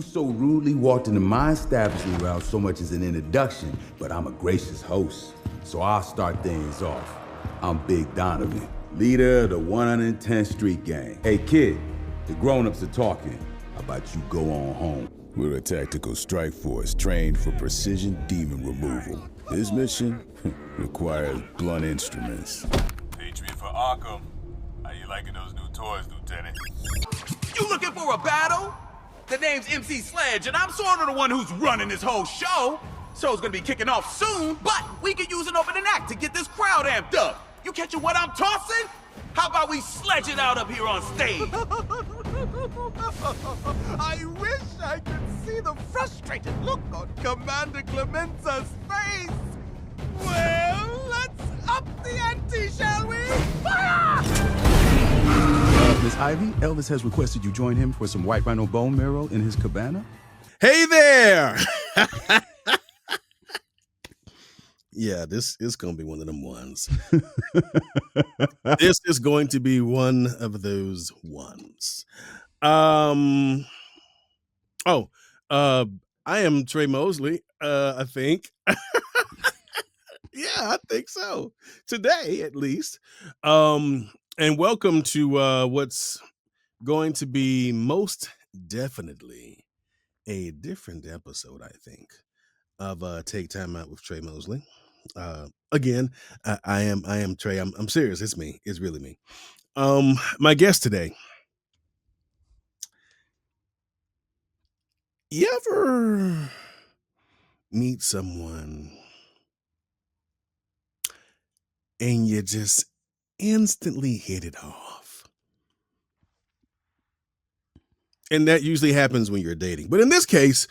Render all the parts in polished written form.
so rudely walked into my establishment without so much as an introduction, but I'm a gracious host, so I'll start things off. I'm Big Donovan, leader of the 110th Street Gang. Hey kid, the grown-ups are talking. How about you go on home? We're a tactical strike force trained for precision demon removal. This mission requires blunt instruments. Patriot for Arkham. How you liking those new toys, Lieutenant? You looking for a battle? The name's MC Sledge, and I'm sort of the one who's running this whole show. Show's gonna be kicking off soon, but we could use an opening act to get this crowd amped up. You catching what I'm tossing? How about we sledge it out up here on stage? I wish I could see the frustrated look on Commander Clemenza's face. Well, let's up the ante, shall we? Fire! Miss Ivy, Elvis has requested you join him for some white rhino bone marrow in his cabana. Hey there! Yeah, this is going to be one of them ones. This is going to be one of those ones. I am Tre Mosley, I think. Yeah, I think so. Today, at least. And welcome to what's going to be most definitely a different episode, I think, of Take Time Out with Tre Mosley. Again, I am Tre. I'm serious. It's me. It's really me. My guest today. You ever meet someone and you just instantly hit it off? And that usually happens when you're dating. But in this case,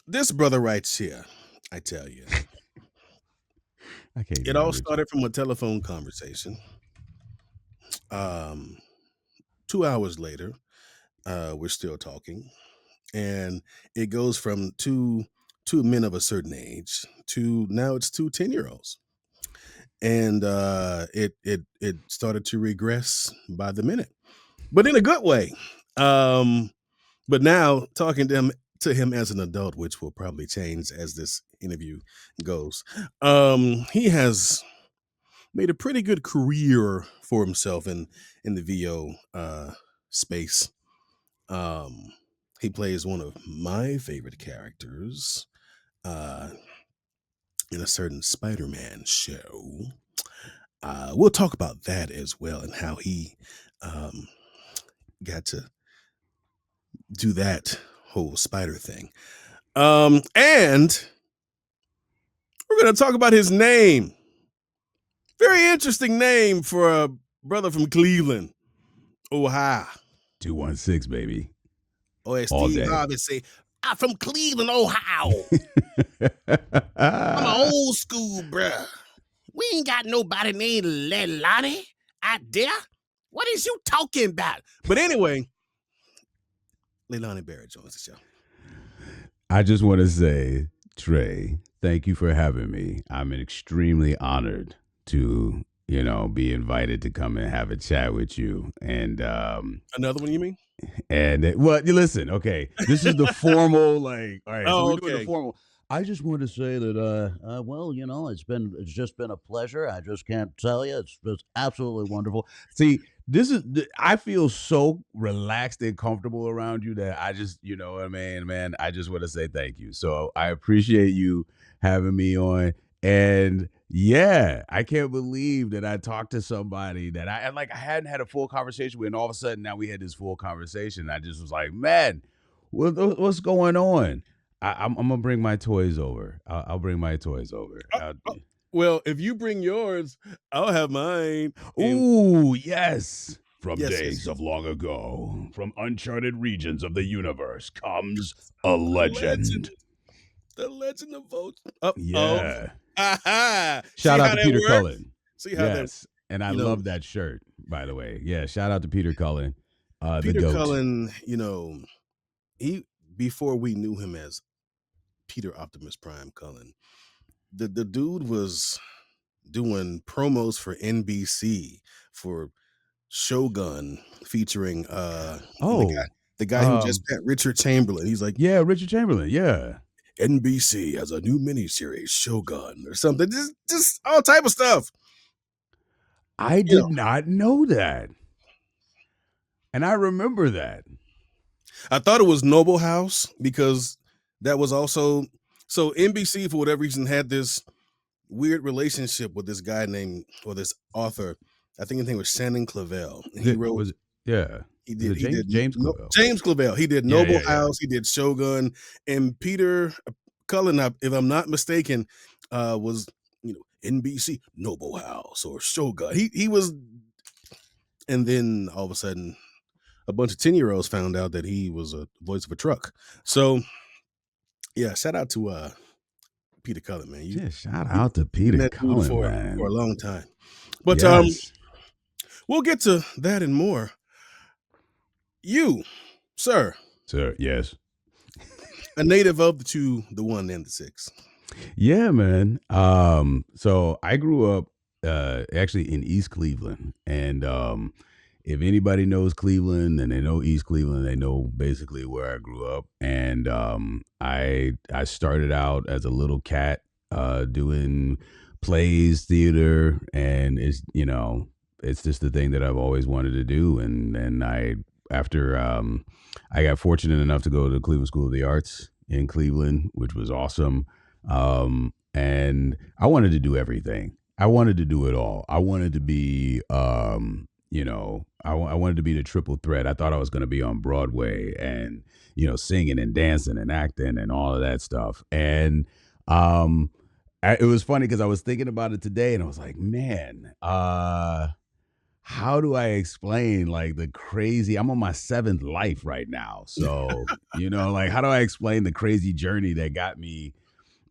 this brother right here, I tell you. It all started from a telephone conversation. 2 hours later, we're still talking. And it goes from two men of a certain age to now it's 2 10-year-olds. And it started to regress by the minute, but in a good way. But now talking to him as an adult, which will probably change as this interview goes, he has made a pretty good career for himself in the VO space. He plays one of my favorite characters in a certain Spider-Man show. We'll talk about that as well and how he got to do that whole spider thing. And we're going to talk about his name. Very interesting name for a brother from Cleveland, Ohio. 216, baby. Oh, as All Steve day. Harvey say, I'm from Cleveland, Ohio. I'm an old school, bruh. We ain't got nobody named Leilani out there. What is you talking about? But anyway, Leilani Barrett joins the show. I just want to say, Tre, thank you for having me. I'm extremely honored to, be invited to come and have a chat with you. And Another one, you mean? You listen, okay. This is the formal, like, all right. So we're doing okay. the formal. I just want to say that, it's just been a pleasure. I just can't tell you. It's absolutely wonderful. See, I feel so relaxed and comfortable around you that I just, man, I just want to say thank you. So I appreciate you having me on. And yeah, I can't believe that I talked to somebody that I hadn't had a full conversation with, and all of a sudden now we had this full conversation. I just was like, man, what's going on? I'm gonna bring my toys over. I'll bring my toys over. Well, if you bring yours, I'll have mine. Ooh, yes. From Yes, days yes. of long ago, from uncharted regions of the universe, comes a legend. The legend of votes. Yeah. Aha. Shout See out how to that Peter works? Cullen. See how that Yes. And I love that shirt, by the way. Yeah, shout out to Peter Cullen. The Peter GOAT. Cullen, he before we knew him as Peter Optimus Prime Cullen, the dude was doing promos for NBC for Shogun featuring Oh, The guy who just met Richard Chamberlain. He's like, yeah, Richard Chamberlain. Yeah. NBC has a new miniseries, Shogun, or something. Just all type of stuff. I did not know that. And I remember that. I thought it was Noble House because that was also so NBC for whatever reason had this weird relationship with this guy named or this author. I think his name was Shannon Clavell. He wrote He did James Clavell. James Clavell. He did Noble House. He did Shogun, and Peter Cullen, if I'm not mistaken, was NBC Noble House or Shogun. He was, and then all of a sudden, a bunch of 10-year-olds found out that he was a voice of a truck. So, yeah, shout out to Peter Cullen, man. Shout out to Peter Cullen, for man. a long time. But we'll get to that and more. You, sir. Sir, yes. A native of the 2, the 1, and the 6. Yeah, man. So I grew up actually in East Cleveland. And if anybody knows Cleveland and they know East Cleveland, they know basically where I grew up. And I started out as a little cat doing plays, theater, and it's just the thing that I've always wanted to do. And after I got fortunate enough to go to the Cleveland School of the Arts in Cleveland, which was awesome. And I wanted to do everything. I wanted to do it all. I wanted to be, I wanted to be the triple threat. I thought I was going to be on Broadway and, singing and dancing and acting and all of that stuff. And it was funny because I was thinking about it today and I was like, man, how do I explain like the crazy, I'm on my 7th life right now. So, how do I explain the crazy journey that got me,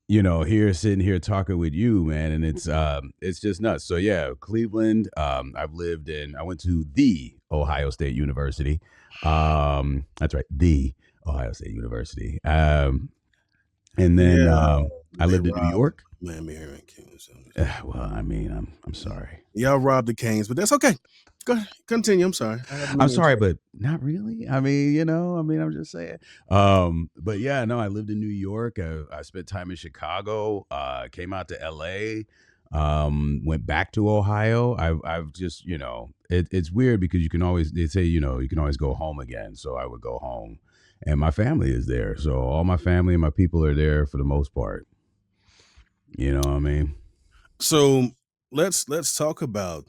here, sitting here talking with you, man. And it's just nuts. So yeah, Cleveland, I went to the Ohio State University. That's right. The Ohio State University. And then I lived in New York. Well, I mean, I'm sorry. Y'all robbed the Canes, but that's okay. Go ahead, continue. I'm sorry. I'm sorry, but not really. I mean, I'm just saying. But yeah, no, I lived in New York. I spent time in Chicago. Came out to LA. Went back to Ohio. I've just, it's weird because they say, you can always go home again. So I would go home, and my family is there. So all my family and my people are there for the most part. You know what I mean? So let's talk about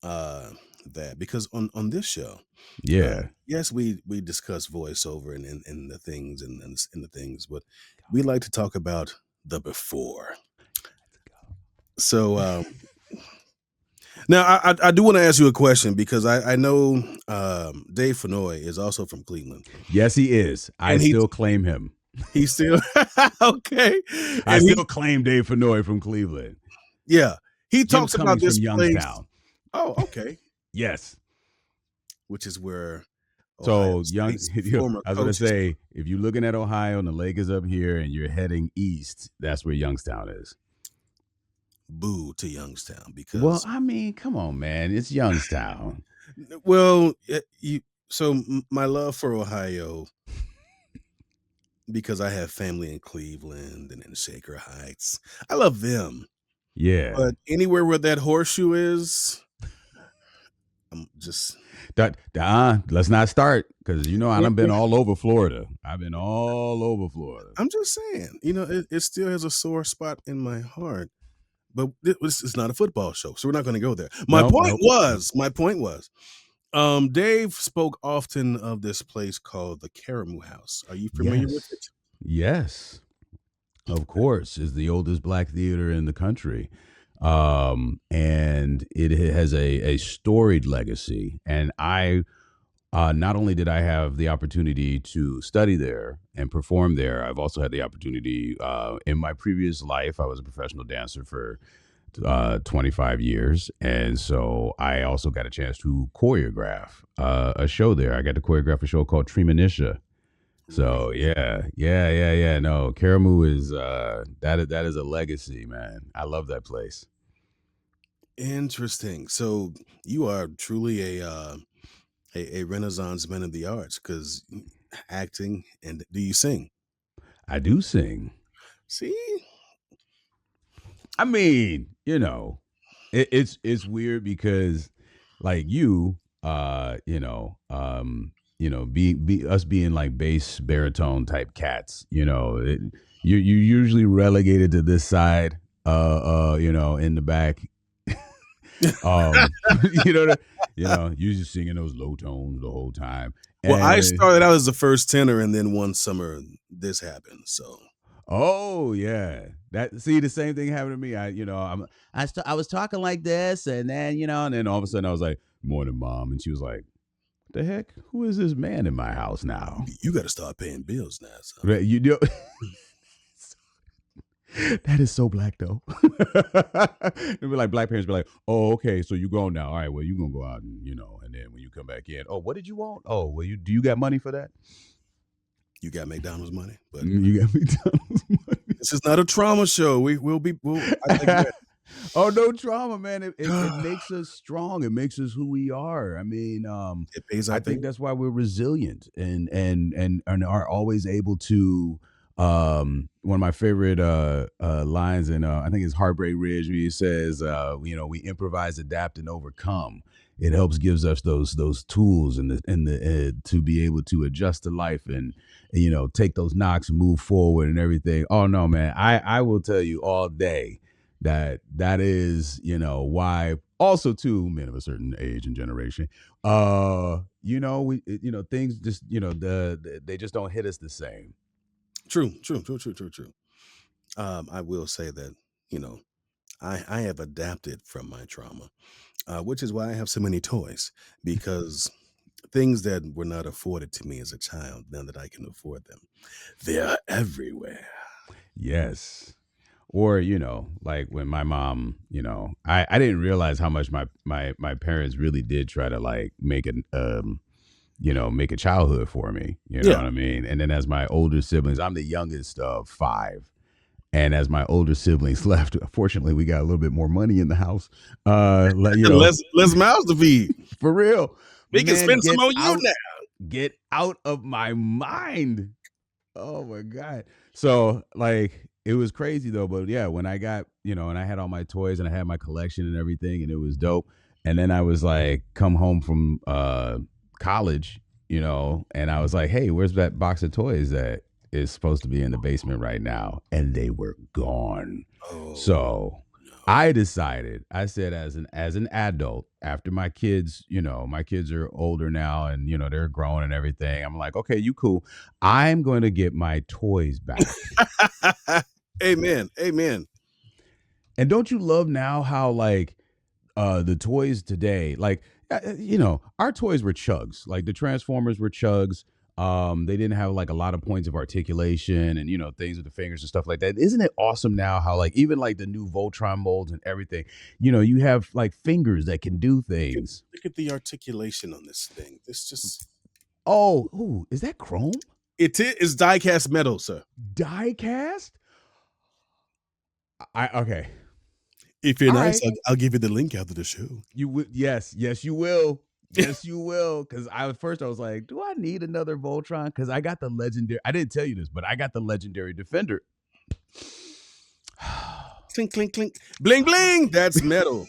that because on this show, yes, we discuss voiceover and the things and the things, but we like to talk about the before. So now I do want to ask you a question because I know Dave Fenoy is also from Cleveland. Yes, he is. I still claim him. He's still okay. I still claim Dave Fenoy from Cleveland. Yeah, he talks about this from Youngstown. Oh, okay. Yes, which is where. So I was going to say, if you're looking at Ohio and the lake is up here and you're heading east, that's where Youngstown is. Boo to Youngstown because. Well, I mean, come on, man, it's Youngstown. Well, so my love for Ohio. Because I have family in Cleveland and in Shaker Heights. I love them. Yeah. But anywhere where that horseshoe is, I'm just... let's not start, because, I done been all over Florida. I've been all over Florida. I'm just saying, it still has a sore spot in my heart. But it's not a football show, so we're not going to go there. My point was, Dave spoke often of this place called the Karamu House. Are you familiar with it? Yes, of course. It's the oldest Black theater in the country, and it has a storied legacy. And I not only did I have the opportunity to study there and perform there, I've also had the opportunity in my previous life. I was a professional dancer for 25 years. And so I also got a chance to choreograph a show there. I got to choreograph a show called Tre Mosley. So yeah. No, Karamu is that is a legacy, man. I love that place. Interesting. So you are truly a Renaissance man of the arts, because acting, and do you sing? I do sing. See, I mean, it's weird because like be us being like bass baritone type cats, you're usually relegated to this side, in the back. um, you know, usually singing those low tones the whole time. well, I And started out as the first tenor, and then one summer this happened. So oh yeah, the same thing happened to me. I was talking like this, and then and then all of a sudden I was like, "Morning, Mom," and she was like, "The heck? Who is this man in my house now?" you got to start paying bills now. So. Right, you do. That is so black though. It'd be like black parents be like, "Oh, okay, so you grown now. All right, well, you gonna go out and and then when you come back in, oh, what did you want? Oh, well, do you got money for that? You got McDonald's money, but You got McDonald's money. this is not a trauma show. We'll. Oh, no trauma, man. It makes us strong. It makes us who we are. I mean, It pays. I think that's why we're resilient and are always able to. One of my favorite lines in I think it's Heartbreak Ridge, where he says, we improvise, adapt, and overcome. It helps gives us those tools and the to be able to adjust to life and take those knocks and move forward and everything. Oh no, man, I will tell you all day that is why also too men of a certain age and generation we things just they just don't hit us the same. True. I will say that I have adapted from my trauma, which is why I have so many toys, because things that were not afforded to me as a child, now that I can afford them, they are everywhere. Yes. Or like when my mom, I didn't realize how much my parents really did try to like make make a childhood for me. You know Yeah. what I mean? And then as my older siblings, I'm the youngest of 5. And as my older siblings left, fortunately, we got a little bit more money in the house. Less mouths to feed. For real. We can Man, spend some get on you out- now. Get out of my mind. Oh my God. So like it was crazy though, but yeah, when I got, and I had all my toys and I had my collection and everything and it was dope. And then I was like, come home from college, and I was like, hey, where's that box of toys that is supposed to be in the basement right now? And they were gone. Oh, So I decided, I said as an adult, after my kids, my kids are older now and they're grown and everything. I'm like, okay, you cool. I'm going to get my toys back. Amen. And don't you love now how like the toys today, like our toys were chugs. Like the Transformers were chugs. They didn't have like a lot of points of articulation and things with the fingers and stuff like that. Isn't it awesome now how like even like the new Voltron molds and everything, you have like fingers that can do things. Look at the articulation on this thing. This just Oh, ooh, is that chrome? it is die-cast metal, sir. Die cast? Okay. If you're All nice, right. I'll give you the link after the show. You will. Yes, you will. Yes, you will. Because I was like, do I need another Voltron? Because I got the legendary. I didn't tell you this, but I got the legendary Defender. Clink, clink, clink. Bling, bling. That's metal.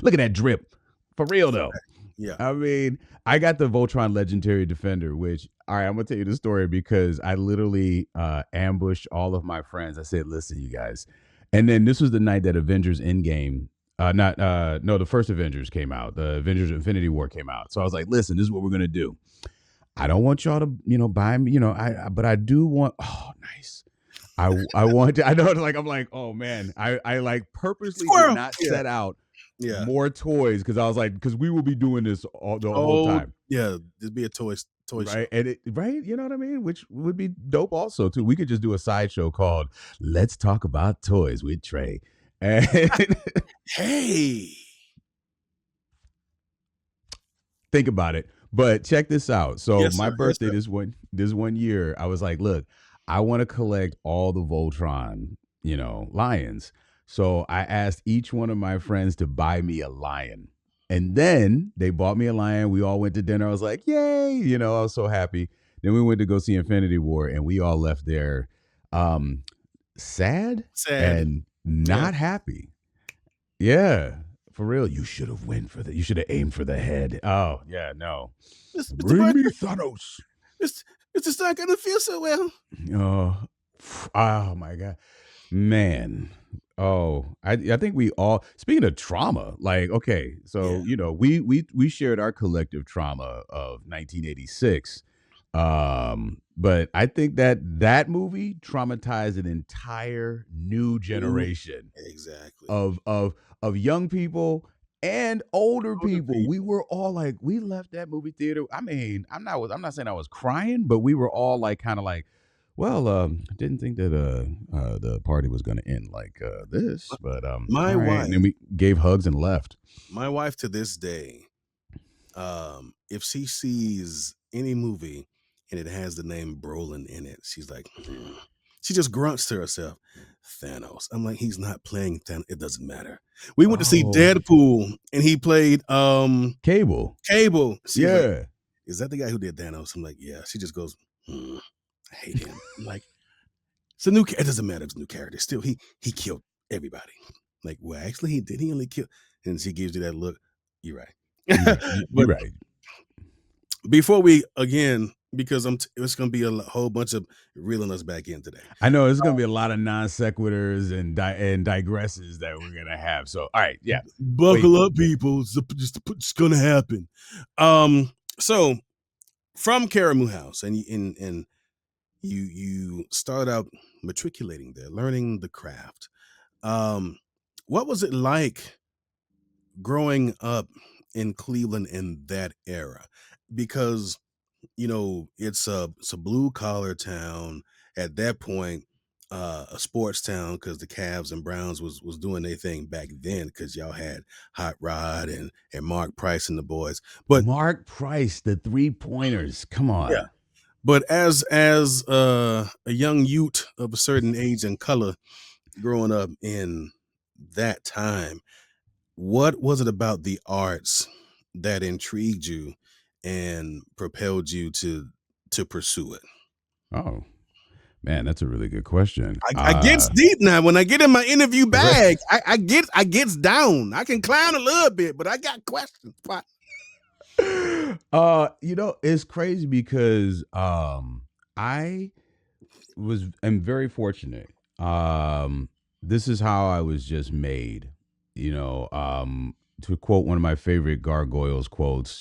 Look at that drip. For real though. Yeah. I mean, I got the Voltron Legendary Defender, which, all right, I'm going to tell you the story because I literally ambushed all of my friends. I said, listen, you guys. And then this was the night that Avengers Endgame, the first Avengers came out. The Avengers Infinity War came out. So I was like, listen, this is what we're going to do. I don't want y'all to, buy me, but I do want, oh, nice. I want to, I know, like, I'm like, oh man, I like purposely did not set out more toys because I was like, because we will be doing this the whole time. Yeah, there'd be a toy right? show. And right, you know what I mean? Which would be dope also too. We could just do a sideshow called "Let's Talk About Toys" with Trey. And hey, think about it. But check this out. So Yes, my sir. birthday Yes, this one year, I was like, look, I want to collect all the Voltron, lions. So I asked each one of my friends to buy me a lion. And then they bought me a lion. We all went to dinner. I was like, yay. I was so happy. Then we went to go see Infinity War, and we all left there um, sad Sad. and Yeah. not happy. Yeah, for real. You should have went for the. You should have aimed for the head. Oh yeah, no. Mr. Bring me Parker, Thanos. it's just not gonna feel so well. Oh, oh my God, man. Oh, I think we all. Speaking of trauma, like okay, so we shared our collective trauma of 1986. But I think that movie traumatized an entire new generation Exactly. of young people and older Older people. We were all like, we left that movie theater. I mean, I'm not saying I was crying, but we were all like, kind of like, well, didn't think that the party was going to end like this, but My all right. wife- And then we gave hugs and left. My wife to this day, if she sees any movie and it has the name Brolin in it, she's like, she just grunts to herself, Thanos. I'm like, he's not playing Thanos. It doesn't matter. We went to see Oh. Deadpool and he played Cable. She's like, Yeah. is that the guy who did Thanos? I'm like, yeah. She just goes, I hate him. I'm like, it's a new. It doesn't matter. It's a new character. Still, he killed everybody. Like, well, actually, he did. He only killed. And she gives you that look. You're right. You're But right. before we again, because it's going to be a whole bunch of reeling us back in today. I know there's going to be a lot of non sequiturs and digresses that we're going to have. So, all right, yeah. Buckle up, people. It's going to happen. So from Karamu House, and you start out matriculating there, learning the craft. What was it like growing up in Cleveland in that era? Because it's a blue collar town at that point, a sports town, because the Cavs and Browns was doing their thing back then, because y'all had Hot Rod and Mark Price and the boys. But Mark Price, the 3-pointers, come on. Yeah. But as a young youth of a certain age and color growing up in that time, what was it about the arts that intrigued you and propelled you to pursue it? Oh, man, that's a really good question. I gets deep now. When I get in my interview bag, I gets down. I can clown a little bit, but I got questions. It's crazy because am very fortunate. This is how I was just made. To quote one of my favorite Gargoyles quotes,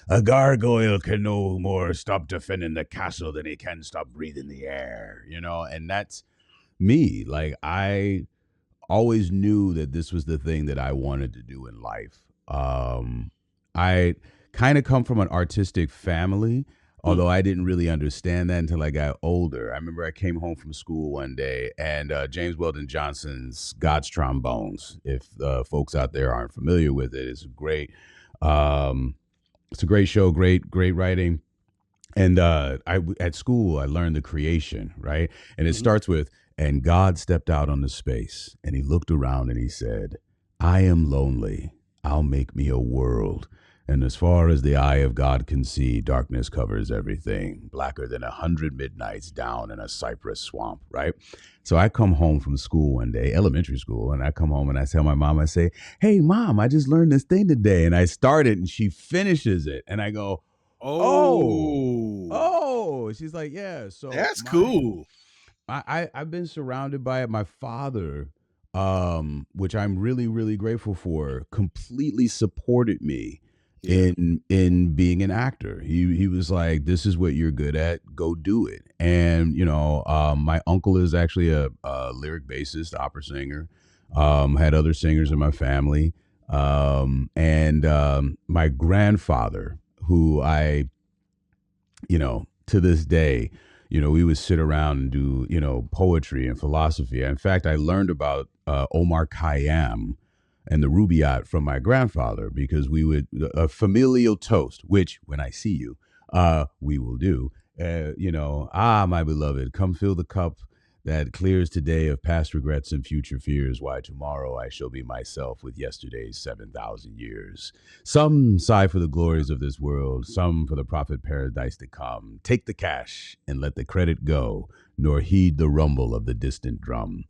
a gargoyle can no more stop defending the castle than he can stop breathing the air, and that's me. Like, I always knew that this was the thing that I wanted to do in life. I kind of come from an artistic family, although I didn't really understand that until I got older. I remember I came home from school one day and James Weldon Johnson's God's Trombones, if folks out there aren't familiar with it, it's a great show, great writing. And at school, I learned the creation, right? And it starts with, and God stepped out on the space and he looked around and he said, I am lonely. I'll make me a world. And as far as the eye of God can see, darkness covers everything, blacker than 100 midnights down in a cypress swamp, right? So I come home from school one day, elementary school, and I come home and I tell my mom, I say, hey, Mom, I just learned this thing today. And I start it and she finishes it. And I go, oh. She's like, yeah. So that's cool. I've been surrounded by it. My father, which I'm really, really grateful for, completely supported me in being an actor. He was like, this is what you're good at, go do it. And my uncle is actually a lyric bassist, opera singer, had other singers in my family, and my grandfather, who I to this day, we would sit around and do poetry and philosophy. In fact, I learned about Omar Khayyam and the Rubaiyat from my grandfather, because we would a familial toast, which when I see you, we will do. My beloved, come fill the cup that clears today of past regrets and future fears, why tomorrow I shall be myself with yesterday's 7,000 years. Some sigh for the glories of this world, some for the prophet paradise to come. Take the cash and let the credit go, nor heed the rumble of the distant drum.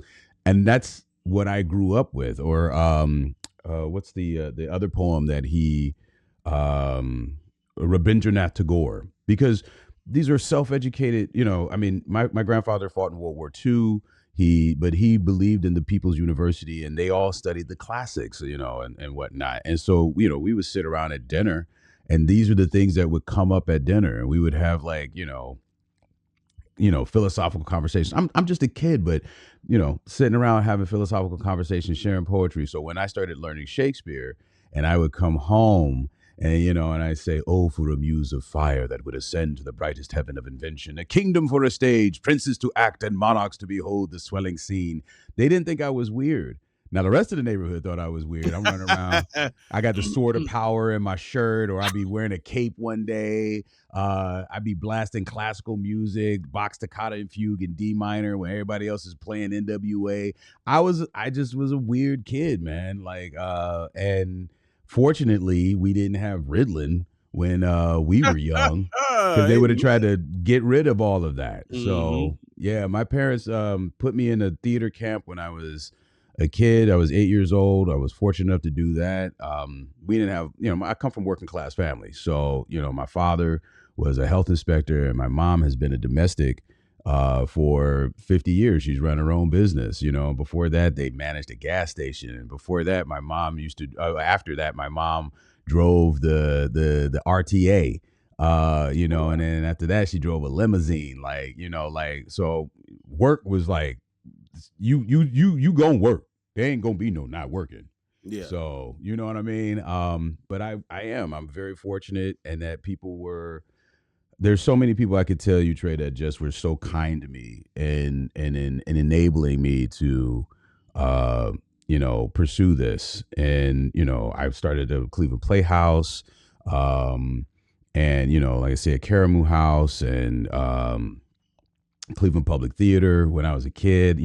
And that's what I grew up with. Or what's the other poem that he Rabindranath Tagore? Because these are self-educated, I mean, my grandfather fought in World War II. But he believed in the People's University, and they all studied the classics, and whatnot. And so, we would sit around at dinner, and these are the things that would come up at dinner, and we would have like, philosophical conversations. I'm just a kid, but sitting around having philosophical conversations, sharing poetry. So when I started learning Shakespeare, and I would come home, and I say, "Oh, for a muse of fire that would ascend to the brightest heaven of invention, a kingdom for a stage, princes to act, and monarchs to behold the swelling scene." They didn't think I was weird. Now the rest of the neighborhood thought I was weird. I'm running around. I got the sword of power in my shirt, or I'd be wearing a cape one day. I'd be blasting classical music, Bach Toccata and Fugue in D minor, when everybody else is playing NWA. I just was a weird kid, man. And fortunately, we didn't have Ritalin when we were young, because they would have tried to get rid of all of that. Mm-hmm. So yeah, my parents put me in a theater camp when I was a kid. I was 8 years old. I was fortunate enough to do that. We didn't have, I come from working class family. So, my father was a health inspector, and my mom has been a domestic for 50 years. She's run her own business. Before that, they managed a gas station. And before that, my mom after that, my mom drove the RTA, and then after that, she drove a limousine. So work was like, you gonna work. There ain't gonna be no not working. Yeah. So you know what I mean? But I'm very fortunate, and that there's so many people I could tell you, Trey, that just were so kind to me and enabling me to pursue this. And I've started the Cleveland Playhouse, and like I said, Karamu House, and Cleveland Public Theater when I was a kid,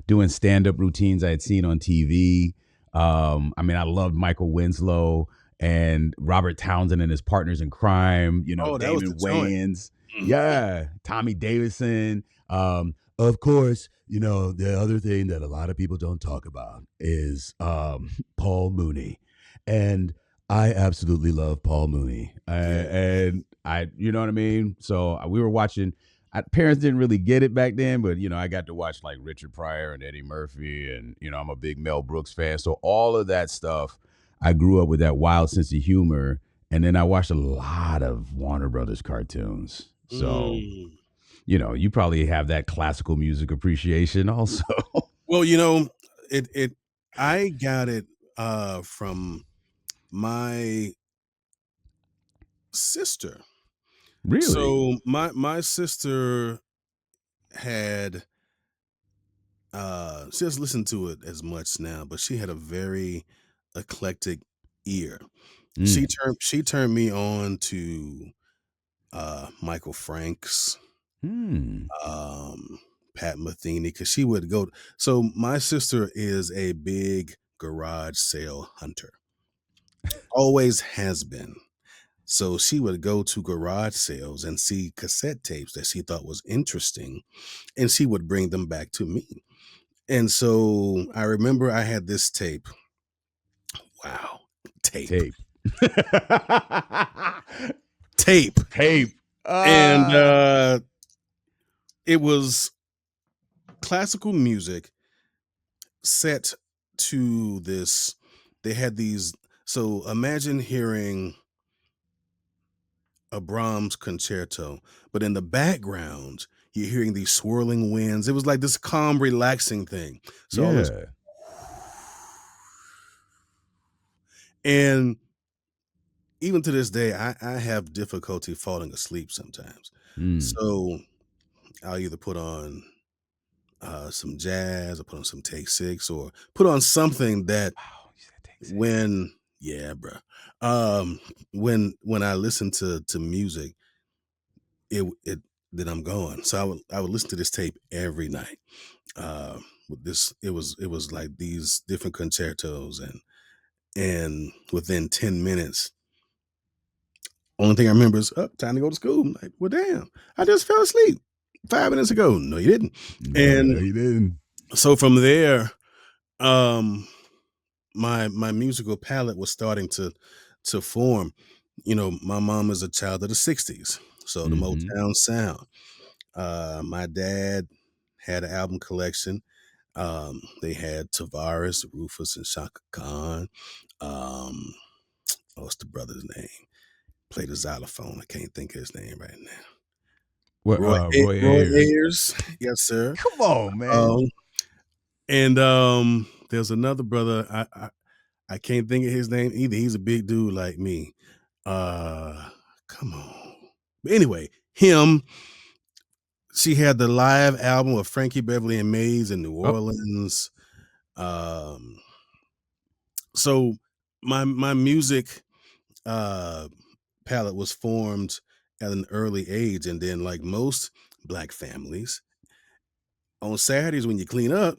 doing stand-up routines I had seen on TV. I loved Michael Winslow and Robert Townsend and his partners in crime, Damon Wayans. Yeah, Tommy Davidson. Of course, the other thing that a lot of people don't talk about is Paul Mooney. And I absolutely love Paul Mooney. And I, you know what I mean? So we were watching. Parents didn't really get it back then, but I got to watch like Richard Pryor and Eddie Murphy, and I'm a big Mel Brooks fan. So all of that stuff, I grew up with that wild sense of humor, and then I watched a lot of Warner Brothers cartoons. So you probably have that classical music appreciation also. Well, I got it from my sister. Really? So my sister had she doesn't listen to it as much now, but she had a very eclectic ear. She turned me on to Michael Franks, Pat Metheny, because she would go. So my sister is a big garage sale hunter. Always has been. So she would go to garage sales and see cassette tapes that she thought was interesting, and she would bring them back to me. And so I remember I had this tape. Wow. Tape. And it was classical music set to this. They had these. So imagine hearing a Brahms concerto, but in the background, you're hearing these swirling winds. It was like this calm, relaxing thing. So and even to this day, I have difficulty falling asleep sometimes. So I'll either put on some jazz, or put on some Take Six, or put on something that when I listen to music, it then I'm gone. So I would listen to this tape every night. With this, it was like these different concertos, and within 10 minutes, only thing I remember is, oh, time to go to school. I'm like, well, damn, I just fell asleep 5 minutes ago. No, you didn't. No, And you didn't. so from there, my musical palette was starting to form. You know, my mom is a child of the 60s, so the Mhm. Motown sound. My dad had an album collection. They had Tavares, Rufus, and Shaka Khan. Um, what's the brother's name? Played the xylophone. I can't think of his name right now. What, Roy Roy Ayers. Ayers. Yes, sir. Come on, man. And there's another brother. I can't think of his name either. He's a big dude like me. Come on. But anyway, him. She had the live album of Frankie Beverly and Maze in New Orleans. So my music palette was formed at an early age, and then like most Black families, on Saturdays when you clean up,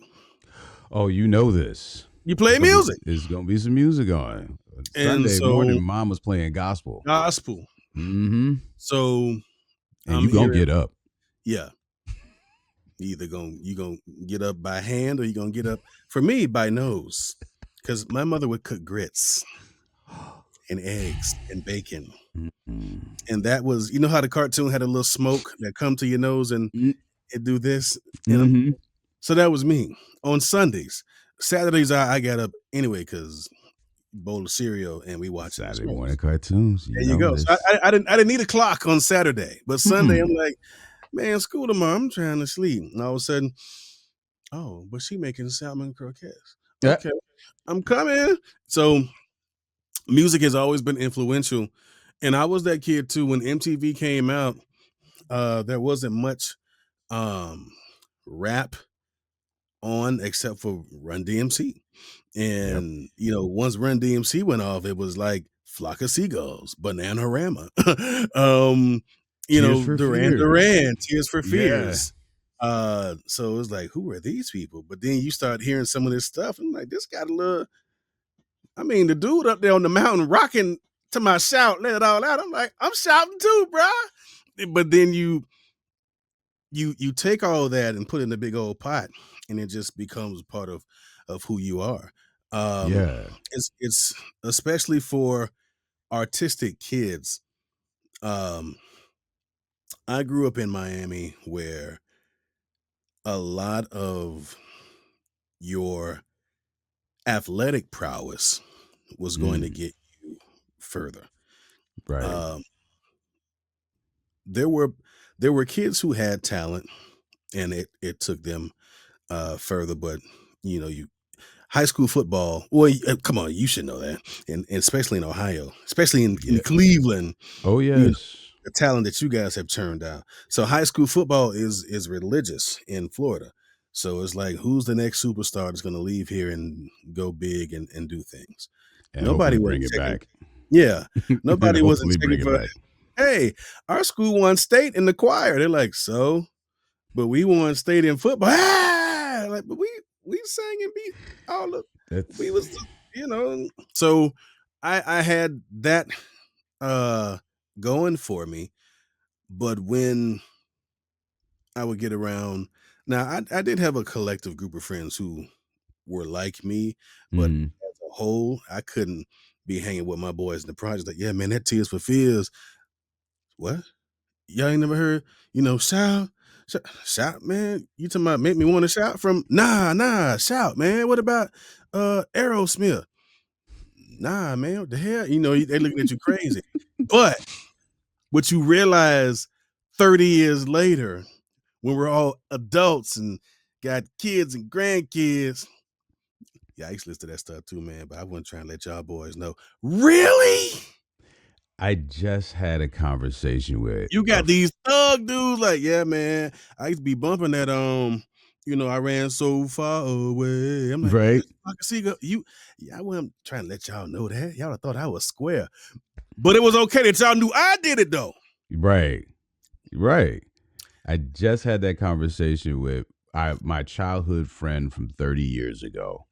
Oh, you know this. you play music. There's gonna be some music on. And Sunday so morning, mom was playing gospel. gospel. Mm-hmm. So And you gonna get up. Yeah. You gonna get up by hand, or you gonna get up, for me, by nose. Because my mother would cook grits and eggs and bacon. Mm-hmm. And that was, you know how the cartoon had a little smoke that come to your nose and it do this? Mm-hmm. So that was me. On Sundays. Saturdays, I got up anyway because bowl of cereal and we watched Saturday morning cartoons. There you go. So I didn't need a clock on Saturday, but Sunday I'm like, man, school tomorrow. I'm trying to sleep. And all of a sudden, oh, but she making salmon croquettes. Okay, I'm coming. So music has always been influential. And I was that kid too. When MTV came out, there wasn't much rap on except for Run DMC. And you know, once Run DMC went off, it was like Flock of Seagulls, Bananarama, you know, Duran, Tears for Fears. So it was like, who are these people? But then you start hearing some of this stuff, and like, this got a little. I mean, the dude up there on the mountain rocking to my shout, let it all out. I'm like, I'm shouting too, bruh. But then you take all that and put it in a big old pot, and it just becomes part of who you are. It's especially for artistic kids. I grew up in Miami where a lot of your athletic prowess was going to get you further. Right. There were kids who had talent and it took them further, but you know, high school football. Well, come on, you should know that, and especially in Ohio, especially in Cleveland. Oh yes, you know, the talent that you guys have turned out. So high school football is religious in Florida. So it's like, who's the next superstar that's going to leave here and go big and do things? And nobody bring it back. Yeah, nobody wasn't checking for. Hey, our school won state in the choir. They're like, so, but we won state in football. Ah! Like, but we sang and beat all of. We was, you know. So I had that going for me, but when I would get around, now I did have a collective group of friends who were like me, but as a whole, I couldn't be hanging with my boys in the project. Like, yeah, man, that Tears for Fears. What? Y'all ain't never heard, you know, shout, man. You talking about make me want to shout from? Nah, shout, man. What about Aerosmith? Nah, man, what the hell? You know, they looking at you crazy. But what you realize 30 years later, when we're all adults and got kids and grandkids. Yeah, I used to listen to that stuff too, man, but I wasn't trying to let y'all boys know. Really? I just had a conversation with you got these thug dudes like, yeah, man. I used to be bumping that you know, I ran so far away. I'm like, right. I can see I wasn't trying to let y'all know that. Y'all thought I was square. But it was okay that y'all knew I did it though. Right. I just had that conversation with my childhood friend from 30 years ago.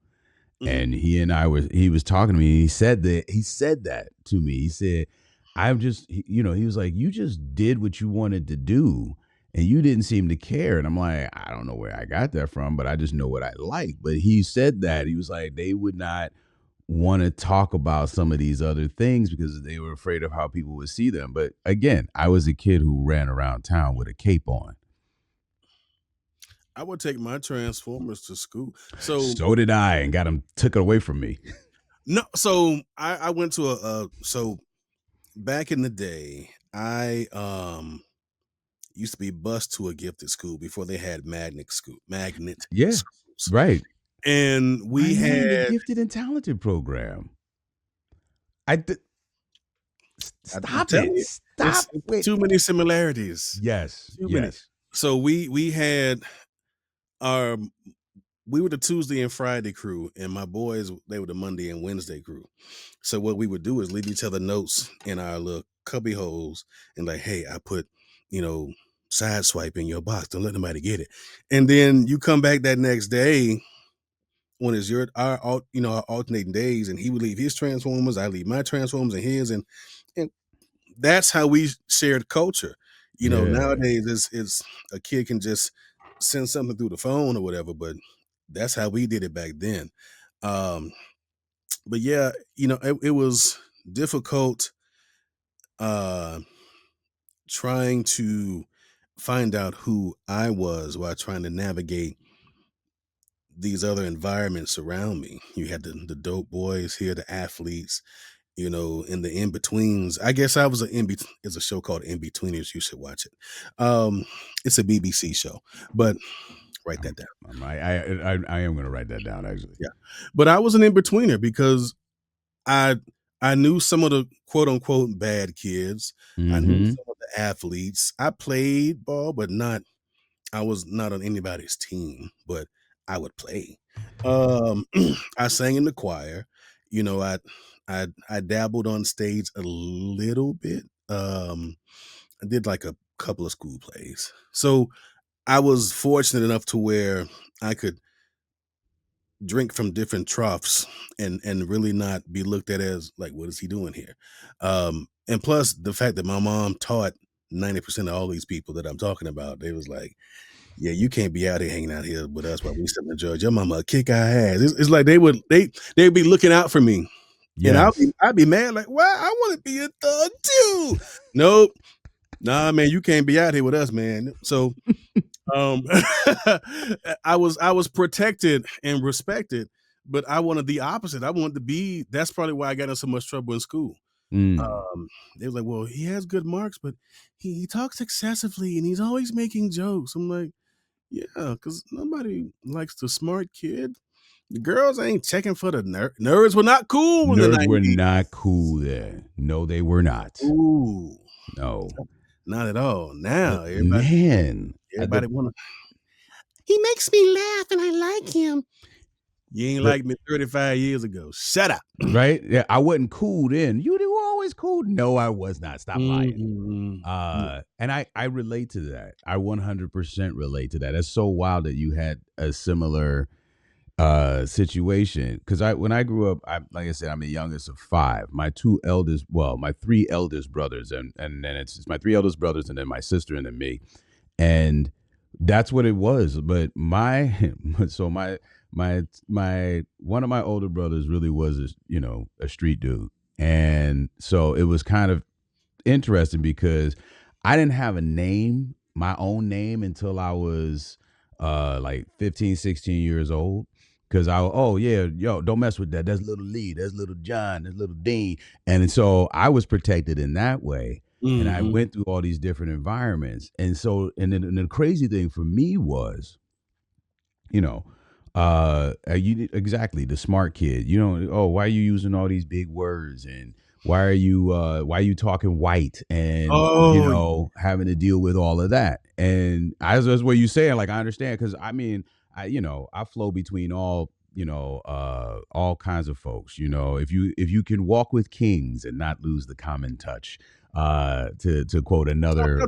And he was talking to me, and he said that to me. He said, I'm just, he was like, you just did what you wanted to do and you didn't seem to care. And I'm like, I don't know where I got that from, but I just know what I like. But he said that he was like, they would not want to talk about some of these other things because they were afraid of how people would see them. But again, I was a kid who ran around town with a cape on. I would take my Transformers to school. So did I, and got them took it away from me. No, so I went to so back in the day, I used to be bused to a gifted school before they had magnet schools. Right. And we had the gifted and talented program. Stop it. Stop. Wait. Too many similarities. Yes. Too many. So we had we were the Tuesday and Friday crew, and my boys, they were the Monday and Wednesday crew. So what we would do is leave each other notes in our little cubby holes and like, hey, I put, side swipe in your box. Don't let nobody get it. And then you come back that next day when it's our alternating days, and he would leave his Transformers, I leave my Transformers and his, and that's how we shared culture. Nowadays it's a kid can just send something through the phone or whatever, but that's how we did it back then. But yeah, it was difficult trying to find out who I was while trying to navigate these other environments around me. You had the dope boys here, the athletes, and the in-betweens. I guess I was it's a show called In-Betweeners. You should watch it. It's a BBC show, but write that down. I am going to write that down, actually. Yeah. But I was an in-betweener because I knew some of the quote unquote bad kids. I knew some of the athletes. I played ball, but I was not on anybody's team, but I would play. I sang in the choir. I dabbled on stage a little bit. I did like a couple of school plays. So I was fortunate enough to where I could drink from different troughs and really not be looked at as like, what is he doing here? And plus the fact that my mom taught 90% of all these people that I'm talking about, they was like, yeah, you can't be out here hanging out here with us while we sit in Georgia. Your mama kick our ass. It's like they'd be looking out for me. Yes. And I'd be mad, like, well, I want to be a thug too. Nope. Nah, man, you can't be out here with us, man. So I was protected and respected, but I wanted the opposite. I wanted to be, that's probably why I got in so much trouble in school. They was like, well, he has good marks, but he talks excessively and he's always making jokes. I'm like, yeah, because nobody likes the smart kid. The girls ain't checking for the nerds were not cool. Nerds were not cool then. No, they were not. Ooh. No. Not at all. Now, everybody want to. He makes me laugh and I like him. You ain't like me 35 years ago. Shut up. Right? Yeah, I wasn't cool then. You were always cool. No, I was not. Stop lying. And I relate to that. I 100% relate to that. It's so wild that you had a similar situation, because when I grew up, like I said, I'm the youngest of 5. My 3 eldest brothers, and then it's my 3 eldest brothers, and then my sister, and then me, and that's what it was. But my one of my older brothers really was a street dude, and so it was kind of interesting because I didn't have a name, my own name, until I was like 15, 16 years old. Because don't mess with that. That's little Lee. That's little John. That's little Dean. And so I was protected in that way. And I went through all these different environments. And so, and then the crazy thing for me was, exactly, the smart kid. Why are you using all these big words? And why are you talking white? And having to deal with all of that. And as what you saying, like, I understand, because I mean, I flow between all kinds of folks. If you can walk with kings and not lose the common touch, to quote another,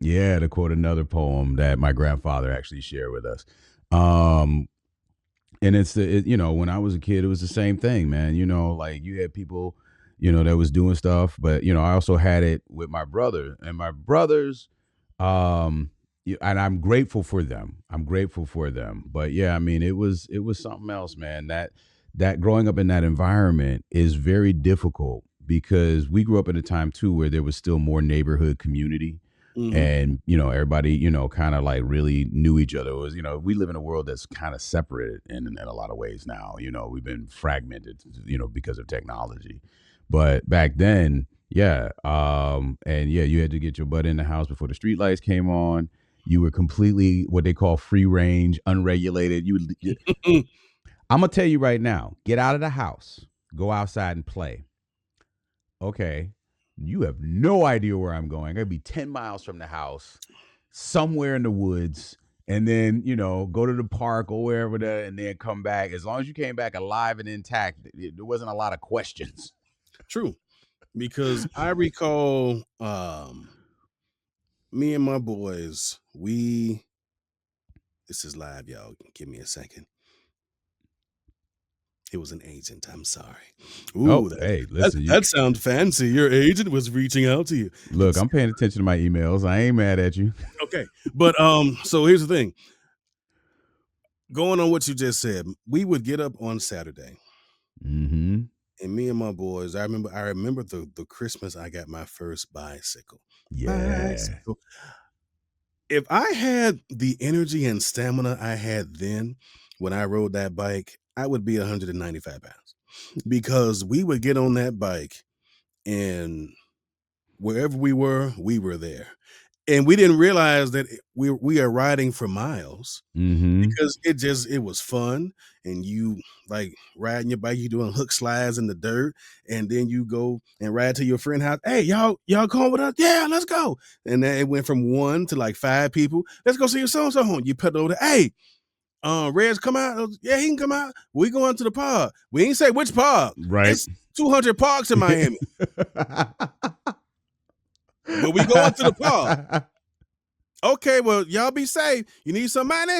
Yeah, to quote another poem that my grandfather actually shared with us. Um, and when I was a kid, it was the same thing, man. Like you had people, that was doing stuff, but I also had it with my brother and my brothers. And I'm grateful for them. I'm grateful for them. But yeah, I mean, it was something else, man. That growing up in that environment is very difficult because we grew up at a time too where there was still more neighborhood community. And everybody kind of like really knew each other. It was we live in a world that's kind of separated in a lot of ways now. We've been fragmented because of technology, but back then, yeah, and yeah, you had to get your butt in the house before the street lights came on. You were completely what they call free range, unregulated. I'm gonna tell you right now, get out of the house, go outside and play. Okay, you have no idea where I'm going. I'm gonna be 10 miles from the house, somewhere in the woods, and then, go to the park or wherever and then come back. As long as you came back alive and intact, there wasn't a lot of questions. True. Because I recall me and my boys, this is live, y'all. Give me a second. It was an agent. I'm sorry. Ooh, hey, listen. That sounds fancy. Your agent was reaching out to you. Look, I'm paying attention to my emails. I ain't mad at you. Okay. But so here's the thing. Going on what you just said, we would get up on Saturday. Mm-hmm. And me and my boys, I remember the Christmas I got my first bicycle. Yeah. Bicycle. If I had the energy and stamina I had then when I rode that bike, I would be 195 pounds because we would get on that bike and wherever we were there. And we didn't realize that we are riding for miles because it was fun. And you like riding your bike, you doing hook slides in the dirt, and then you go and ride to your friend's house. Hey, y'all come with us? Yeah, let's go. And then it went from 1 to like 5 people. Let's go see your so-and-so home. You pedal over there. Hey, Reds come out. Yeah, he can come out. We going to the park. We ain't say which park. Right. It's 200 parks in Miami. But we going to the park. Okay, well, y'all be safe. You need some money?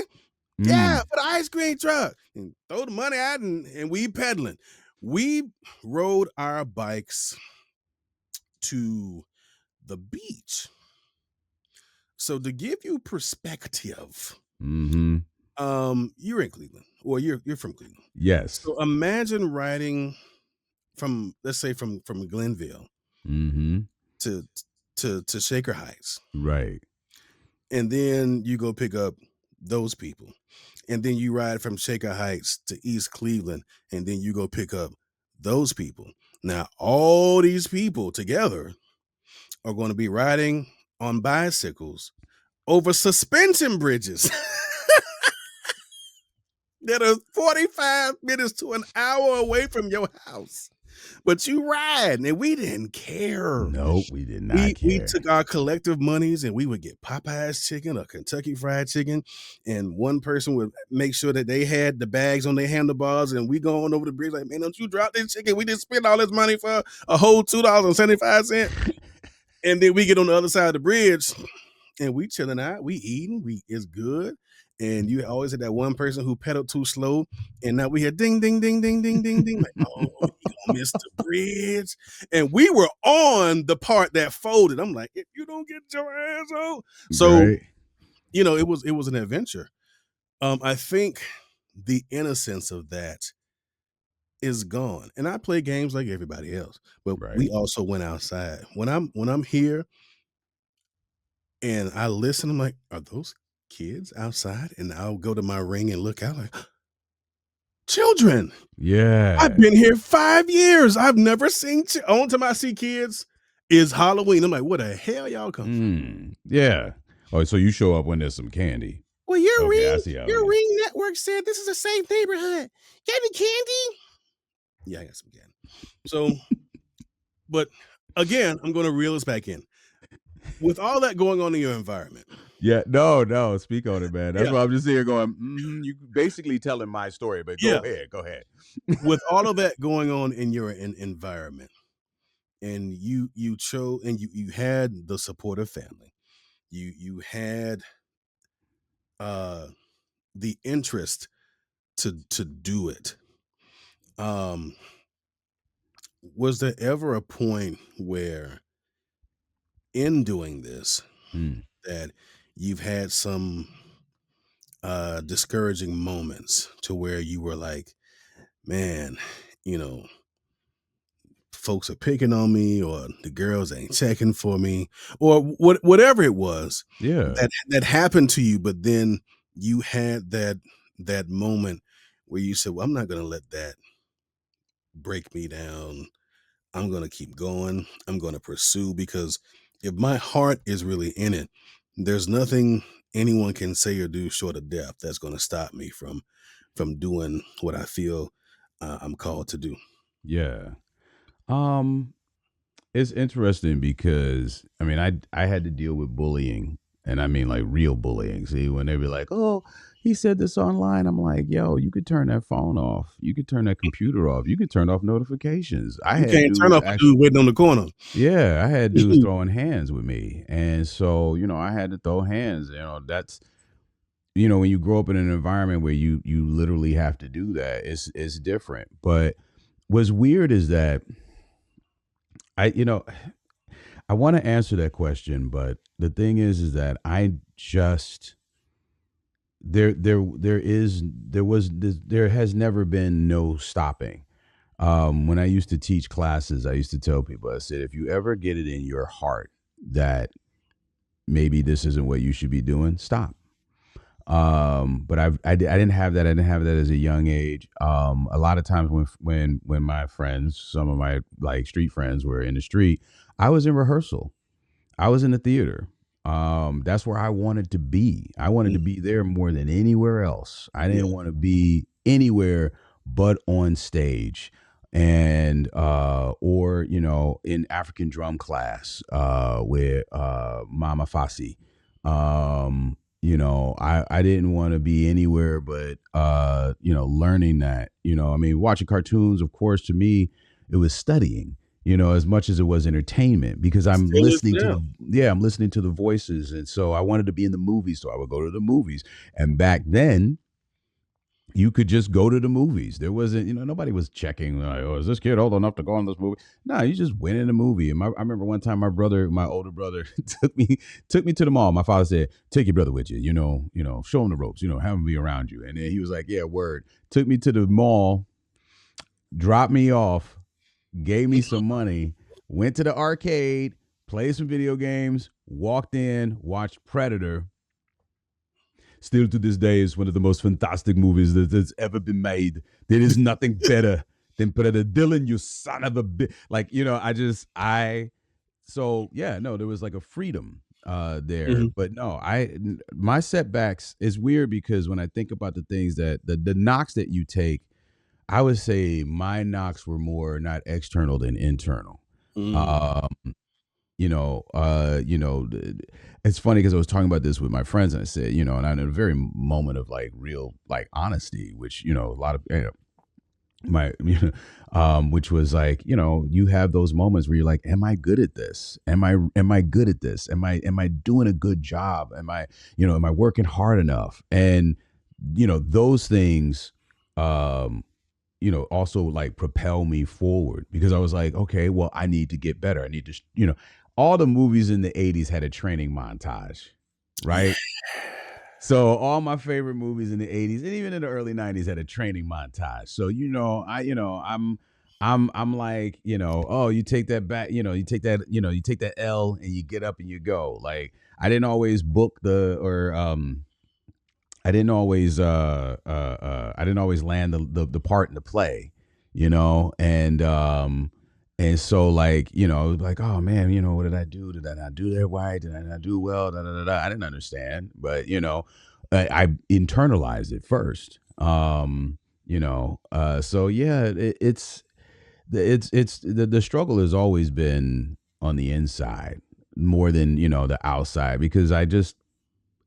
Yeah, for the ice cream truck. And throw the money out and we pedaling. We rode our bikes to the beach. So to give you perspective, you're in Cleveland, or you're from Cleveland. Yes. So imagine riding from, let's say from Glenville to Shaker Heights. Right. And then you go pick up those people. And then you ride from Shaker Heights to East Cleveland, and then you go pick up those people. Now, all these people together are going to be riding on bicycles over suspension bridges that are 45 minutes to an hour away from your house. But you ride, and we didn't care. Nope, we did not care. We took our collective monies, and we would get Popeye's chicken or Kentucky Fried Chicken, and one person would make sure that they had the bags on their handlebars, and we going over the bridge like, man, don't you drop this chicken? We just spent all this money for a whole $2.75. And then we get on the other side of the bridge, and we chilling out, we eating, it's good. And you always had that one person who pedaled too slow. And now we had ding, ding, ding, ding, ding, ding, ding. Like, oh, you gonna miss the bridge. And we were on the part that folded. I'm like, if you don't get your ass out. So, right. It was an adventure. I think the innocence of that is gone. And I play games like everybody else, but we also went outside. When I'm here and I listen, I'm like, are those kids outside? And I'll go to my ring and look out like, children. Yeah. I've been here 5 years. I've never seen only time I see kids is Halloween. I'm like, what the hell y'all come from? Yeah. Oh, so you show up when there's some candy. Well, your ring network said this is a safe neighborhood. Got any candy? Yeah, I got some candy. So, but again, I'm going to reel us back in. With all that going on in your environment. Yeah, no, speak on it, man. That's why I'm just here going, you basically telling my story, but go ahead. With all of that going on in your environment, and you chose, and you had the supportive family, you had the interest to do it. Was there ever a point where in doing this Mm. that you've had some discouraging moments to where you were like, man, you know, folks are picking on me, or the girls ain't checking for me, or whatever it was Yeah. that happened to you, but then you had that moment where you said, well, I'm not going to let that break me down. I'm going to keep going. I'm going to pursue, because if my heart is really in it, there's nothing anyone can say or do short of death that's going to stop me from doing what I feel I'm called to do. Yeah. Um, it's interesting because I mean, I had to deal with bullying, and I mean like real bullying. See, when they be like, "Oh, he said this online," I'm like, "Yo, you could turn that phone off. You could turn that computer off. You could turn off notifications." I You had can't turn dudes off a actually, dude waiting on the corner. yeah, I had dudes throwing hands with me, and so I had to throw hands. That's when you grow up in an environment where you literally have to do that. It's different, but what's weird is that I you know I want to answer that question, but the thing is that I just there has never been no stopping. When I used to teach classes, I used to tell people, I said, if you ever get it in your heart that maybe this isn't what you should be doing, stop. But I didn't have that. I didn't have that as a young age. A lot of times when my friends, some of my like street friends were in the street, I was in rehearsal. I was in the theater. That's where I wanted to be. I wanted to be there more than anywhere else. I Yeah. didn't want to be anywhere but on stage. And or in African drum class with Mama Fasi. I didn't want to be anywhere but learning that. I mean, watching cartoons, of course, to me, it was studying, as much as it was entertainment, because I'm Still is listening to now. I'm listening to the voices. And so I wanted to be in the movies. So I would go to the movies. And back then, you could just go to the movies. There wasn't, nobody was checking, like, oh, is this kid old enough to go on this movie? No, you just went in the movie. And I remember one time my older brother took me to the mall. My father said, take your brother with you, show him the ropes, have him be around you. And then he was like, yeah, word. Took me to the mall, dropped me off, gave me some money, went to the arcade, played some video games, walked in, watched Predator. Still to this day is one of the most fantastic movies that's ever been made. There is nothing better than Predator. Dylan, you son of a bitch. Like, so yeah, no, there was like a freedom there. Mhm. But no, my setbacks is weird, because when I think about the things that the knocks that you take, I would say my knocks were more not external than internal. Mm. It's funny because I was talking about this with my friends, and I said, and I'm in a very moment of like real like honesty, which a lot of my which was like, you have those moments where you're like, am I good at this? Am I good at this? Am I doing a good job? Am I working hard enough? And those things also like propel me forward, because I was like, okay, well, I need to get better. I need to, all the movies in the 80s had a training montage, right? So all my favorite movies in the 80s and even in the early 90s had a training montage. So, I'm like, oh, you take that back, you take that, you take that L and you get up and you go. Like, I didn't always I didn't always land the part in the play, and so like, I was like, oh man, what did I do? Did I not do that right? Did I not do well? Da, da, da, da. I didn't understand, but I internalized it first. So yeah, the struggle has always been on the inside more than the outside, because this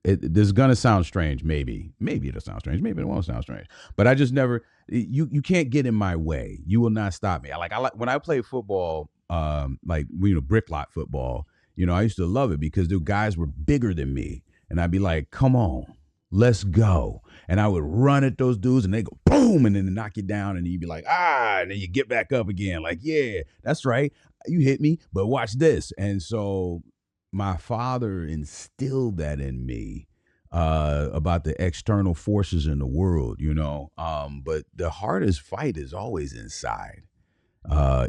is gonna sound strange. Maybe it'll sound strange. Maybe it won't sound strange. But I just never. You can't get in my way. You will not stop me. I like when I play football. Like brick lot football. You know, I used to love it because the guys were bigger than me. And I'd be like, come on, let's go. And I would run at those dudes and they go boom, and then knock you down. And you'd be like, and then you get back up again. Like, yeah, that's right. You hit me, but watch this. And so my father instilled that in me about the external forces in the world, you know. But the hardest fight is always inside.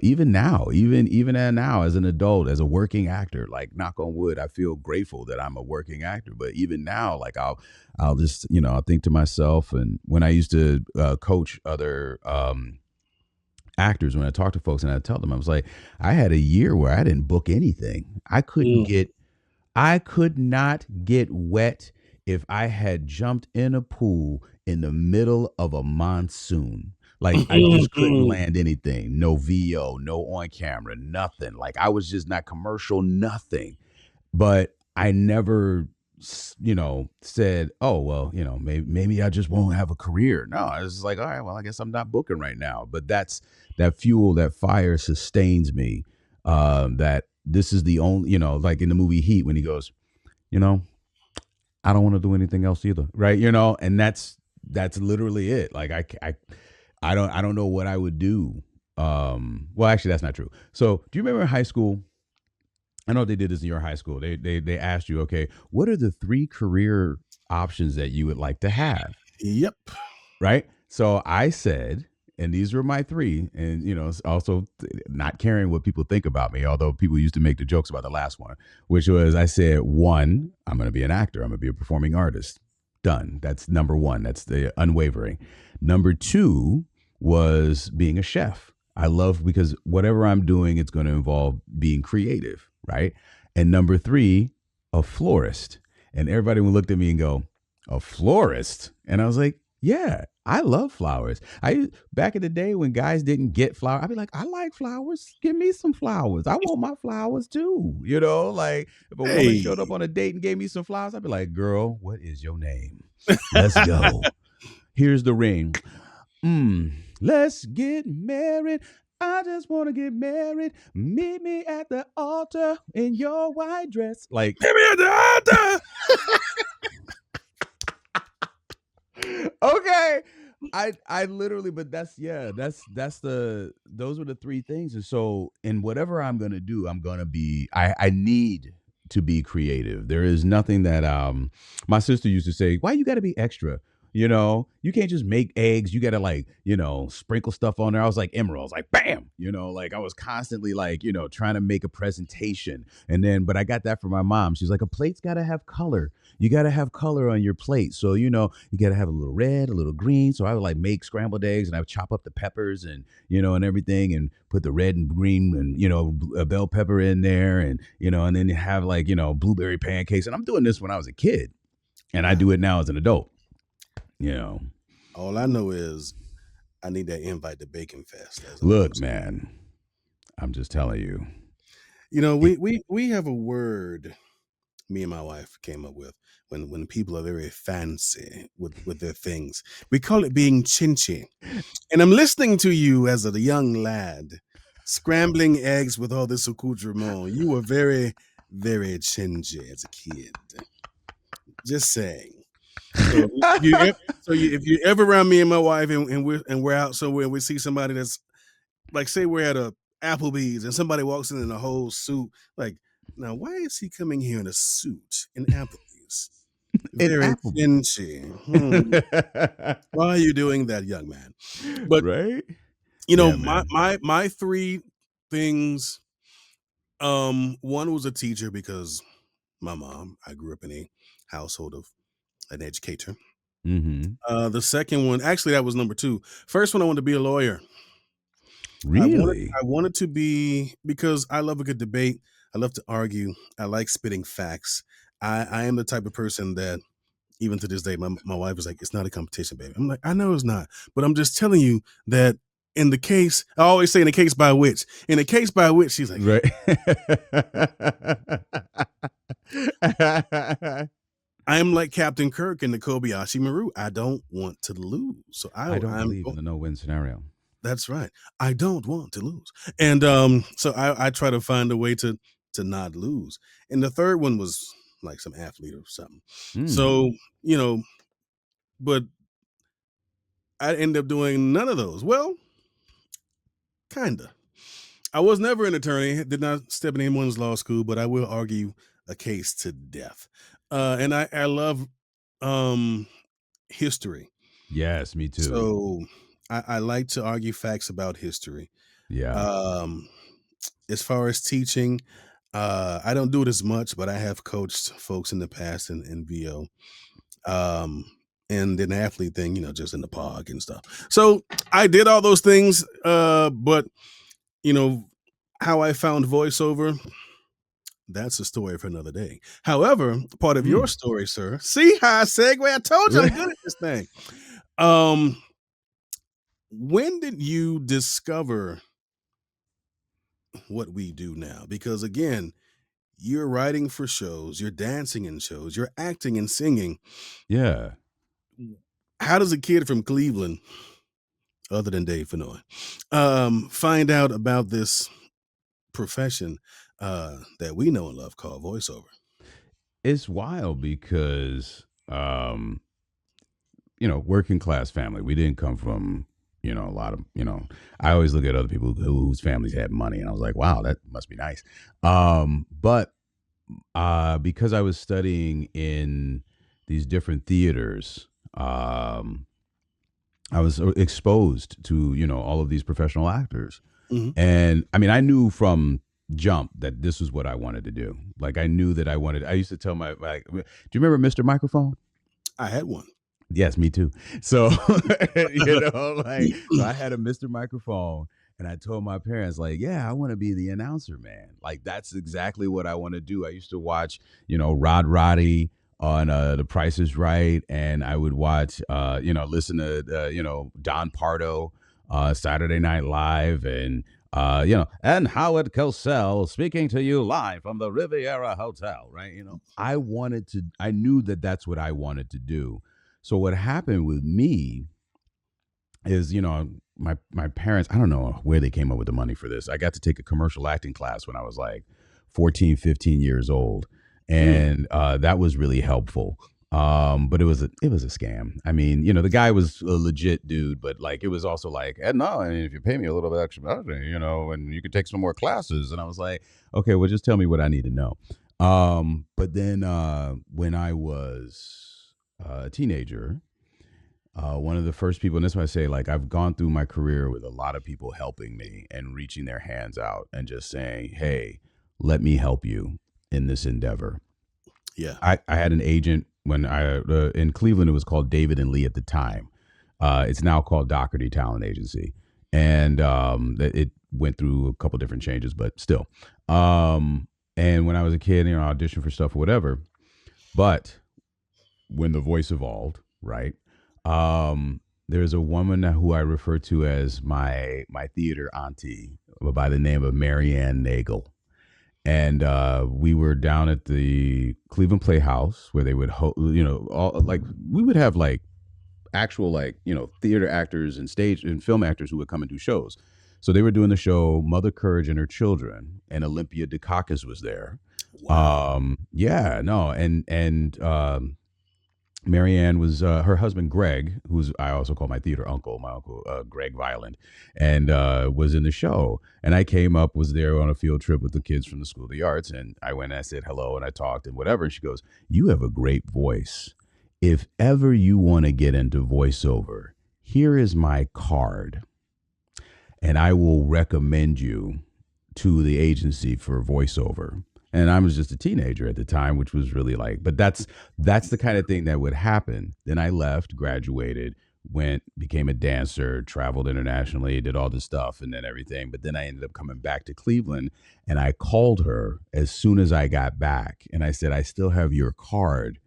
Even now, now as an adult, as a working actor, like knock on wood, I feel grateful that I'm a working actor. But even now, like I'll just, you know, I'll think to myself, and when I used to coach other actors, when I talk to folks and I tell them, I was like, I had a year where I didn't book anything. I could not get wet if I had jumped in a pool in the middle of a monsoon. Like I just couldn't land anything. No VO, no on camera, nothing. Like I was just not commercial, nothing. But I never, you know, said, oh, well, you know, maybe I just won't have a career. No, I was just like, all right, well, I guess I'm not booking right now. But that's that fuel, that fire sustains me. That this is the only, you know, like in the movie Heat when he goes, you know, I don't want to do anything else either. Right. You know, and that's literally it. Like I don't know what I would do. Well, actually, that's not true. So do you remember in high school? I know they did this in your high school. They asked you, okay, what are the 3 career options that you would like to have? Yep. Right. So I said, and these were my 3, and you know, also not caring what people think about me, although people used to make the jokes about the last one, which was I said, 1, I'm going to be an actor. I'm going to be a performing artist. Done. That's number 1. That's the unwavering. Number 2 was being a chef. I love, because whatever I'm doing, it's going to involve being creative, right? And number 3, a florist. And everybody would look at me and go, a florist? And I was like, yeah, I love flowers. Back in the day when guys didn't get flowers, I'd be like, I like flowers. Give me some flowers. I want my flowers too. You know, like if a woman showed up on a date and gave me some flowers, I'd be like, girl, what is your name? Let's go. Here's the ring. Let's get married. I just want to get married. Meet me at the altar in your white dress. Like, meet me at the altar. Okay. I literally, but those were the 3 things. And so in whatever I'm going to do, I need to be creative. There is nothing that, my sister used to say, why you got to be extra? You know, you can't just make eggs. You got to like, you know, sprinkle stuff on there. I was like emeralds, like bam, you know, like I was constantly like, you know, trying to make a presentation. But I got that from my mom. She's like, a plate's got to have color. You got to have color on your plate. So, you know, you got to have a little red, a little green. So I would like make scrambled eggs and I would chop up the peppers and, you know, and everything and put the red and green and, you know, a bell pepper in there and, you know, and then you have like, you know, blueberry pancakes. And I'm doing this when I was a kid and I do it now as an adult. You know, all I know is I need that invite to Bacon Fest. Look, man, I'm just telling you. You know, we have a word me and my wife came up with when people are very fancy with their things. We call it being chinchy. And I'm listening to you as a young lad, scrambling eggs with all this accoutrement. You were very, very chinchy as a kid. Just saying. So if you're ever around me and my wife and we're out somewhere and we see somebody that's like, say we're at a Applebee's and somebody walks in a whole suit, like, now why is he coming here in a suit in Applebee's? Very chinchy. Why are you doing that, young man? But right, you know, my 3 things. One was a teacher because my mom. I grew up in a household of an educator. The second one, actually, that was number 2. First one, I wanted to be a lawyer. Really? I wanted to be, because I love a good debate. I love to argue. I like spitting facts. I am the type of person that, even to this day, my wife is like, it's not a competition, baby. I'm like, I know it's not. But I'm just telling you that in the case, I always say in the case by which. In the case by which, she's like, right. I am like Captain Kirk in the Kobayashi Maru. I don't want to lose. So I don't believe in the no-win scenario. That's right. I don't want to lose. And so I try to find a way to to not lose. And the third one was like some athlete or something. Mm. So, but I ended up doing none of those. Well, kinda. I was never an attorney, did not step in anyone's law school, but I will argue a case to death. And I love history. Yes, me too. So I like to argue facts about history. Yeah. As far as teaching, I don't do it as much, but I have coached folks in the past in VO. And an athlete thing, just in the park and stuff. So I did all those things, but how I found voiceover, that's a story for another day. However, part of your story, sir. See how I segue? I told you I'm good at this thing. When did you discover what we do now? Because again, you're writing for shows, you're dancing in shows, you're acting and singing. Yeah. How does a kid from Cleveland, other than Dave Fenoy, find out about this profession that we know and love called voiceover? It's wild because, working class family. We didn't come from, a lot of, I always look at other people whose families had money and I was like, wow, that must be nice. But because I was studying in these different theaters, I was exposed to, all of these professional actors. Mhm. And I mean, I knew from jump that this was what I wanted to do. Like I knew that I used to tell do you remember Mr. Microphone? I had one. Yes, me too. So, so I had a Mr. Microphone and I told my parents like, yeah, I want to be the announcer, man. Like that's exactly what I want to do. I used to watch, Rod Roddy on The Price is Right. And I would watch, listen to, Don Pardo, Saturday Night Live and, and Howard Cosell speaking to you live from the Riviera Hotel, right? I knew that that's what I wanted to do. So what happened with me is, my parents, I don't know where they came up with the money for this. I got to take a commercial acting class when I was like 14, 15 years old. And that was really helpful. But it was a scam. I mean, the guy was a legit dude, but like it was also like, no, and if you pay me a little bit extra money, and you could take some more classes. And I was like, okay, well, just tell me what I need to know. But then when I was a teenager, one of the first people, and that's why I say, like, I've gone through my career with a lot of people helping me and reaching their hands out and just saying, hey, let me help you in this endeavor. Yeah. I had an agent when in Cleveland, it was called David and Lee at the time. It's now called Doherty Talent Agency. And it went through a couple different changes, but still. And when I was a kid, I auditioned for stuff or whatever. But when the voice evolved, right? There's a woman who I refer to as my theater auntie by the name of Marianne Nagel. And we were down at the Cleveland Playhouse where they would, we would have like actual theater actors and stage and film actors who would come and do shows. So they were doing the show Mother Courage and Her Children, and Olympia Dukakis was there. Wow. Marianne was her husband, Greg, who's I also call my theater uncle, my uncle, Greg Violent, and was in the show. And I was there on a field trip with the kids from the School of the Arts. And I went and I said hello and I talked and whatever. And she goes, you have a great voice. If ever you want to get into voiceover, here is my card. And I will recommend you to the agency for voiceover. And I was just a teenager at the time, which was really but that's the kind of thing that would happen. Then I left, graduated, became a dancer, traveled internationally, did all this stuff and then everything. But then I ended up coming back to Cleveland and I called her as soon as I got back. And I said, I still have your card.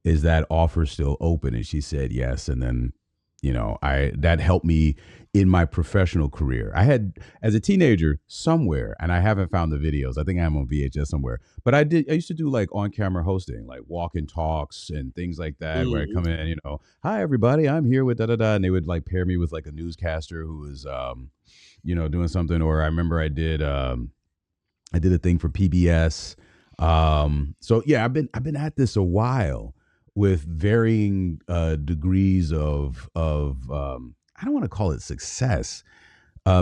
Is that offer still open? And she said, yes. And then, that helped me in my professional career. I had, as a teenager somewhere, and I haven't found the videos. I think I'm on VHS somewhere, but I used to do on-camera hosting, like walk-in talks and things like that, where I come in, hi, everybody, I'm here with da-da-da. And they would pair me with a newscaster who was, doing something. Or I remember I did, I did a thing for PBS. So yeah, I've been at this a while with varying degrees of I don't want to call it success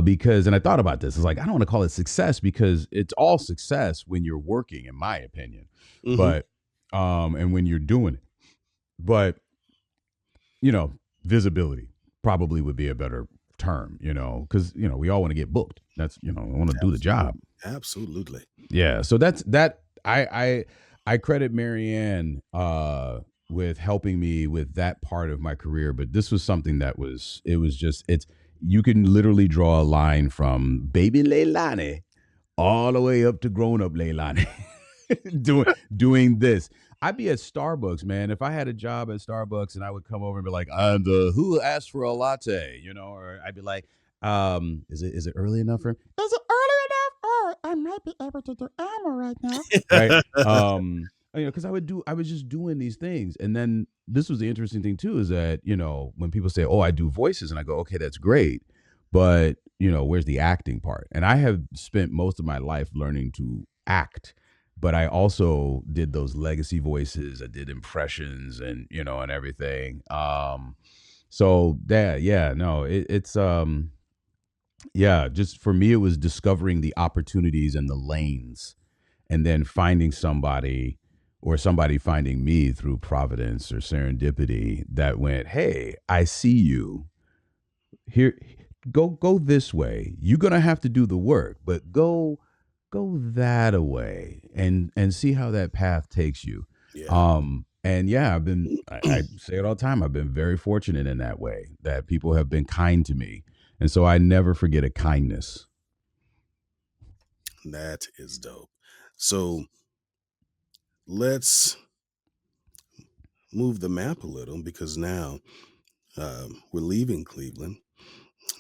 because, and I thought about this. It's like I don't want to call it success because it's all success when you're working, in my opinion. Mm-hmm. But and when you're doing it, but visibility probably would be a better term, because we all want to get booked. That's I want to do the job. Absolutely. Yeah. So that's that. I credit Marianne with helping me with that part of my career, but this was something that was you can literally draw a line from baby Leilani all the way up to grown up Leilani doing this. I'd be at Starbucks, man. If I had a job at Starbucks and I would come over and be like, and who asked for a latte? Or I'd be like, is it early enough for him? Is it early enough? Or I might be able to do Alma right now. Right. Because I was just doing these things. And then this was the interesting thing too, is that, when people say, oh, I do voices, and I go, okay, that's great. But, where's the acting part? And I have spent most of my life learning to act. But I also did those legacy voices. I did impressions and, and everything. So that, yeah, no, it's just for me, it was discovering the opportunities and the lanes and then finding somebody or somebody finding me through providence or serendipity that went, hey, I see you here. Go this way. You're going to have to do the work, but go that away and see how that path takes you. Yeah. And yeah, I say it all the time. I've been very fortunate in that way that people have been kind to me. And so I never forget a kindness. That is dope. So let's move the map a little because now we're leaving Cleveland.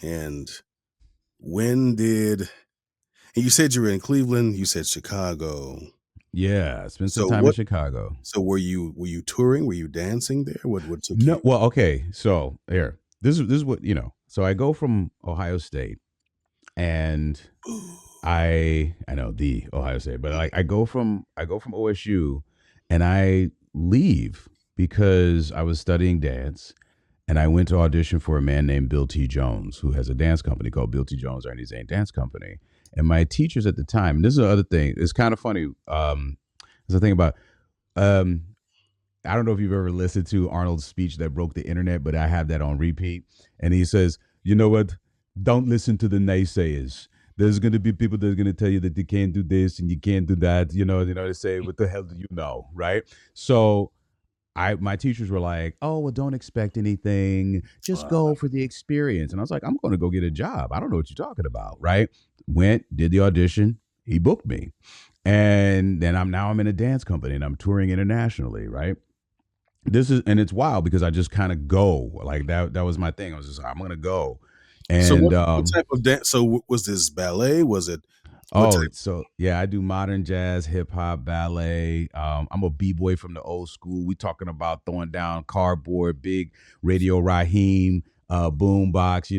And and you said you were in Cleveland, you said Chicago. Yeah, I spent some time in Chicago. So were you touring? Were you dancing there? What took you? No, well, okay. So here, this is what So I go from Ohio State, and I know the Ohio State, but I go from OSU, and I leave because I was studying dance, and I went to audition for a man named Bill T. Jones, who has a dance company called Bill T. Jones Ernie Zane Dance Company. And my teachers at the time, and this is the other thing, it's kind of funny. There's a thing about, I don't know if you've ever listened to Arnold's speech that broke the internet, but I have that on repeat. And he says, you know what? Don't listen to the naysayers. There's going to be people that are going to tell you that you can't do this and you can't do that. They say, what the hell do you know? Right. So my teachers were like, oh, well, don't expect anything. Just go for the experience. And I was like, I'm going to go get a job. I don't know what you're talking about. Right. Went, did the audition. He booked me. And then I'm in a dance company and I'm touring internationally. Right. And it's wild because I just kind of go like that. That was my thing. I was just, I'm going to go. And so what type of dance? So was this ballet? Was it? So yeah, I do modern jazz, hip hop, ballet. I'm a b-boy from the old school. We talking about throwing down cardboard, big Radio Raheem, boombox,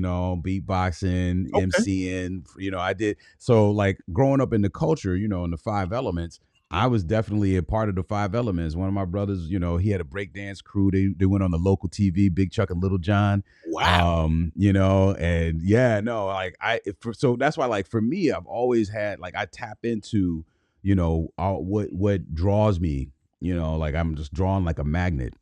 beatboxing, Okay. MCing. I did so like growing up in the culture, in the five elements. I was definitely a part of the five elements. One of my brothers, he had a breakdance crew. They went on the local TV, Big Chuck and Little John. Wow. And yeah, no, like so that's why, like, for me, I've always had, like, I tap into, what draws me, like I'm just drawn like a magnet.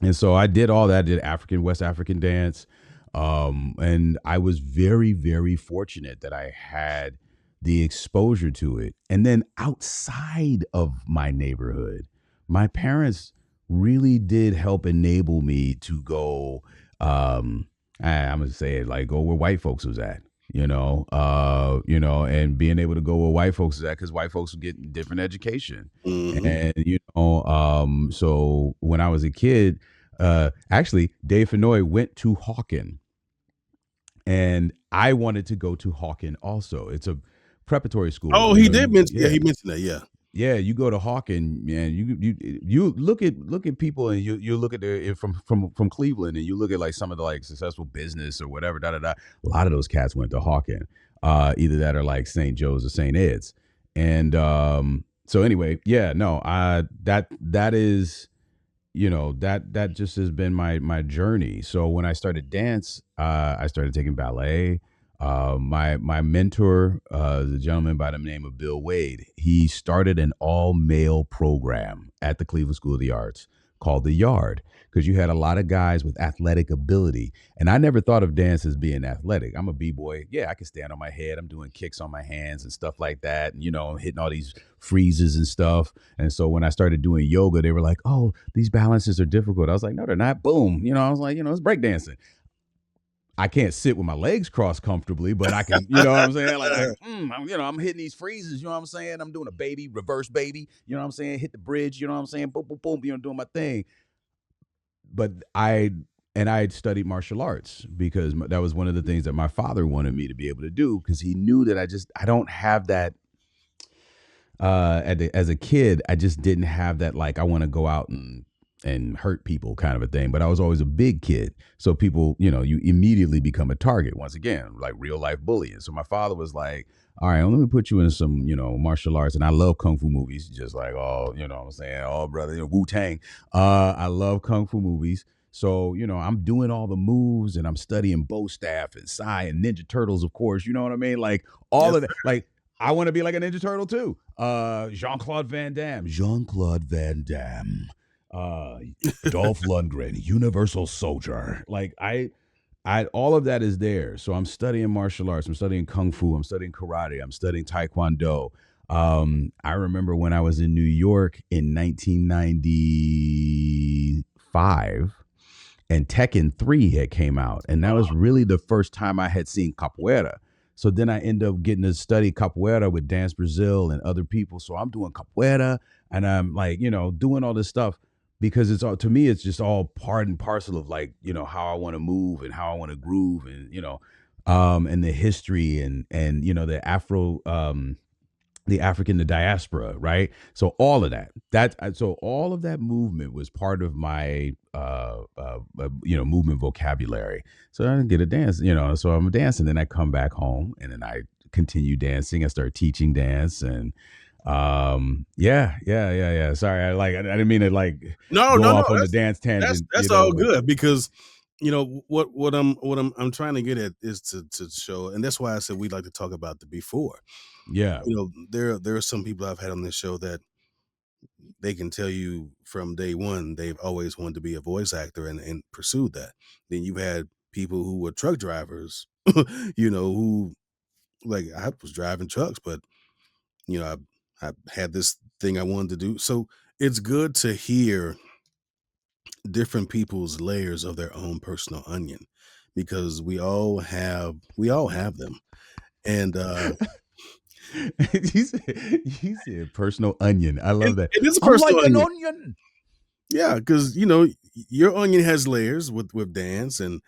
And so I did all that. I did West African dance. And I was very, very fortunate that I had the exposure to it. And then outside of my neighborhood, my parents really did help enable me to go, I'm gonna say it, like, go where white folks was at, and being able to go where white folks is at because white folks were getting different education. Mm-hmm. And so when I was a kid, actually Dave Fenoy went to Hawken, and I wanted to go to Hawken also. It's a preparatory school. Oh, he did mention. Yeah, he mentioned that. Yeah. Yeah, you go to Hawken, man. You look at people, and you look at from Cleveland, and you look at like some of the like successful business or whatever. A lot of those cats went to Hawken, either that or like St. Joe's or St. Ed's, And so anyway, yeah, no, that is, that just has been my journey. So when I started dance, I started taking ballet. My mentor, the gentleman by the name of Bill Wade, he started an all male program at the Cleveland School of the Arts called The Yard, because you had a lot of guys with athletic ability. And I never thought of dance as being athletic. I'm a b-boy. Yeah, I can stand on my head. I'm doing kicks on my hands and stuff like that. And, I'm hitting all these freezes and stuff. And so when I started doing yoga, they were like, oh, these balances are difficult. I was like, no, they're not. Boom. I was like, it's breakdancing. I can't sit with my legs crossed comfortably, but I can, you know what I'm saying? I'm hitting these freezes, you know what I'm saying? I'm doing a baby, reverse baby, you know what I'm saying? Hit the bridge, you know what I'm saying? Boom, boom, boom, doing my thing. But I had studied martial arts because that was one of the things that my father wanted me to be able to do, because he knew that I don't have that. As a kid, I just didn't have that, like, I want to go out and hurt people kind of a thing. But I was always a big kid. So people, you immediately become a target once again, like real life bullying. So my father was like, all right, let me put you in some, martial arts. And I love Kung Fu movies, just like, oh, what I'm saying? Oh, brother, Wu-Tang. I love Kung Fu movies. So, I'm doing all the moves and I'm studying bow staff and Sai and Ninja Turtles, of course. You know what I mean? Like all of that. Like, I want to be like a Ninja Turtle too. Jean-Claude Van Damme. Dolph Lundgren, Universal Soldier. Like I all of that is there. So I'm studying martial arts. I'm studying Kung Fu. I'm studying karate. I'm studying Taekwondo. I remember when I was in New York in 1995 and Tekken 3 had came out. And that was really the first time I had seen capoeira. So then I end up getting to study capoeira with Dance Brazil and other people. So I'm doing capoeira and I'm like, doing all this stuff because it's all, to me, it's just all part and parcel of like, how I want to move and how I want to groove and, and the history and, the African, the diaspora, right? So all of so all of that movement was part of my, movement vocabulary. So I get a dance, so I'm dancing. Then I come back home and then I continue dancing. I start teaching dance and, yeah. Sorry. I didn't mean to go off on the dance tangent. That's all good because, what I'm trying to get at is to show, and that's why I said we'd like to talk about the before. Yeah. There are some people I've had on this show that they can tell you from day one they've always wanted to be a voice actor and pursued that. Then you had people who were truck drivers, who like I was driving trucks, but I had this thing I wanted to do. So it's good to hear different people's layers of their own personal onion because we all have them. And he said personal onion. I love that. It is a I'm personal like onion. an onion. Yeah, because your onion has layers with dance and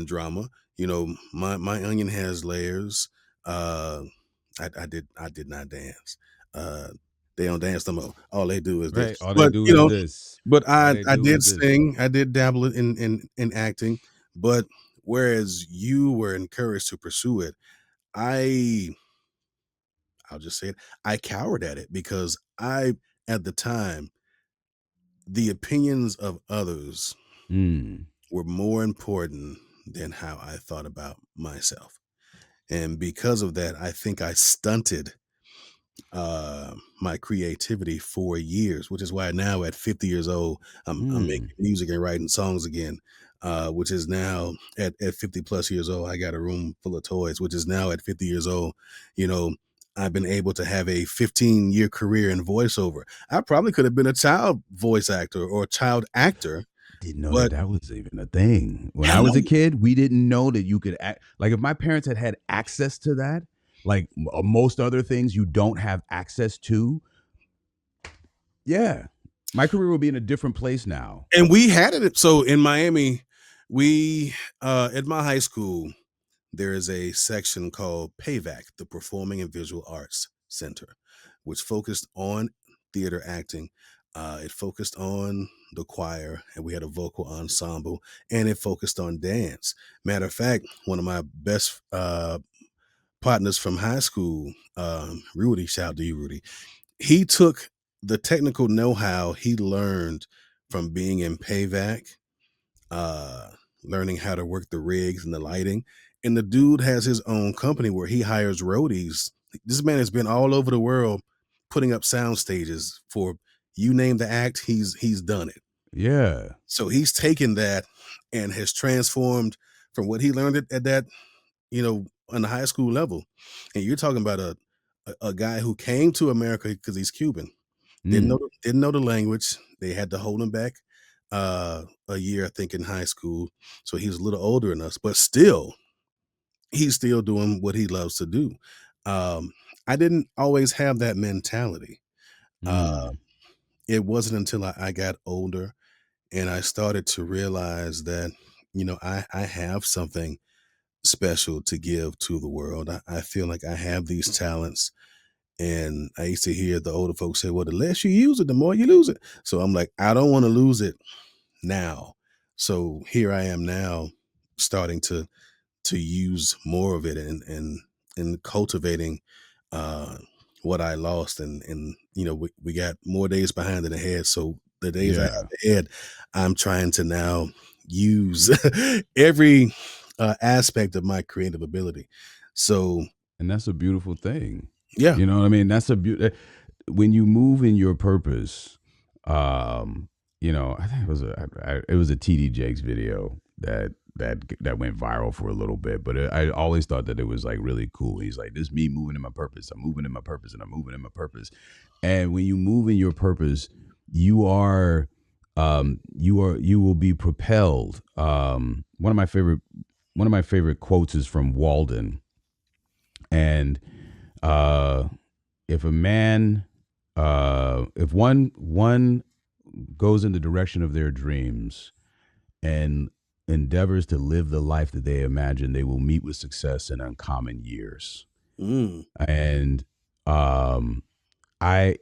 drama. My onion has layers. I did not dance. They don't dance no more. All they do is this. Right. All they do is this. But I did sing. I did dabble in acting. But whereas you were encouraged to pursue it, I'll just say it. I cowered at it because at the time, the opinions of others were more important than how I thought about myself. And because of that, I think I stunted my creativity for years, which is why now at 50 years old, I'm making music and writing songs again, which is now at 50 plus years old, I got a room full of toys, which is now at 50 years old, I've been able to have a 15-year career in voiceover. I probably could have been a child voice actor or a child actor. Didn't know that was even a thing. When I was a kid, we didn't know that you could act. Like if my parents had access to that, like most other things you don't have access to. Yeah. My career will be in a different place now. And we had it. So in Miami, we, at my high school, there is a section called PAVAC, the Performing and Visual Arts Center, which focused on theater acting. It focused on the choir, and we had a vocal ensemble, and it focused on dance. Matter of fact, one of my best partners from high school, Rudy, shout out to you, Rudy. He took the technical know-how he learned from being in Payvac, uh, learning how to work the rigs and the lighting. And the dude has his own company where he hires roadies. This man has been all over the world putting up sound stages for you name the act, he's done it. Yeah. So he's taken that and has transformed from what he learned at that, on the high school level. And you're talking about a guy who came to America because he's Cuban. Didn't know the language. They had to hold him back a year, I think, in high school. So he was a little older than us, but still, he's still doing what he loves to do. I didn't always have that mentality. It wasn't until I got older and I started to realize that, I have something special to give to the world. I feel like I have these talents. And I used to hear the older folks say, well, the less you use it, the more you lose it. So I'm like, I don't want to lose it now. So here I am now starting to use more of it and cultivating what I lost. And we got more days behind than ahead. So the days I have ahead, I'm trying to now use every aspect of my creative ability. So, and that's a beautiful thing. Yeah. You know what I mean? That's when you move in your purpose, I think it was a TD Jakes video that went viral for a little bit, but I always thought that it was like really cool. He's like, this is me moving in my purpose. I'm moving in my purpose and I'm moving in my purpose. And when you move in your purpose, you will be propelled. One of my favorite quotes is from Walden. And if one goes in the direction of their dreams and endeavors to live the life that they imagine, they will meet with success in uncommon years. And and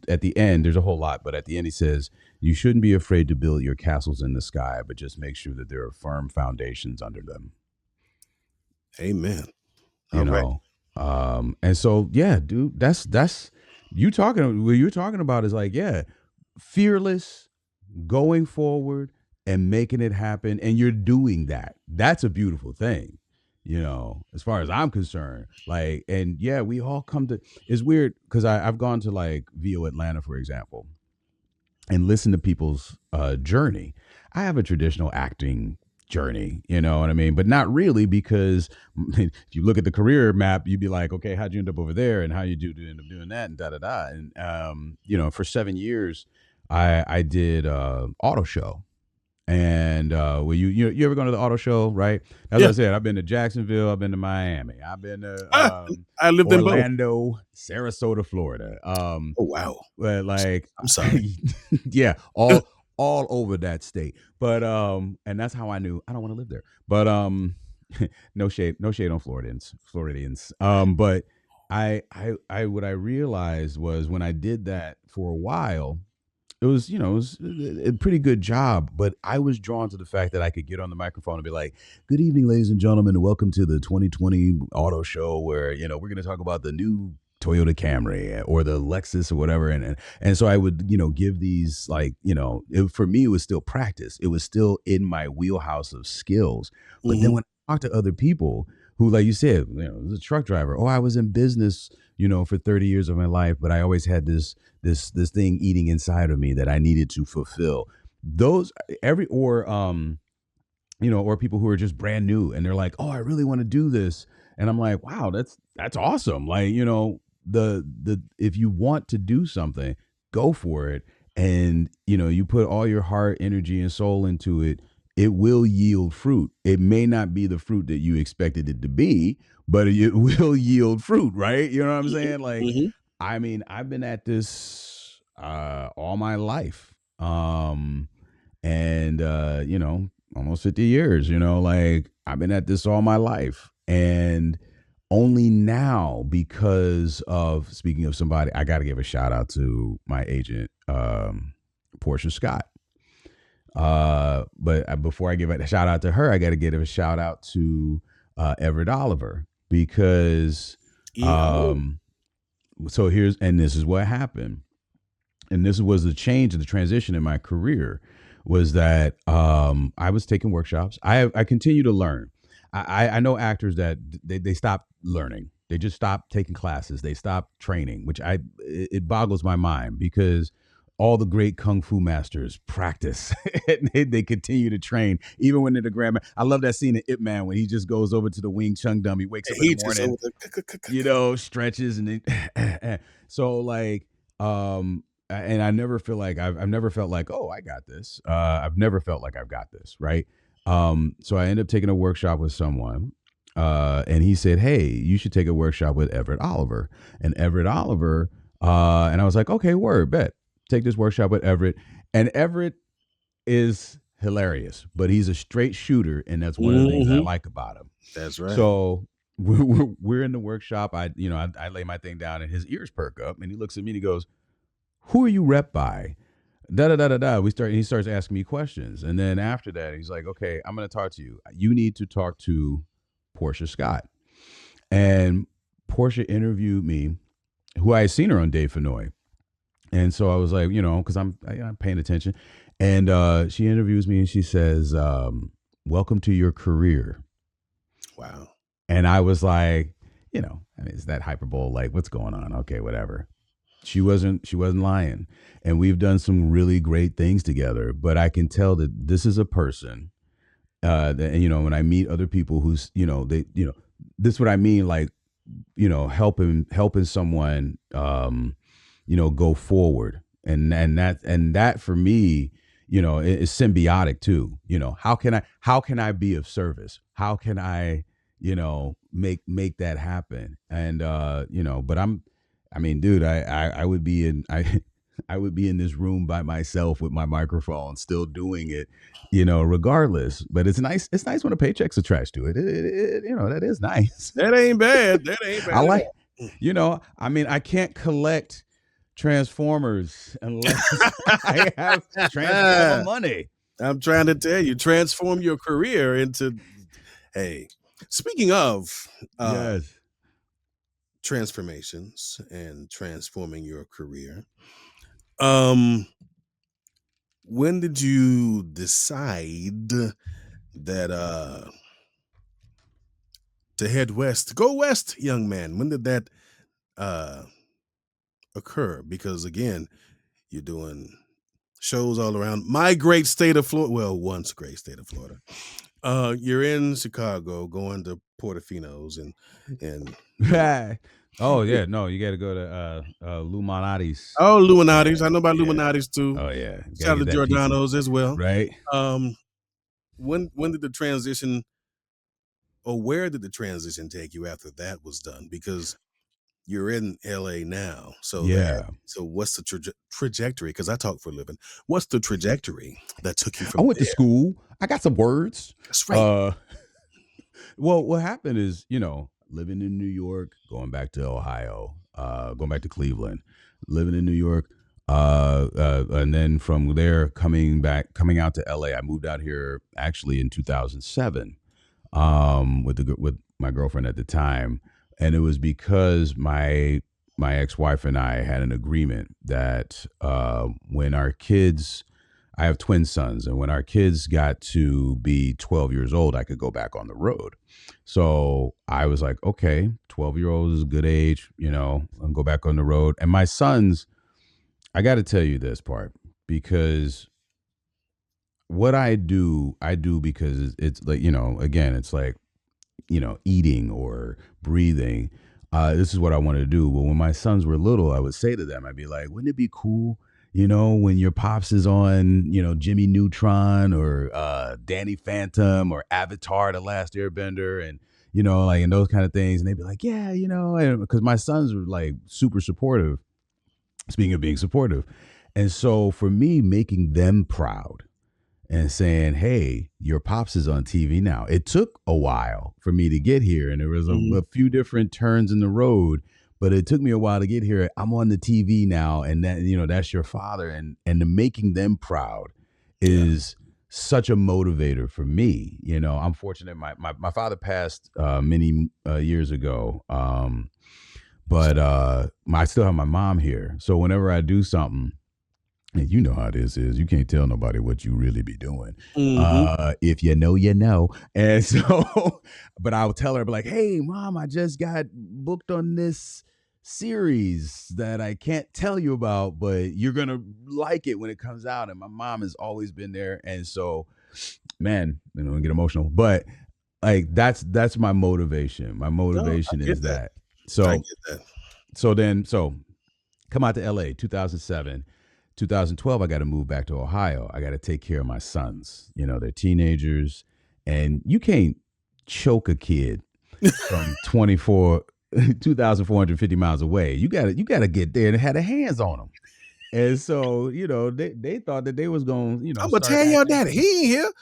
at the end, there's a whole lot, but at the end he says, you shouldn't be afraid to build your castles in the sky, but just make sure that there are firm foundations under them. Amen. You know? And so, yeah, dude, that's what you're talking about is like, yeah, fearless, going forward and making it happen. And you're doing that. That's a beautiful thing, as far as I'm concerned. Like, and yeah, we all come to, it's weird because I've gone to like VO Atlanta, for example, and listen to people's journey. I have a traditional acting journey, you know what I mean? But not really, because if you look at the career map, you'd be like, okay, how'd you end up over there and how you end up doing that and da-da-da. And, for 7 years, I did auto show. And you ever gone to the auto show, right? As I said, I've been to Jacksonville, I've been to Miami, I've been to I lived Orlando, in both. Sarasota, Florida. Oh wow. But like, I'm sorry. Yeah, all over that state. But and that's how I knew I don't want to live there. But no shade on Floridians. But I what I realized was when I did that for a while, it was a pretty good job, but I was drawn to the fact that I could get on the microphone and be like, good evening, ladies and gentlemen, and welcome to the 2020 auto show where, we're going to talk about the new Toyota Camry or the Lexus or whatever. And so I would, give these like, for me, it was still practice. It was still in my wheelhouse of skills. But then when I talk to other people who, like you said, was a truck driver. Oh, I was in business, for 30 years of my life, but I always had this thing eating inside of me that I needed to fulfill. Or people who are just brand new and they're like, oh, I really want to do this. And I'm like, wow, that's awesome. Like, if you want to do something, go for it. And, you put all your heart, energy, and soul into it, it will yield fruit. It may not be the fruit that you expected it to be, but it will yield fruit, right? You know what I'm saying? Like, I mean, I've been at this all my life. Almost 50 years, like I've been at this all my life. And only now, because of, speaking of somebody, I got to give a shout out to my agent, Portia Scott. But before I give a shout out to her, I got to give a shout out to Everett Oliver, because Yeah. so this is what happened, and this was the change and the transition in my career, was that I was taking workshops. I continue to learn. I know actors that they stop learning. They just stop taking classes. They stop training, which it boggles my mind, because all the great kung fu masters practice. And they continue to train even when they're the grandma. I love that scene in Ip Man when he just goes over to the Wing Chun dummy, wakes up in the morning, stretches, and so like and I never feel like I've never felt like, oh, I got this. I've never felt like I've got this, right? So I ended up taking a workshop with someone, and he said, hey, you should take a workshop with Everett Oliver. And Everett Oliver, and I was like, okay, word, bet. Take this workshop with Everett. And Everett is hilarious, but he's a straight shooter, and that's one of the things I like about him. That's right. So we're in the workshop. I lay my thing down, and his ears perk up, and he looks at me and he goes, who are you rep by? Da da da da da. He starts asking me questions, and then after that, he's like, okay, I'm going to talk to you. You need to talk to Portia Scott. And Portia interviewed me, who I had seen her on Dave Fennoy. And so I was like, because I'm paying attention. And she interviews me and she says, welcome to your career. Wow. And I was like, is that hyperbole? Like, what's going on? Okay, whatever. She wasn't lying. And we've done some really great things together. But I can tell that this is a person that, when I meet other people who's, this is what I mean, like, helping someone, go forward. And that for me, is symbiotic too. How can I be of service? How can I, make that happen? And, but dude, I would be I would be in this room by myself with my microphone, still doing it, regardless. But it's nice. It's nice when a paycheck's attached to it. That is nice. That ain't bad. That ain't bad. I like, I can't collect Transformers unless I have Transformer money. I'm trying to tell you, transform your career into. Hey, speaking of Yes. transformations and transforming your career, when did you decide that to head west, go west, young man? When did that occur? Because again, you're doing shows all around my great state of Florida. Well, once great state of Florida. You're in Chicago, going to Portofino's and Oh yeah, no, you got to go to Luminati's. Oh, Luminati's. I know about Luminati's too. Oh yeah, Shout out to Giordano's as well. Right. When did the transition, or where did the transition take you after that was done? Because you're in LA now, so yeah. So what's the trajectory? Because I talk for a living. What's the trajectory that took you from? I went to school. I got some words. That's right. Well, what happened is, living in New York, going back to Ohio, going back to Cleveland, living in New York, and then from there coming out to LA. I moved out here actually in 2007 with my girlfriend at the time. And it was because my ex-wife and I had an agreement that when our kids, I have twin sons, and when our kids got to be 12 years old, I could go back on the road. So I was like, okay, 12-year-old is a good age, I'll go back on the road. And my sons, I got to tell you this part, because what I do because it's like, again, it's like, eating or breathing. This is what I want to do. But when my sons were little, I would say to them, I'd be like, wouldn't it be cool, when your pops is on, Jimmy Neutron or Danny Phantom or Avatar, The Last Airbender, and, and those kind of things. And they'd be like, yeah, and because my sons were like super supportive, speaking of being supportive. And so for me, making them proud and saying, hey, your pops is on TV now. It took a while for me to get here, and there was a few different turns in the road, but it took me a while to get here. I'm on the TV now, and that, that's your father. And the making them proud is such a motivator for me. You know, I'm fortunate. My father passed many years ago, but I still have my mom here. So whenever I do something, and you know how this is, you can't tell nobody what you really be doing. If you know, you know. And so, but I'll tell her, be like, hey, Mom, I just got booked on this series that I can't tell you about, but you're going to like it when it comes out. And my mom has always been there. And so, man, you know, I get emotional, but like, that's my motivation. My motivation is that. So, I get that. So come out to LA, 2007. 2012, I got to move back to Ohio. I got to take care of my sons. You know, they're teenagers, and you can't choke a kid from 2,450 miles away. You got to get there and have their hands on them. And so, you know, they thought that they was going to, you know, I'm gonna tell your daddy he ain't here.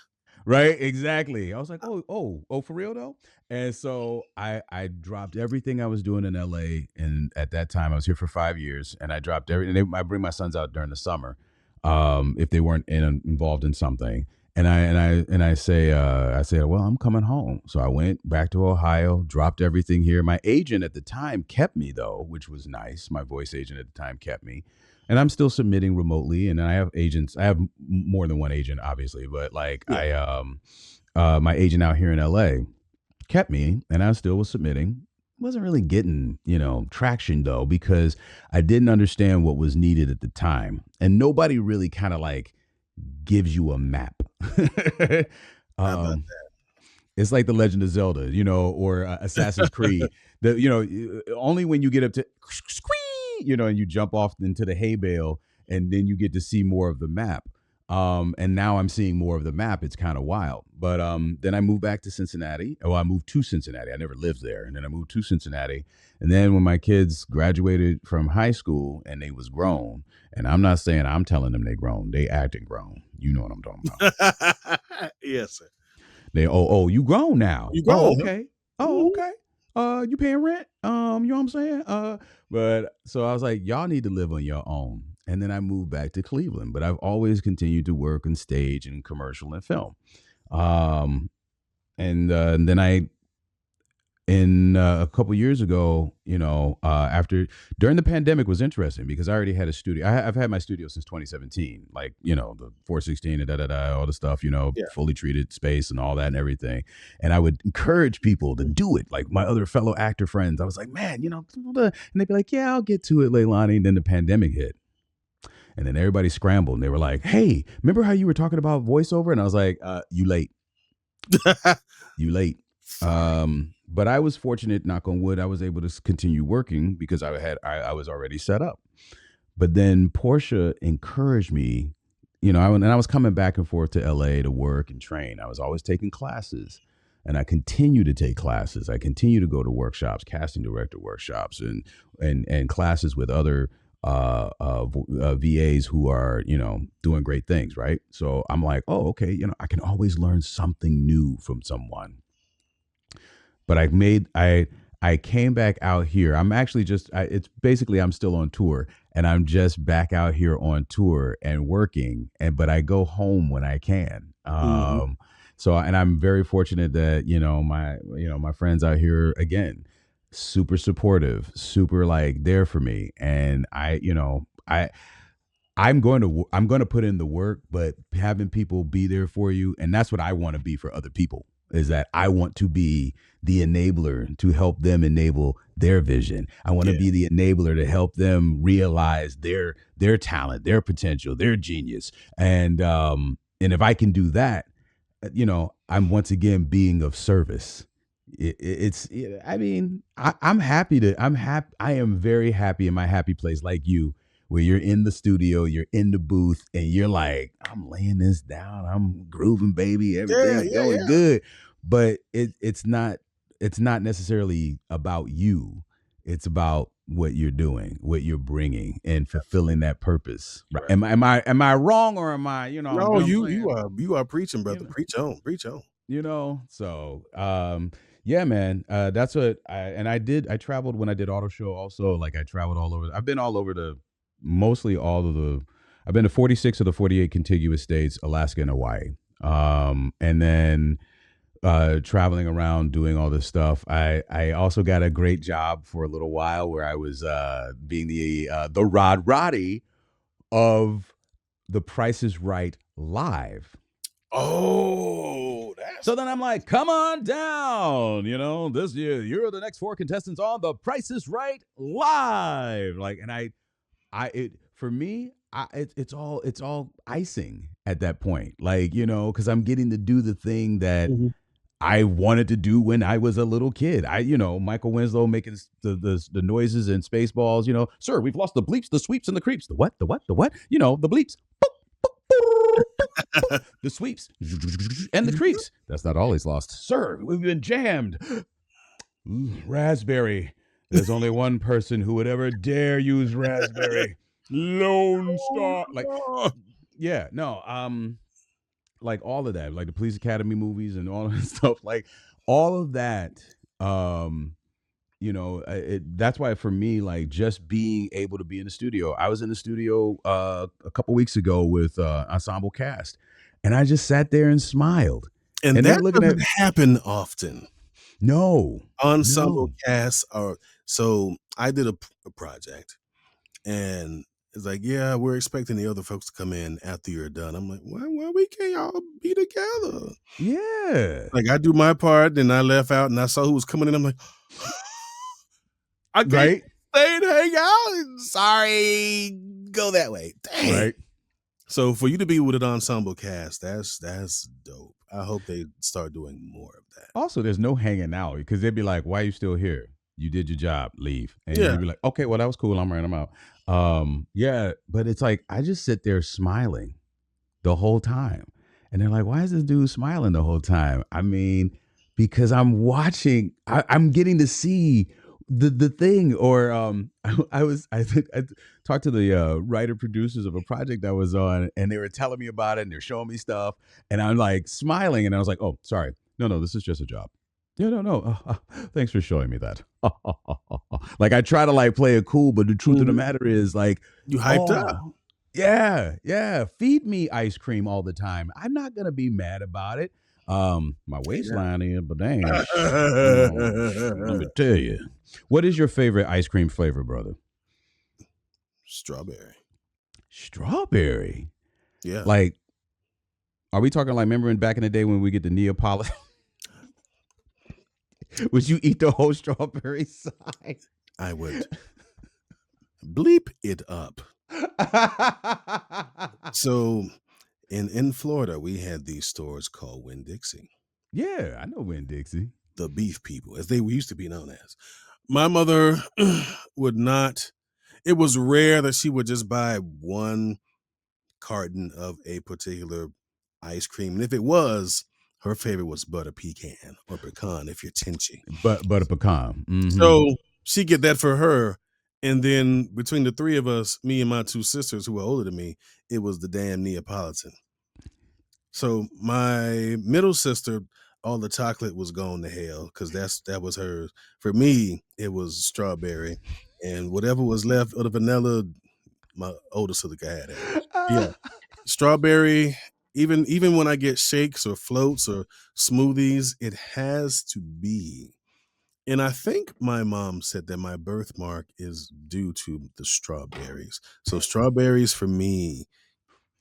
Right, exactly. I was like, oh, for real though? And so I dropped everything I was doing in LA, and at that time I was here for 5 years, and I dropped everything. I bring my sons out during the summer, if they weren't involved in something, and I say, well, I'm coming home. So I went back to Ohio, dropped everything here. My agent at the time kept me though, which was nice. My voice agent at the time kept me. And I'm still submitting remotely, and I have agents. I have more than one agent, obviously, but like my agent out here in LA kept me, and I still was submitting. Wasn't really getting, you know, traction though, because I didn't understand what was needed at the time, and nobody really kind of like gives you a map. How about that? It's like the Legend of Zelda, you know, or Assassin's Creed. You know, only when you get up to you know, and you jump off into the hay bale, and then you get to see more of the map. And now I'm seeing more of the map. It's kind of wild. But then I moved back to Cincinnati. Well, I moved to Cincinnati. I never lived there. And then I moved to Cincinnati. And then when my kids graduated from high school and they was grown, and I'm not saying I'm telling them they grown, they acting grown. You know what I'm talking about. Yes, sir. They, you grown now. You grown, Oh, okay. Oh, okay. You paying rent? You know what I'm saying? But so I was like, y'all need to live on your own. And then I moved back to Cleveland, but I've always continued to work on stage and commercial and film. And then a couple years ago, you know, during the pandemic was interesting because I already had a studio. I've had my studio since 2017, like, you know, the 416 and all the stuff, you know, fully treated space and all that and everything. And I would encourage people to do it. Like my other fellow actor friends, I was like, man, you know, and they'd be like, yeah, I'll get to it, Leilani. And then the pandemic hit. And then everybody scrambled and they were like, hey, remember how you were talking about voiceover? And I was like, you late. You late. But I was fortunate, knock on wood, I was able to continue working because I was already set up. But then Portia encouraged me, you know, I was coming back and forth to LA to work and train. I was always taking classes, and I continue to take classes. I continue to go to workshops, casting director workshops, and classes with other VAs who are, you know, doing great things, right? So I'm like, oh, okay, you know, I can always learn something new from someone. But I came back out here. I'm actually it's basically I'm still on tour, and I'm just back out here on tour and working, but I go home when I can. So, and I'm very fortunate that, you know, my friends out here, again, super supportive, super like there for me. And I'm going to put in the work, but having people be there for you. And that's what I want to be for other people, is that I want to be the enabler to help them enable their vision. I want to be the enabler to help them realize their talent, their potential, their genius. And if I can do that, you know, I'm once again being of service. I'm happy. I am very happy in my happy place, like you, where you're in the studio, you're in the booth, and you're like, I'm laying this down, I'm grooving, baby, everything's going good. But it's not necessarily about you. It's about what you're doing, what you're bringing, and fulfilling that purpose. Right. Am I wrong, or am I, you know? No, you are preaching, brother. You know, preach on. You know, so yeah, man. That's what I traveled when I did auto show also. Like I traveled all over. I've been all over I've been to 46 of the 48 contiguous states, Alaska and Hawaii. And then traveling around doing all this stuff. I also got a great job for a little while where I was being the Rod Roddy of The Price is Right live. Oh, that's So then I'm like, come on down. This year you're the next 4 contestants on The Price is Right live. Like, and for me, it's all icing at that point. Like, because I'm getting to do the thing that I wanted to do when I was a little kid. Michael Winslow making the noises and Spaceballs. Sir, we've lost the bleeps, the sweeps, and the creeps. The what? The what? The what? The bleeps. The sweeps and the creeps. That's not all he's lost. Sir, we've been jammed. Raspberry. There's only one person who would ever dare use raspberry. Lone Star. Like, yeah, no, like all of that, like the Police Academy movies and all of that stuff, like all of that, that's why for me, like just being able to be in the studio. I was in the studio a couple weeks ago with Ensemble Cast, and I just sat there and smiled. And that doesn't happen often. No. Ensemble Casts are, so I did a project, and it's like, yeah, we're expecting the other folks to come in after you're done. I'm like, why we can't all be together? Yeah. Like I do my part, then I left out and I saw who was coming in. I'm like, I can't stay and hang out. Sorry, go that way. Dang. Right. So for you to be with an ensemble cast, that's dope. I hope they start doing more of that. Also, there's no hanging out because they'd be like, why are you still here? You did your job, leave. And you'd be like, okay, well, that was cool. I'm out. Yeah, but it's like, I just sit there smiling the whole time. And they're like, why is this dude smiling the whole time? I mean, because I'm watching, I'm getting to see the thing. Or I talked to the writer producers of a project I was on, and they were telling me about it and they're showing me stuff. And I'm like smiling. And I was like, oh, sorry. No, this is just a job. Yeah, no. Thanks for showing me that. Like I try to like play it cool, but the truth of the matter is like you hyped up. Yeah. Feed me ice cream all the time. I'm not gonna be mad about it. My waistline is, but dang. Let me tell you. What is your favorite ice cream flavor, brother? Strawberry. Yeah. Like, are we talking like remembering back in the day when we get the Neapolitan? Would you eat the whole strawberry side? I would. Bleep it up. So in Florida, we had these stores called Winn-Dixie. Yeah, I know Winn-Dixie. The beef people, as they used to be known as. My mother would not, it was rare that she would just buy one carton of a particular ice cream. And if it was, her favorite was butter pecan or pecan if you're Tinchy. Butter pecan. Mm-hmm. So she get that for her. And then between the three of us, me and my two sisters who were older than me, it was the damn Neapolitan. So my middle sister, all the chocolate was gone to hell because that was hers. For me, it was strawberry. And whatever was left of the vanilla, my older sister had it. Yeah. Strawberry. Even when I get shakes or floats or smoothies, it has to be. And I think my mom said that my birthmark is due to the strawberries. So strawberries for me,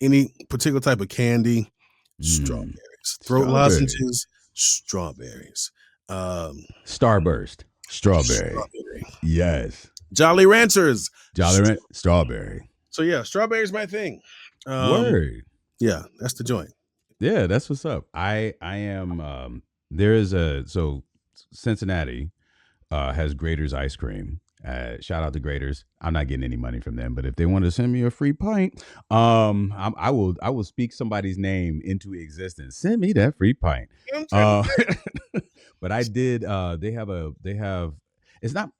any particular type of candy, strawberries. Throat lozenges, strawberries. Starburst, strawberry. Yes. Jolly Ranchers, strawberry. So yeah, strawberry is my thing. Word. Yeah, that's the joint. Yeah, that's what's up. I am there is so Cincinnati has Grater's ice cream. Shout out to Grater's. I'm not getting any money from them, but if they want to send me a free pint, I will speak somebody's name into existence. Send me that free pint. But I did. They have.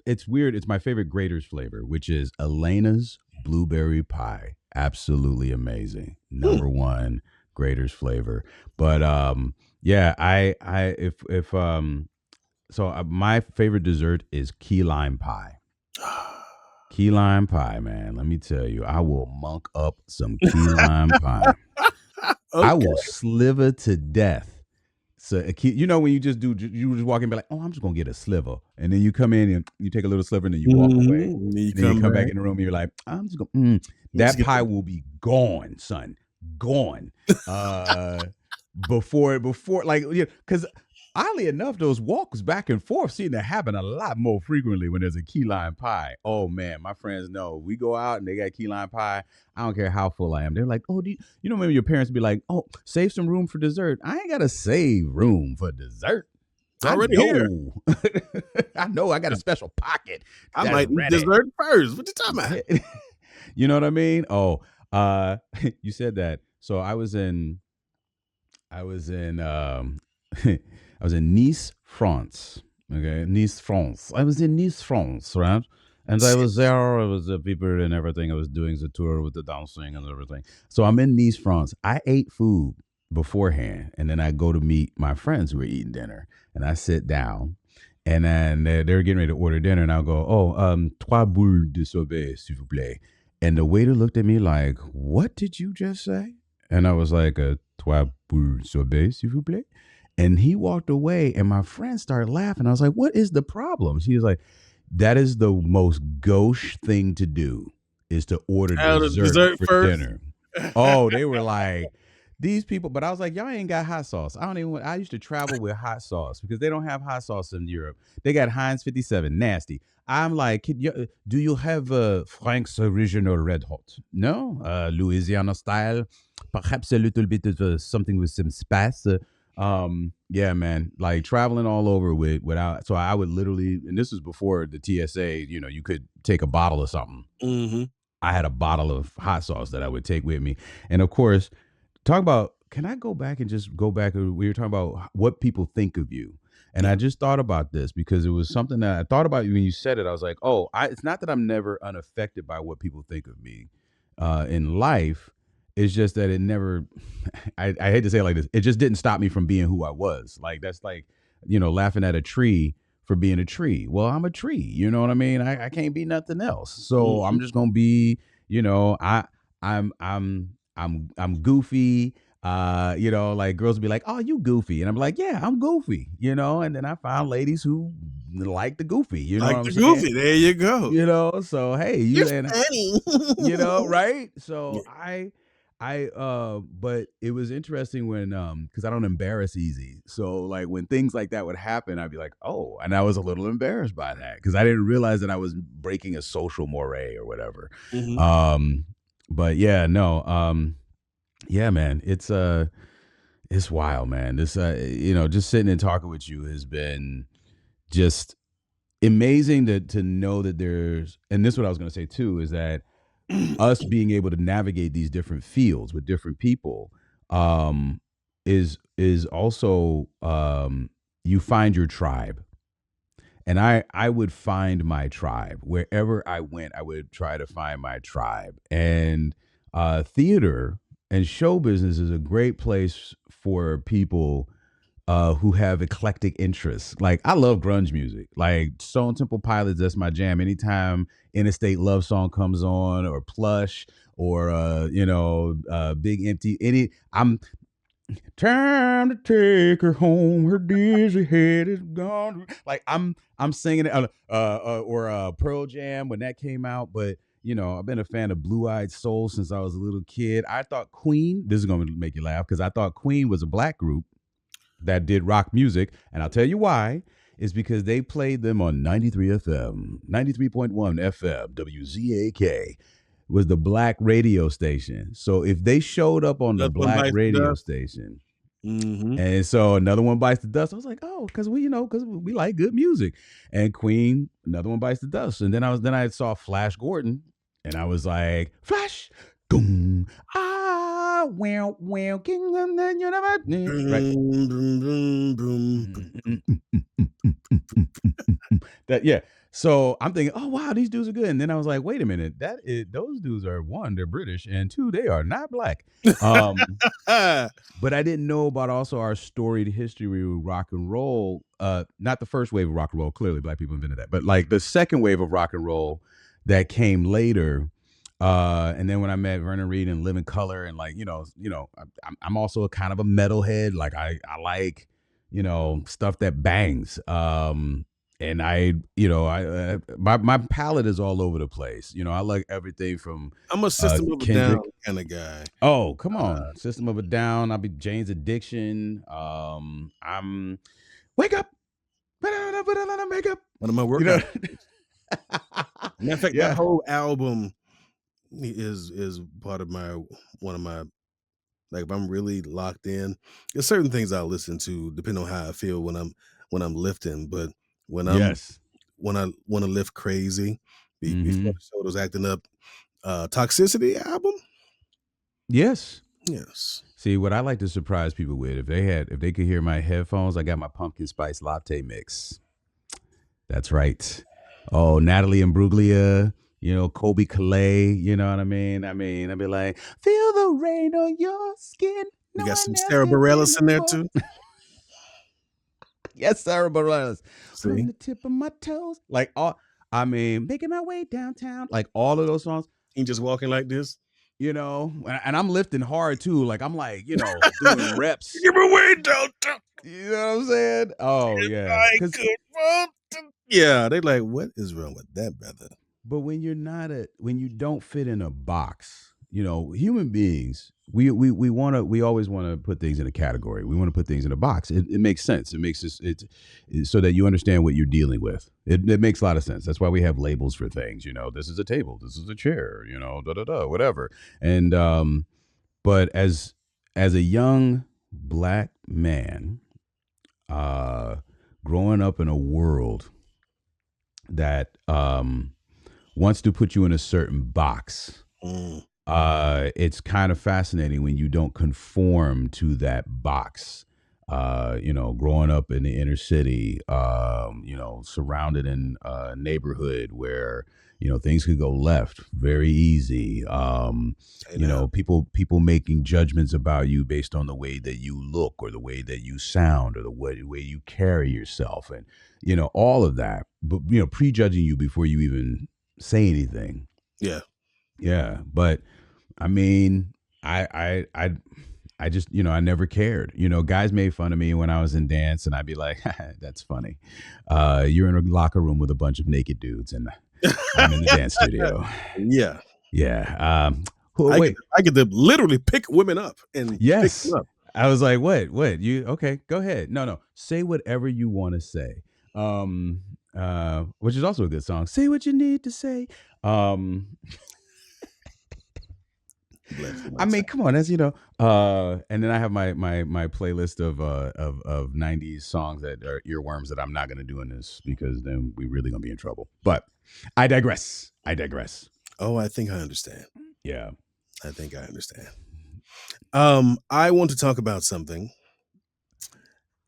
It's weird. It's my favorite Grater's flavor, which is Elena's blueberry pie. Absolutely amazing. Number one Grater's flavor. But my favorite dessert is key lime pie. Key lime pie, man. Let me tell you, I will monk up some key lime pie. I Okay. will sliver to death. So you know when you just walk in and be like, oh, I'm just gonna get a sliver, and then you come in and you take a little sliver and then you walk away, And then you and then you come back back. in the room and you're like, I'm just gonna Let's that get pie will be gone, son, gone. Before like because oddly enough, those walks back and forth seem to happen a lot more frequently when there's a key lime pie. Oh man, my friends know we go out and they got key lime pie. I don't care how full I am. They're like, oh, maybe your parents be like, oh, save some room for dessert. I ain't gotta save room for dessert. It's already here. I know I got a special pocket. I might eat dessert first. What you talking about? You know what I mean? Oh, you said that. So I was in I was in Nice, France. Okay, Nice, France. I was in Nice, France, right? And I was there. It was the people and everything. I was doing the tour with the dancing and everything. So I'm in Nice, France. I ate food beforehand, and then I go to meet my friends who are eating dinner, and I sit down, and then they're getting ready to order dinner, and I'll go, oh, trois boules de sauvé, s'il vous plaît. And the waiter looked at me like, what did you just say? And I was like, trois boules sauvé, s'il vous plaît. And he walked away, and my friend started laughing. I was like, what is the problem? She was like, that is the most gauche thing to do, is to order dessert for first. dinner. Oh, they were like, these people. But I was like, y'all ain't got hot sauce. I used to travel with hot sauce because they don't have hot sauce in Europe. They got Heinz 57, nasty. I'm like, do you have Frank's Original Red Hot? No? Louisiana style? Perhaps a little bit of something with some spice? Yeah, man, like traveling all over without, so I would literally, and this was before the TSA, you could take a bottle of something. Mm-hmm. I had a bottle of hot sauce that I would take with me. And of course, talk about, can I go back and just go back? We were talking about what people think of you. And I just thought about this because it was something that I thought about when you said it. I was like, oh, it's not that I'm never unaffected by what people think of me in life. It's just that it never, I hate to say it like this, it just didn't stop me from being who I was. Like, that's like, laughing at a tree for being a tree. Well, I'm a tree, you know what I mean? I can't be nothing else. So I'm just gonna be, I'm goofy. Like girls will be like, oh, you goofy. And I'm like, yeah, I'm goofy, and then I found ladies who like the goofy, you know like what I'm the saying? goofy, there you go. So hey, You're funny. Right? So Yeah. But it was interesting when because I don't embarrass easy. So like when things like that would happen, I'd be like, oh, and I was a little embarrassed by that because I didn't realize that I was breaking a social moray or whatever. Mm-hmm. But yeah, no, yeah, man, it's wild, man. This just sitting and talking with you has been just amazing to know that there's, and this is what I was going to say too, is that us being able to navigate these different fields with different people is also you find your tribe. And I would find my tribe wherever I went. I would try to find my tribe. And theater and show business is a great place for people who have eclectic interests. Like I love grunge music, like Stone Temple Pilots. That's my jam. Anytime Interstate Love Song comes on, or Plush, or Big Empty. I'm time to take her home. Her dizzy head is gone. Like I'm singing it. Or Pearl Jam when that came out. But I've been a fan of Blue Eyed Soul since I was a little kid. I thought Queen. This is going to make you laugh because I thought Queen was a black group that did rock music, and I'll tell you why. Is because they played them on 93 FM, 93.1 FM, WZAK was the black radio station. So if they showed up on the black radio station, and so Another One Bites the Dust, I was like, oh, because we like good music. And Queen, Another One Bites the Dust. And then I saw Flash Gordon, and I was like, Flash, boom, wow, King of the Universe. That, yeah. So I'm thinking, oh wow, these dudes are good. And then I was like, wait a minute, those dudes are, one, they're British, and two, they are not black. But I didn't know about also our storied history with rock and roll. Not the first wave of rock and roll, clearly black people invented that, but like the second wave of rock and roll that came later. And then when I met Vernon Reed and Live in Color, and like, I'm also a kind of a metalhead. Like I like, stuff that bangs. And my palette is all over the place. I like everything from I'm a System of a Kendrick. Down kind of guy. Oh, come on. System of a Down. I'll be Jane's Addiction. I'm Wake Up. Wake Up. One of my workout. Matter of fact, that whole album is part of one of my, like, if I'm really locked in, there's certain things I'll listen to depending on how I feel when I'm lifting. But when I want to lift crazy, before the shoulder's acting up, Toxicity album. Yes. See, what I like to surprise people with, if they could hear my headphones, I got my pumpkin spice latte mix. That's right. Oh, Natalie Imbruglia, Kobe Calais, you know what I mean? I'd be like, feel the rain on your skin. You got some Sarah Bareilles in there too? Yes, Sarah Bareilles. From the tip of my toes. Like, making my way downtown. Like, all of those songs. You just walking like this? And I'm lifting hard too. Like, I'm like, doing reps. Give me way downtown. You know what I'm saying? Oh, yeah. Yeah, they like, what is wrong with that, brother? But when you don't fit in a box, human beings, we always want to put things in a category. We want to put things in a box. It makes sense. It makes it so that you understand what you're dealing with. It makes a lot of sense. That's why we have labels for things. This is a table. This is a chair. Whatever. And but as a young Black man, growing up in a world that wants to put you in a certain box. It's kind of fascinating when you don't conform to that box. Growing up in the inner city, surrounded in a neighborhood where, things could go left very easy. People making judgments about you based on the way that you look or the way that you sound or the way you carry yourself and, all of that, but, prejudging you before you even say anything. Yeah. Yeah. But I mean, I just, I never cared. Guys made fun of me when I was in dance and I'd be like, that's funny. You're in a locker room with a bunch of naked dudes and I'm in the dance studio. Yeah. Yeah. I get to literally pick women up and pick them up. I was like, what? You okay, go ahead. No. Say whatever you want to say. Which is also a good song. Say what you need to say. I mean, come on, that's and then I have my playlist of 90s songs that are earworms that I'm not gonna do in this because then we're really gonna be in trouble. But I digress. Oh, I think I understand. Yeah. I think I understand. I want to talk about something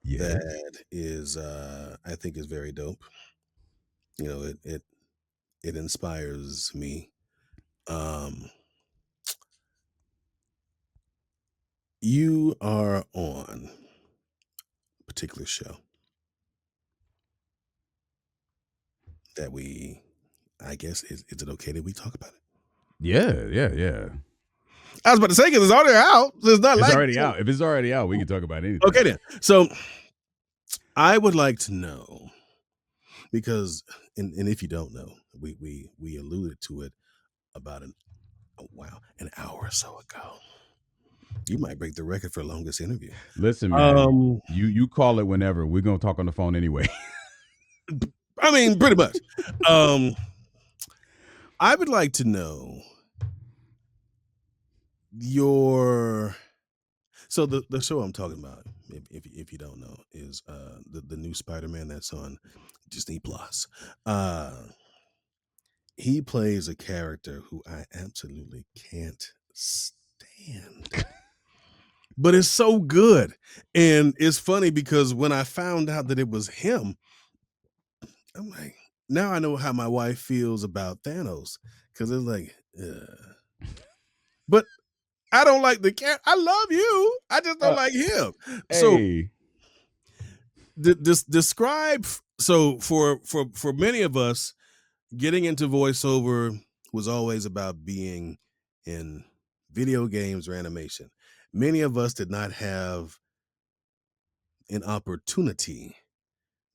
that is I think is very dope. It inspires me. You are on a particular show that I guess, is it okay that we talk about it? Yeah. I was about to say, because it's already out. It's already out. If it's already out, we can talk about anything. Okay, then. So I would like to know, because, and if you don't know, we alluded to it about an hour or so ago. You might break the record for longest interview. Listen, man, you call it whenever. We're going to talk on the phone anyway. I mean, pretty much. I would like to know so the show I'm talking about, if you don't know, is the new Spider-Man that's on Disney Plus. He plays a character who I absolutely can't stand. But it's so good. And it's funny because when I found out that it was him, I'm like, now I know how my wife feels about Thanos. Because it's like, but I don't like the character. I love you. I just don't like him. Hey. So describe. So for many of us, getting into voiceover was always about being in video games or animation. Many of us did not have an opportunity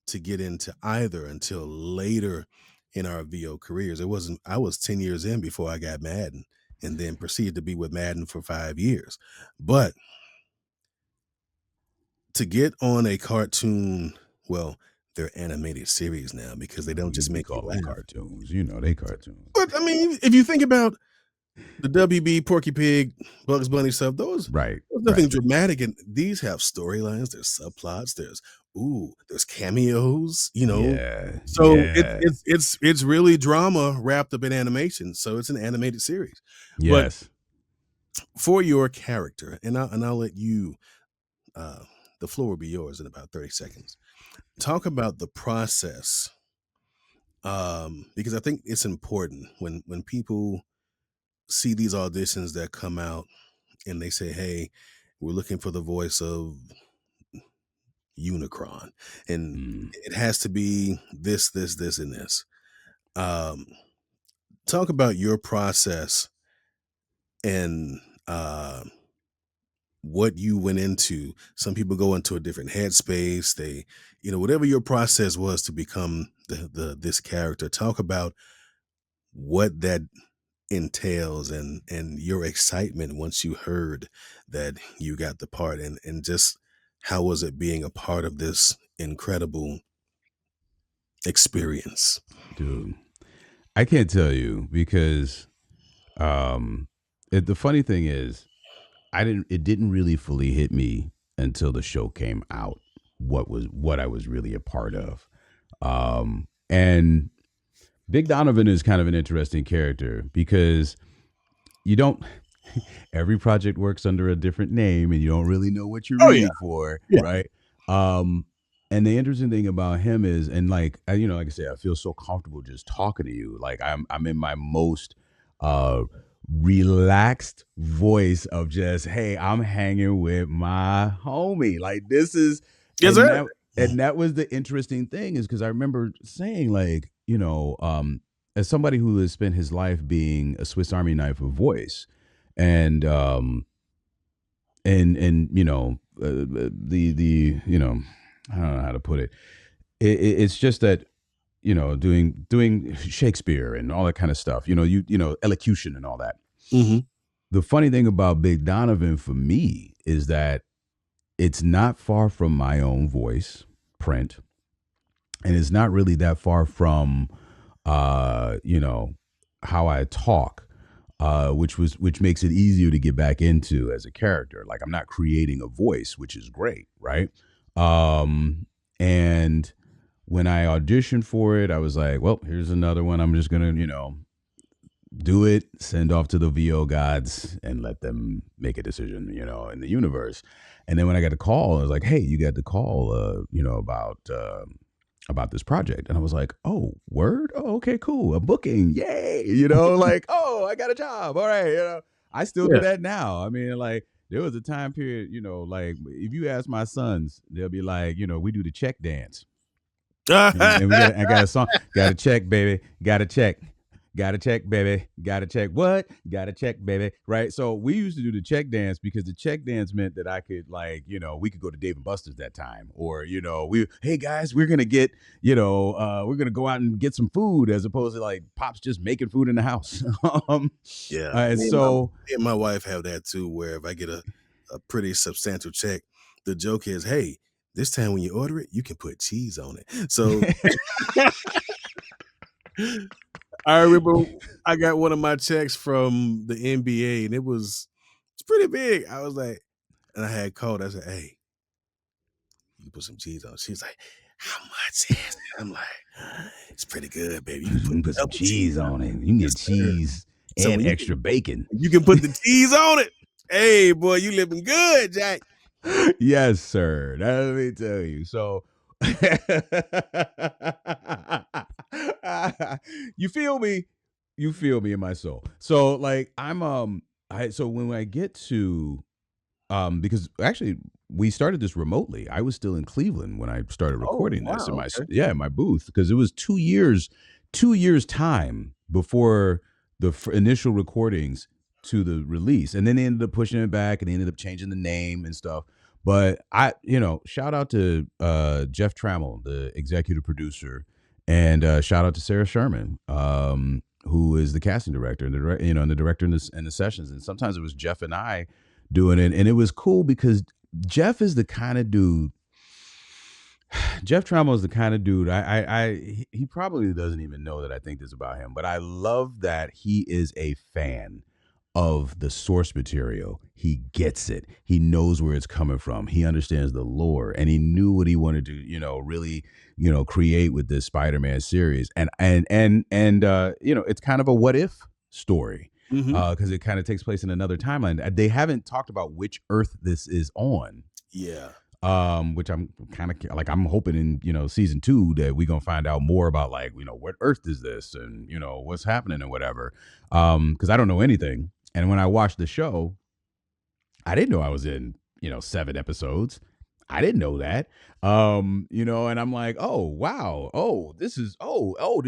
to get into either until later in our VO careers. I was 10 years in before I got Madden and then proceeded to be with Madden for 5 years. But to get on a cartoon, well, they're animated series now because they don't just We make you call them laugh. cartoons. You know, they cartoons. But I mean, if you think about the WB, Porky Pig, Bugs Bunny stuff, there's nothing dramatic, and these have storylines, there's subplots, there's cameos, you know. Yeah. So yeah. it's really drama wrapped up in animation. So it's an animated series. Yes. But for your character, and I'll let you the floor will be yours in about 30 seconds. Talk about the process. Because I think it's important when people see these auditions that come out and they say, hey, we're looking for the voice of Unicron, and it has to be this, and this. Talk about your process and what you went into. Some people go into a different headspace. They, whatever your process was to become this character. Talk about what that entails and your excitement once you heard that you got the part, and just how was it being a part of this incredible experience? Dude, I can't tell you because the funny thing is it didn't really fully hit me until the show came out what I was really a part of. And Big Donovan is kind of an interesting character because you don't every project works under a different name and you don't really know what you're reading for, right? And the interesting thing about him is, and like I said, I feel so comfortable just talking to you. Like I'm in my most relaxed voice of just, hey, I'm hanging with my homie. Like this is and that was the interesting thing, is because I remember saying, like, as somebody who has spent his life being a Swiss Army knife of voice, and the I don't know how to put it. It's just that, doing Shakespeare and all that kind of stuff, elocution and all that. Mm-hmm. The funny thing about Big Donovan for me is that it's not far from my own voice print, and it's not really that far from how I talk, which makes it easier to get back into as a character. Like I'm not creating a voice, which is great, right? And when I auditioned for it, I was like, well, here's another one. I'm just gonna, do it, send off to the VO gods and let them make a decision, in the universe. And then when I got the call, I was like, hey, you got the call, about this project. And I was like, oh, word? Oh, okay, cool. A booking. Yay. Like, oh, I got a job. All right. I still do that now. I mean, like, there was a time period, like if you ask my sons, they'll be like, we do the check dance. And I got a song. Got to check, baby. Got to check. Got to check, baby. Got to check. What? Got to check, baby. Right. So we used to do the check dance because the check dance meant that I could, like, we could go to Dave and Buster's that time, or hey guys, we're gonna get, we're gonna go out and get some food, as opposed to like Pop's just making food in the house. And so me and my wife have that too, where if I get a pretty substantial check, the joke is, hey, this time when you order it, you can put cheese on it. So I remember I got one of my checks from the NBA, and it's pretty big. I was like, and I had called. I said, hey, you put some cheese on it. She's like, how much is it? I'm like, it's pretty good, baby. You can put some cheese on it. You can get cheese and extra bacon. You can put the cheese on it. Hey, boy, you living good, Jack. Yes, sir. Let me tell you. So you feel me in my soul. So like so when I get to because actually we started this remotely. I was still in Cleveland when I started recording this in my booth, because it was 2 years time before the initial recordings to the release, and then they ended up pushing it back, and they ended up changing the name and stuff. But shout out to Jeff Trammell, the executive producer, and shout out to Sarah Sherman, who is the casting director and the director in the sessions. And sometimes it was Jeff and I doing it, and it was cool because Jeff is the kind of dude. Jeff Trammell is the kind of dude. He probably doesn't even know that I think this about him, but I love that he is a fan of the source material. He gets it. He knows where it's coming from. He understands the lore, and he knew what he wanted to, really, create with this Spider-Man series. And it's kind of a what if story because it kind of takes place in another timeline. They haven't talked about which Earth this is on. Yeah. Which I'm kind of like, I'm hoping in, season 2 that we're going to find out more about like, what Earth is this and, what's happening and whatever. Cause I don't know anything. And when I watched the show, I didn't know I was in, 7 episodes. I didn't know that. And I'm like, oh, wow. Oh, this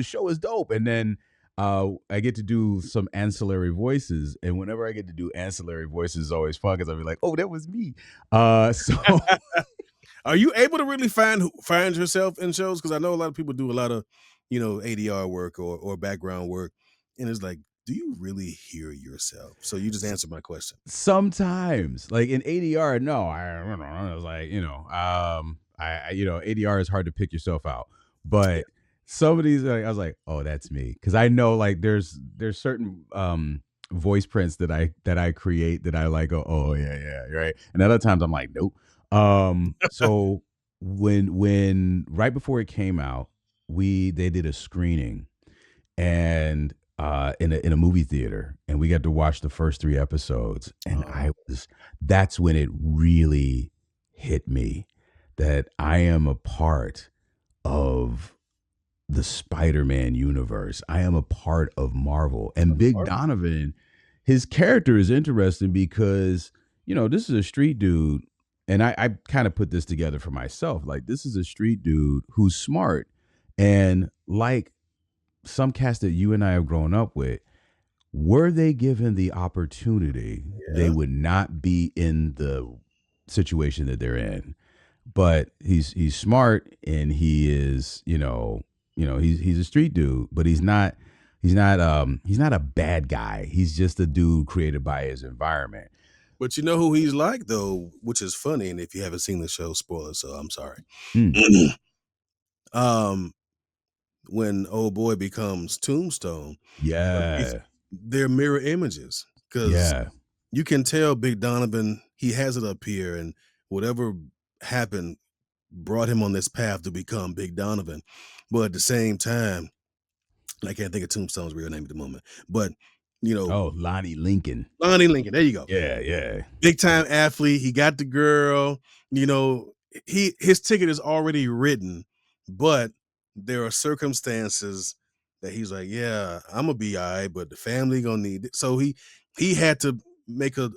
show is dope. And then, I get to do some ancillary voices, and whenever I get to do ancillary voices, it's always fun because I'll be like, "Oh, that was me." So, are you able to really find yourself in shows? Because I know a lot of people do a lot of, ADR work or background work, and it's like, do you really hear yourself? So you just answered my question. Sometimes, like in ADR, no, I was like, ADR is hard to pick yourself out, but. Yeah. Some of these, I was like, "Oh, that's me," because I know like there's certain voice prints that I create that I like. Oh yeah, right. And other times I'm like, nope. So when right before it came out, they did a screening, and in a movie theater, and we got to watch the first 3 episodes, and that's when it really hit me that I am a part of the Spider-Man universe. I am a part of Marvel. And Big Donovan, his character is interesting because, this is a street dude. And I kind of put this together for myself. Like, this is a street dude who's smart. And like some cast that you and I have grown up with, were they given the opportunity, they would not be in the situation that they're in. But he's smart, and he is, he's a street dude, but he's not a bad guy. He's just a dude created by his environment. But you know who he's like though, which is funny. And if you haven't seen the show, spoiler, so I'm sorry. When old boy becomes Tombstone, they're mirror images because you can tell Big Donovan, he has it up here, and whatever happened brought him on this path to become Big Donovan. But at the same time, I can't think of Tombstone's real name at the moment, but Lonnie Lincoln. Lonnie Lincoln, there you go. Yeah. Big time athlete. He got the girl, his ticket is already written, but there are circumstances that he's like, yeah, I'm gonna be all right, but the family gonna need it. So he had to make a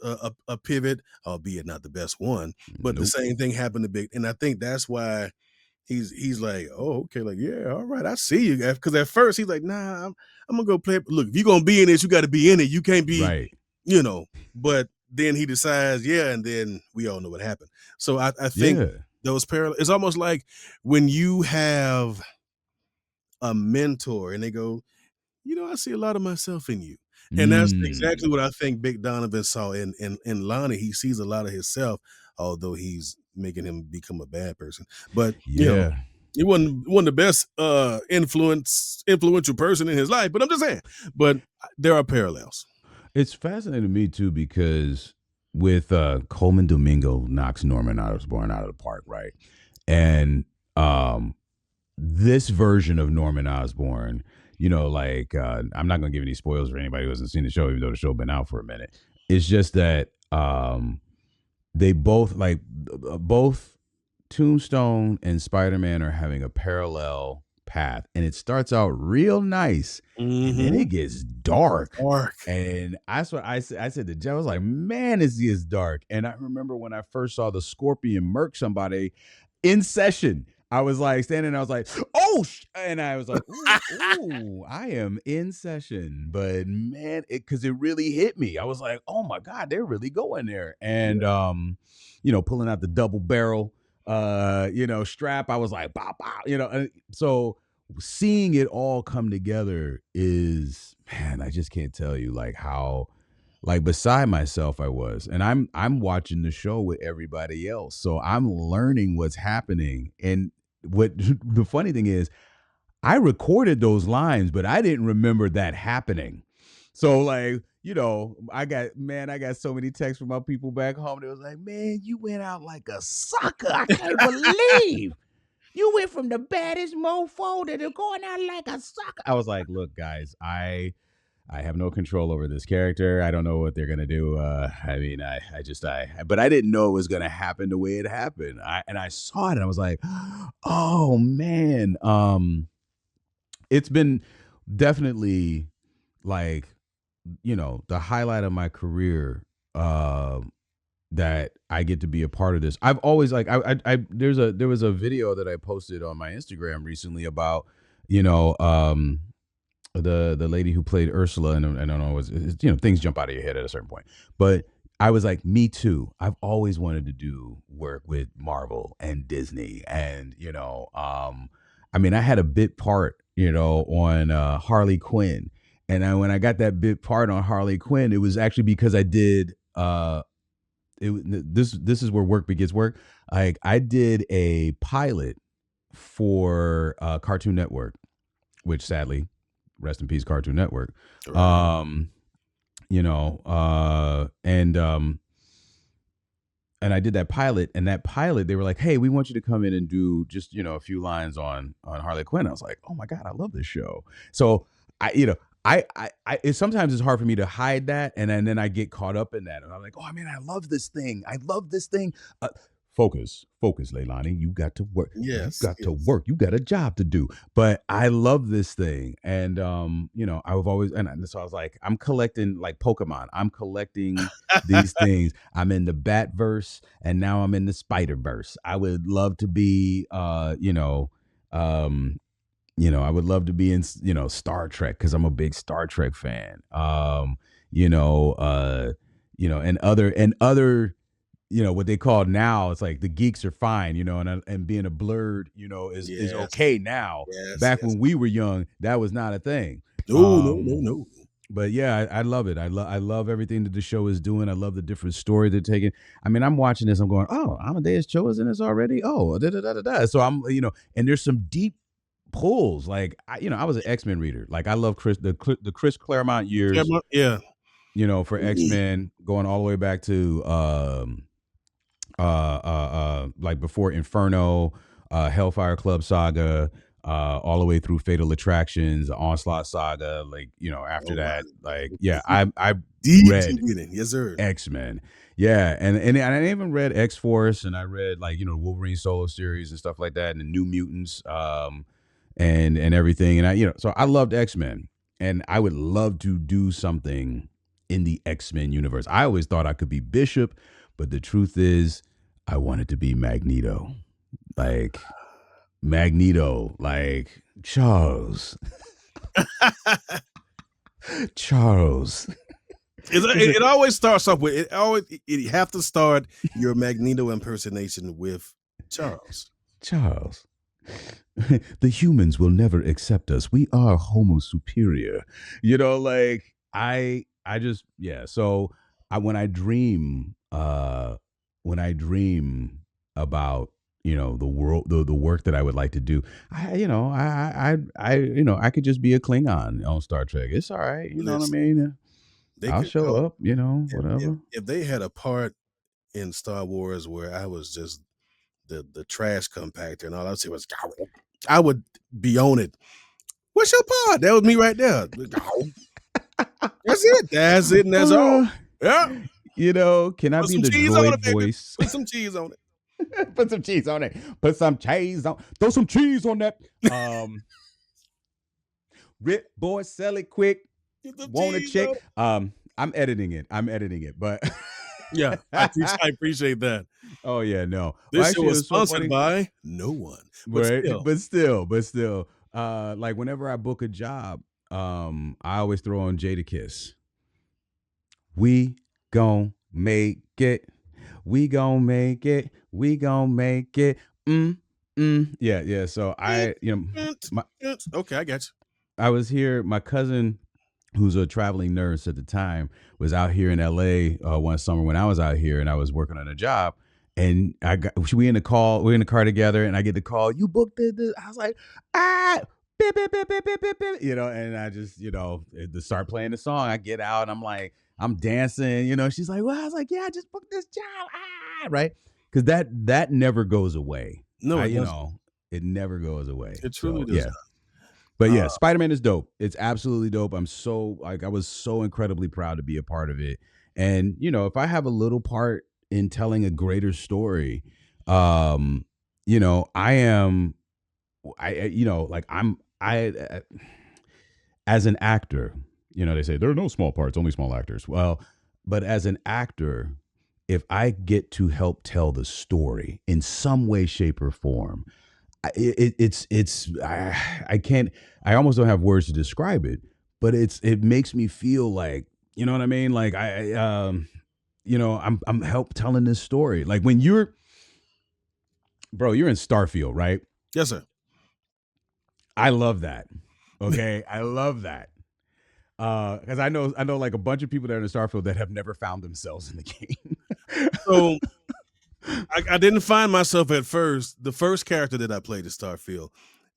pivot, albeit not the best one, but the same thing happened to Big, and I think that's why he's like, oh, okay, like, yeah, all right, I see you. Because at first he's like, nah, I'm gonna go play. Look, if you're gonna be in this, you got to be in it. You can't be, right. But then he decides, and then we all know what happened. So I think those parallels. It's almost like when you have a mentor and they go, I see a lot of myself in you. And that's exactly what I think Big Donovan saw in Lonnie. He sees a lot of himself, although he's making him become a bad person. But he wasn't the best influential person in his life. But I'm just saying. But there are parallels. It's fascinating to me too because with Coleman Domingo knocks Norman Osborn out of the park, right? And this version of Norman Osborn, I'm not going to give any spoilers for anybody who hasn't seen the show, even though the show been out for a minute. It's just that they both Tombstone and Spider-Man are having a parallel path, and it starts out real nice, and then it gets dark. And that's what I said to Jeff. I was like, man, this is dark. And I remember when I first saw the Scorpion murk somebody in session, I was like standing there, I was like, oh, and I was like, ooh, I am in session. But man, because it really hit me. I was like, oh my God, they're really going there. And, pulling out the double barrel, strap, I was like, bow, bow, so seeing it all come together is, man, I just can't tell you like how, like beside myself I was. And I'm watching the show with everybody else. So I'm learning what's happening. And what the funny thing is, I recorded those lines, but I didn't remember that happening. So like, I got so many texts from my people back home. They was like, man, you went out like a sucker. I can't believe you went from the baddest mofo to going out like a sucker. I was like, look, guys, I have no control over this character. I don't know what they're gonna do. But I didn't know it was gonna happen the way it happened. I saw it and I was like, oh man. It's been definitely like, the highlight of my career. That I get to be a part of this. I've always like there was a video that I posted on my Instagram recently about, the lady who played Ursula, and I don't know, things jump out of your head at a certain point. But I was like, me too. I've always wanted to do work with Marvel and Disney, and I had a bit part, on Harley Quinn, and when I got that bit part on Harley Quinn, it was actually because I did. This is where work begins work. Like I did a pilot for Cartoon Network, which sadly, rest in peace, Cartoon Network. Right. And I did that pilot, and that pilot, they were like, hey, we want you to come in and do just, a few lines on Harley Quinn. I was like, oh my God, I love this show. So sometimes it's hard for me to hide that, and then I get caught up in that, and I'm like, oh man, I love this thing. Focus, Leilani. You got to work. Yes, you got to work. You got a job to do. But I love this thing, and I've always, and so I was like, I'm collecting like Pokemon. I'm collecting these things. I'm in the Batverse, and now I'm in the Spider-Verse. I would love to be, I would love to be in, Star Trek, because I'm a big Star Trek fan. And other, what they call now, it's like the geeks are fine, and being a blurred, is okay now. Back when we were young, that was not a thing. No. But yeah, I love it. I love everything that the show is doing. I love the different story they're taking. I mean, I'm watching this, I'm going, oh, Amadeus Cho is in this already. Oh, da. So I'm, and there's some deep pulls. Like I was an X-Men reader. Like I love the Chris Claremont years. Yeah. For X-Men, going all the way back to like before Inferno, Hellfire Club saga, all the way through Fatal Attractions, Onslaught saga. Like after that, like I read yes sir X-Men. Yeah, and I even read X-Force, and I read like Wolverine solo series and stuff like that, and the New Mutants. And everything. And so I loved X-Men, and I would love to do something in the X-Men universe. I always thought I could be Bishop, but the truth is I wanted to be Magneto. Like Charles. Charles. It always starts off with you have to start your Magneto impersonation with Charles. The humans will never accept us. We are Homo superior. Like I just, So when I dream about, the world, the work that I would like to do, I could just be a Klingon on Star Trek. It's all right. You know what I mean? I'll show up, whatever. If they had a part in Star Wars where I was just the trash compactor and all I would say was, I would be on it. What's your part? That was me right there. That's it. And that's all. Yeah. Can I be the droid voice? Put some cheese on it. Put some cheese on it. Put some cheese on. Throw some cheese on that. Rip, boy, sell it quick. Want a chick? I'm editing it. But yeah, I appreciate that. Oh yeah, no. Well, This show actually, it was was so sponsored funny. by no one. But Right, still. but still, like whenever I book a job, I always throw on Jadakiss. We gon' make it. We gon' make it. We gon' make it. Yeah, yeah. So my Okay, I got you. I was here. My cousin, who's a traveling nurse at the time, was out here in LA one summer when I was out here and I was working on a job. And we in the car together, and I get the call. You booked it. I was like, beep, beep, beep, beep, beep, beep, beep, and I just, to start playing the song. I get out, and I'm dancing. She's like, well, I was like, yeah, I just booked this job, right? Because that never goes away. No, it doesn't. It never goes away. It truly So, does yeah. not. But yeah, Spider-Man is dope. It's absolutely dope. I was so incredibly proud to be a part of it. And, if I have a little part in telling a greater story, I am, as an actor, they say there are no small parts, only small actors. Well, but as an actor, if I get to help tell the story in some way, shape, or form, I can't, I almost don't have words to describe it, but it makes me feel like, you know what I mean? Like I'm help telling this story. Like when you're in Starfield, right? Yes, sir. I love that. Okay. I love that. Cause I know like a bunch of people that are in Starfield that have never found themselves in the game. So I didn't find myself at first. The first character that I played is Starfield,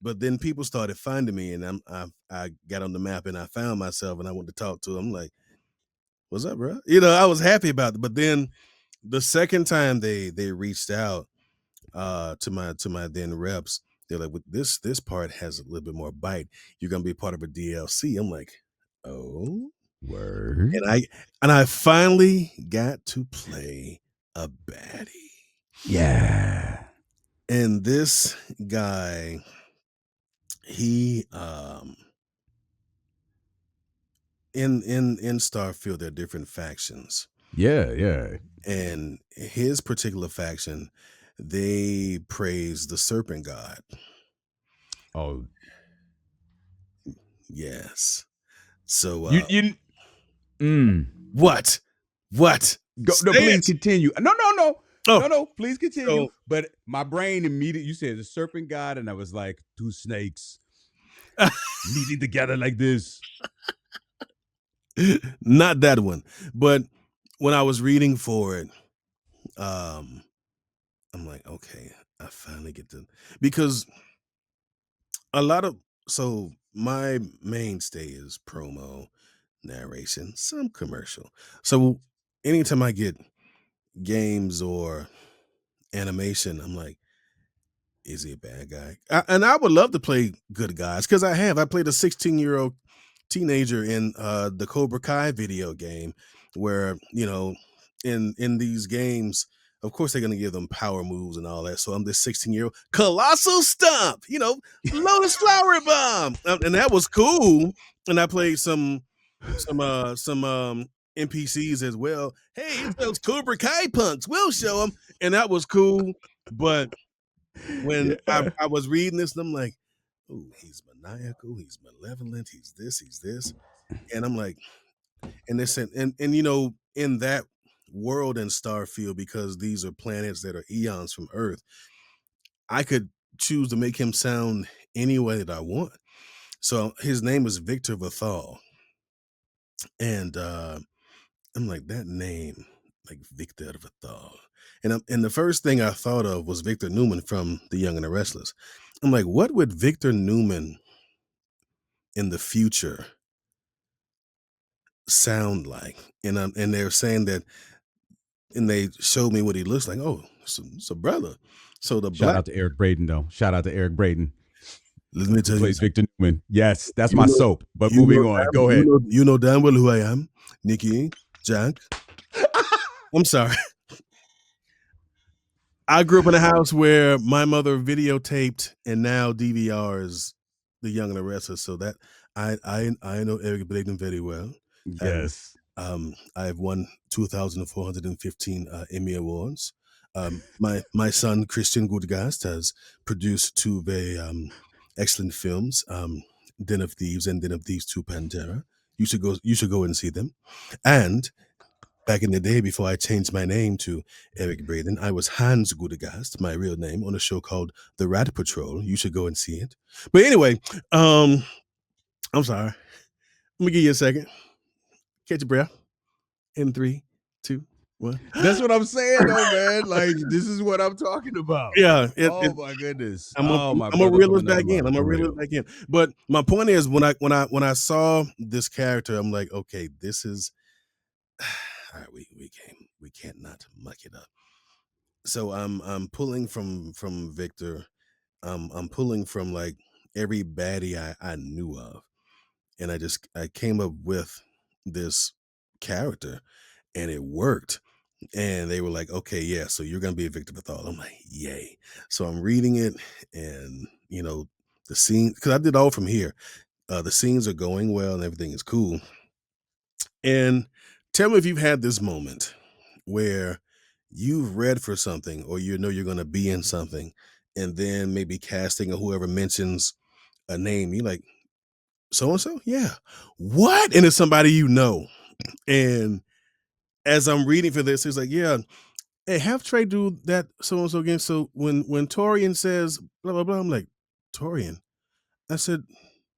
but then people started finding me, and I got on the map and I found myself, and I went to talk to them. I'm like, "What's up, bro?" I was happy about it. But then the second time they reached out to my then reps, they're like, "With this part has a little bit more bite. You're gonna be part of a DLC." I'm like, "Oh, Word. and I finally got to play a baddie." Yeah. And this guy, he in Starfield, there are different factions. Yeah. Yeah. And his particular faction, they praise the serpent god. Oh, Yes. So what? No, Say please it. continue. No. Oh, No, please continue. so- But my brain immediately, you said the serpent god, and I was like, two snakes meeting together like this. Not that one. But when I was reading for it, I'm like, okay, I finally get to, because so my mainstay is promo, narration, some commercial. So anytime I get games or animation, I'm like, is he a bad guy? And I would love to play good guys, because I played a 16-year-old teenager in the Cobra Kai video game, where in these games, of course they're gonna give them power moves and all that. So I'm this 16-year-old colossal stomp, lotus flower bomb, and that was cool. And I played some NPCs as well. Hey, it's those Cobra Kai punks. We'll show them, and that was cool. But when I was reading this, and I'm like, oh, he's maniacal, he's malevolent, he's this, and I'm like, and they said, and in that world in Starfield, because these are planets that are eons from Earth, I could choose to make him sound any way that I want. So his name is Victor Vathal, and I'm like, that name, like Victor Vathal, and the first thing I thought of was Victor Newman from The Young and the Restless. I'm like, what would Victor Newman in the future sound like? And they're saying that, and they showed me what he looks like. Oh, it's a brother. So Shout out to Eric Braden, though. Shout out to Eric Braden. Let me tell you, Plays Victor Newman. Yes, that's my soap. But moving on, go ahead. You know damn well who I am, Nikki, Jack. I'm sorry. I grew up in a house where my mother videotaped and now DVRs The Young and the Restless, so that I know Eric Braden very well. Yes. I have won 2,415 Emmy Awards. My son Christian Gudgast has produced two very excellent films, Den of Thieves and Den of Thieves 2 Pantera. You should go. You should go and see them. And back in the day, before I changed my name to Eric Braden, I was Hans Gudegast, my real name, on a show called The Rat Patrol. You should go and see it. But anyway, I'm sorry. Let me give you a second. Catch your breath. In 3, 2, 1. That's what I'm saying, though, man. Like, this is what I'm talking about. Yeah. Oh my goodness. I'm oh my a brother reel from it back another in. mother, I'm a for reel real. it back in. But my point is, when I saw this character, I'm like, okay, this is all right. We can't not muck it up. So I'm pulling from Victor. I'm pulling from like every baddie I knew of, and I came up with this character, and it worked. And they were like, okay, yeah, so you're gonna be a Victor Bethal. I'm like, yay. So I'm reading it, and the scene, because I did all from here. The scenes are going well and everything is cool. And tell me if you've had this moment where you've read for something, or you're gonna be in something, and then maybe casting or whoever mentions a name, you're like, so and so? Yeah. What? And it's somebody you know. And as I'm reading for this, it's like, yeah, hey, have Trey do that so and so again. So when Torian says blah blah blah, I'm like, Torian. I said,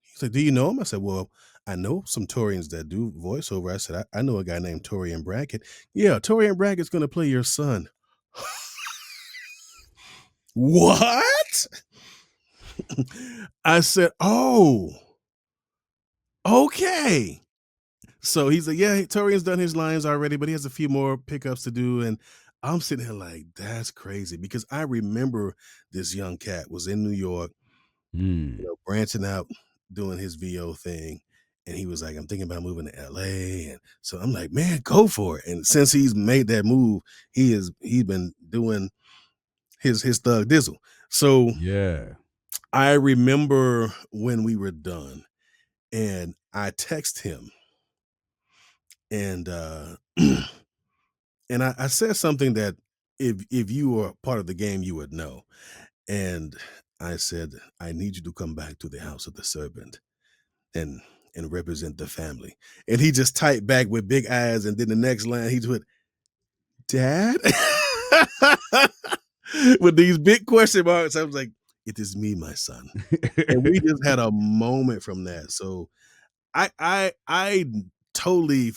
he's like, do you know him? I said, well, I know some Torians that do voiceover. I said, I know a guy named Torian Brackett. Yeah, Torian Brackett's gonna play your son. What? I said, oh, okay. So he's like, yeah, Torian's done his lines already, but he has a few more pickups to do. And I'm sitting here like, that's crazy, because I remember this young cat was in New York, branching out, doing his VO thing. And he was like, I'm thinking about moving to LA. And so I'm like, man, go for it. And since he's made that move, he's been doing his thug dizzle. So Yeah. I remember when we were done, and I text him, and and I said something that if you were part of the game, you would know. And I said, I need you to come back to the house of the serpent and represent the family. And he just typed back with big eyes, and then the next line he just went, Dad? With these big question marks. I was like, it is me, my son. And we just had a moment from that. So I totally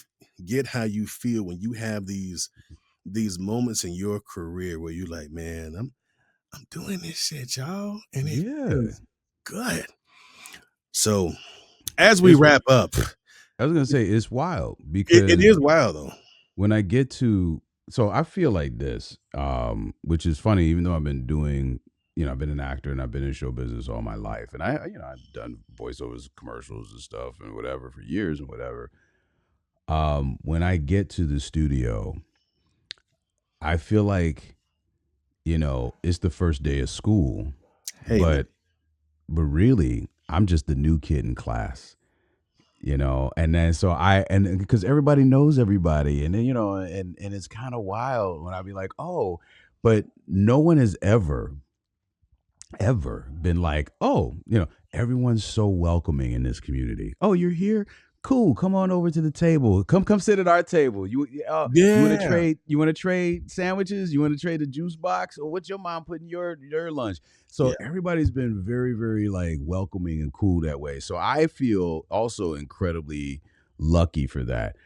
get how you feel when you have these moments in your career where you're like, man, I'm doing this shit, y'all, and it feels good. So as we wrap up, I was gonna say it's wild because it is wild though. When I get to, so I feel like this, which is funny, even though I've been doing, I've been an actor and I've been in show business all my life, and I've done voiceovers, commercials and stuff and whatever for years and whatever. When I get to the studio, I feel like, it's the first day of school, Hey, but really, I'm just the new kid in class. And then so and because everybody knows everybody, and then and it's kind of wild when I be like, oh, but no one has ever been like, oh, everyone's so welcoming in this community. Oh, you're here, cool, come on over to the table, come sit at our table. You want to trade sandwiches, you want to trade a juice box, or what's your mom putting your lunch? So everybody's been very, very like welcoming and cool that way. So I feel also incredibly lucky for that.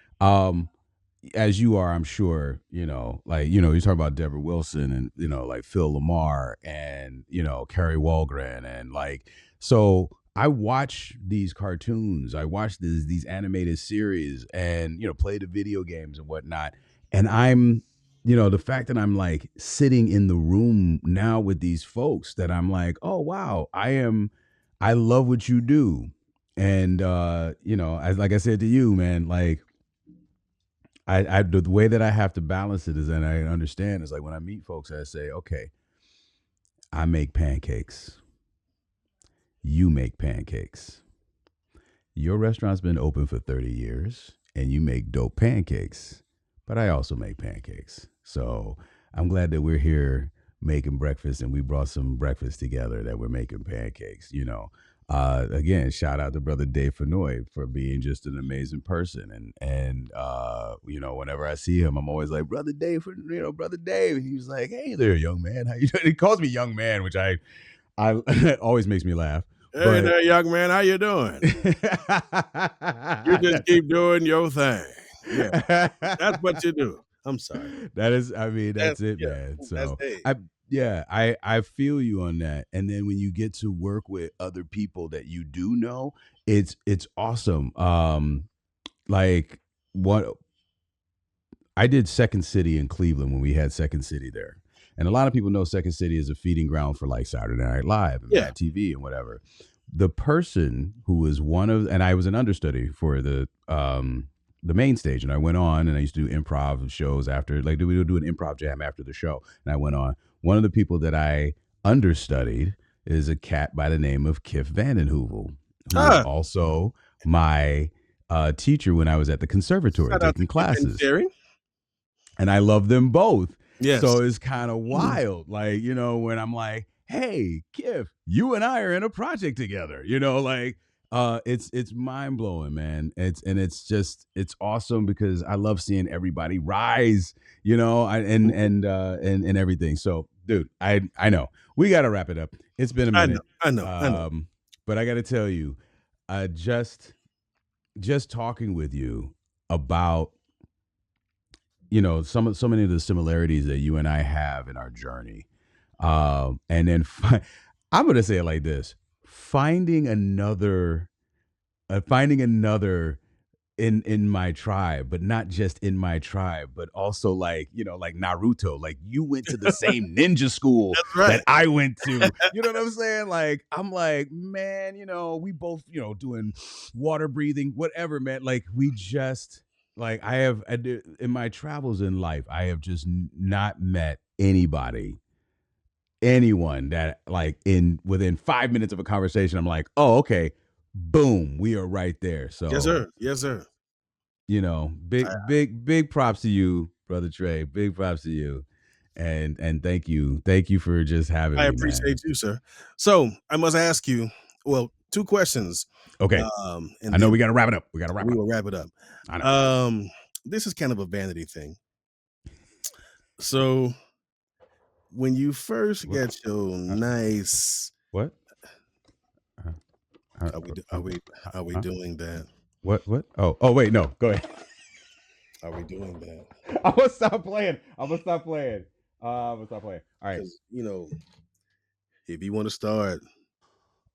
As you are, I'm sure, you talk about Deborah Wilson and, like Phil Lamar and, Carrie Walgren. And like, so I watch these cartoons, I watch these animated series and, play the video games and whatnot. And I'm, the fact that I'm like sitting in the room now with these folks that I'm like, oh, wow, I love what you do. And, as like I said to you, man, like, the way that I have to balance it is, and I understand, is like when I meet folks, I say, okay, I make pancakes. You make pancakes. Your restaurant's been open for 30 years and you make dope pancakes, but I also make pancakes. So I'm glad that we're here making breakfast, and we brought some breakfast together, that we're making pancakes, you know. Again, shout out to brother Dave Fenoy for being just an amazing person. And you know, whenever I see him, I'm always like, brother Dave, brother Dave. He was like, hey there, young man. How you doing? He calls me young man, which I always makes me laugh. Hey there, young man. How you doing? You just keep doing your thing. Yeah, that's what you do. I'm sorry. That is, I mean, that's it, man. So I feel you on that. And then when you get to work with other people that you do know, it's awesome. Like what I did Second City in Cleveland when we had Second City there. And a lot of people know Second City is a feeding ground for like Saturday Night Live and Mad TV and whatever. The person who was and I was an understudy for the main stage, and I went on, and I used to do improv shows after, like we would do an improv jam after the show, and I went on. One of the people that I understudied is a cat by the name of Kif Vandenhoevel, who was also my teacher when I was at the conservatory taking classes. And I love them both. Yes. So it's kind of wild, like, you know, when I'm like, hey, Kif, you and I are in a project together, you know, like, it's mind blowing, man. It's awesome because I love seeing everybody rise, you know, and everything. So, dude, I know we got to wrap it up. It's been a minute. I know. But I got to tell you, just talking with you about, you know, so many of the similarities that you and I have in our journey. And then I'm going to say it like this: finding another in my tribe, but not just in my tribe, but also like, you know, like Naruto, like you went to the same ninja school that I went to, you know what I'm saying? Like, I'm like, man, you know, we both, you know, doing water breathing, whatever, man. Like we just, like in my travels in life, I have just not met anyone that like within 5 minutes of a conversation, I'm like, oh, okay, boom, we are right there. So yes, sir. You know, big props to you, brother Tre. Big props to you, and thank you for just having me. I appreciate you, sir. So I must ask you, well, 2 questions. Okay. And I know we got to wrap it up. We will wrap it up. I know. This is kind of a vanity thing. So when you first get your nice, what? Are we doing that? What? Oh, wait, no, go ahead. Are we doing that? I'm gonna stop playing. All right. You know, if you want to start.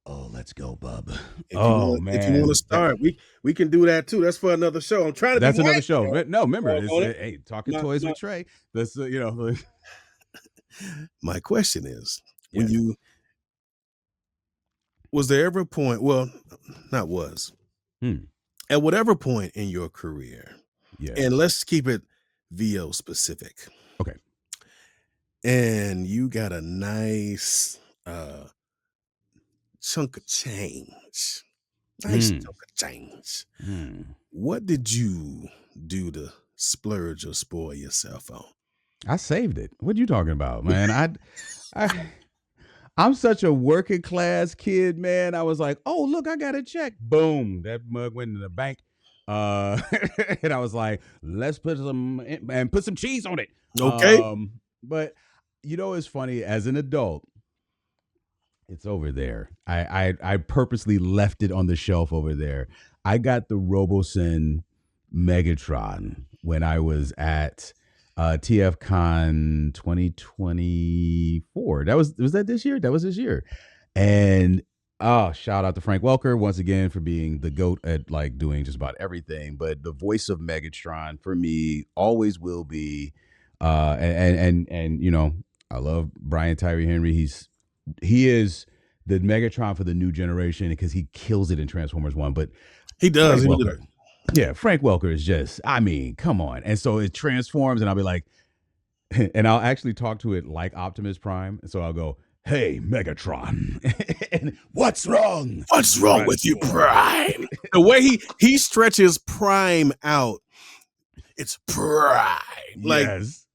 Oh, let's go, bub. Man. If you want to start, we can do that too. That's for another show. I'm trying to. That's another show. No, remember, hey, talking toys with Tre. That's you know. My question is, was there ever a point? Well, not was. At whatever point in your career, and let's keep it VO specific. Okay. And you got a nice chunk of change. What did you do to splurge or spoil yourself on? I saved it. What are you talking about, man? I'm such a working class kid, man. I was like, oh, look, I got a check. Boom. That mug went in the bank. And I was like, let's put some cheese on it. Okay. But you know, it's funny, as an adult, it's over there. I purposely left it on the shelf over there. I got the Robosen Megatron when I was at TFCon 2024. Was that this year? That was this year. And shout out to Frank Welker once again for being the GOAT at like doing just about everything. But the voice of Megatron for me always will be. And you know, I love Brian Tyree Henry. He is the Megatron for the new generation because he kills it in Transformers 1. But he does. Yeah, Frank Welker is just, I mean, come on. And so it transforms, and I'll be like, and I'll actually talk to it like Optimus Prime. And so I'll go, hey, Megatron. And what's wrong? What's wrong with you, Prime? The way he stretches Prime out, it's Prime. Like yes.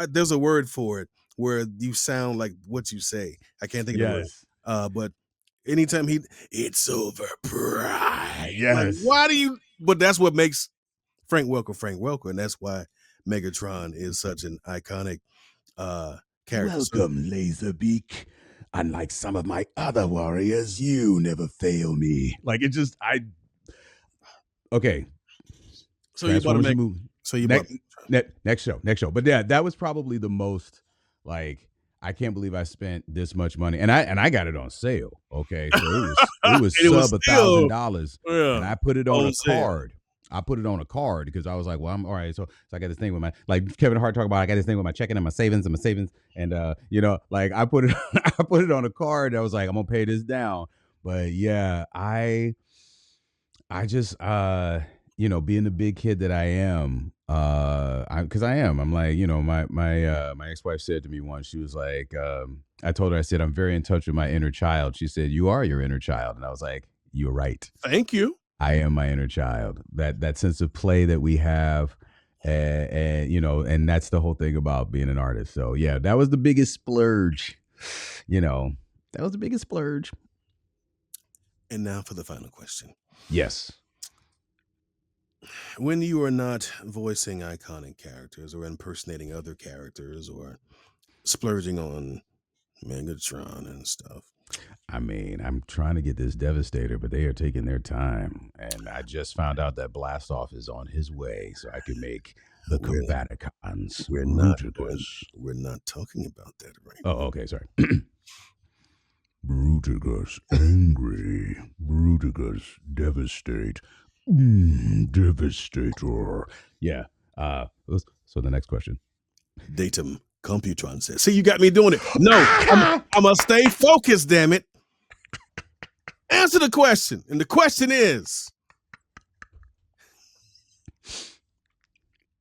there's a word for it where you sound like what you say. I can't think of the word. But anytime it's over pride. Yes. Like, why do you? But that's what makes Frank Welker, and that's why Megatron is such an iconic character. Welcome, Laserbeak. Unlike some of my other warriors, you never fail me. Like it just okay. So you bought a movie. So you bought next show. But yeah, that was probably the most like I can't believe I spent this much money, and I got it on sale. Okay, so it was sub $1,000, and I put it on a card. I put it on a card because I was like, well, I'm all right. So I got this thing with my, like Kevin Hart talk about, I got this thing with my checking and my savings. And, like I put it on a card. I was like, I'm going to pay this down. But yeah, I just, being the big kid that I am, cause I am, I'm like, my ex-wife said to me once, she was like, I told her, I said, I'm very in touch with my inner child. She said, you are your inner child. And I was like, you're right. Thank you. I am my inner child. That sense of play that we have, and that's the whole thing about being an artist. So yeah, that was the biggest splurge. That was the biggest splurge. And now for the final question. Yes. When you are not voicing iconic characters or impersonating other characters or splurging on Megatron and stuff. I mean, I'm trying to get this Devastator, but they are taking their time. And I just found out that Blastoff is on his way, so I can make the Combaticons. We're not talking about that right now. Oh, okay, sorry. Brutigus angry. Brutigus devastate. Devastator. Yeah. So the next question. Datum Computron says. See, you got me doing it. No, I'm gonna stay focused, damn it. Answer the question. And the question is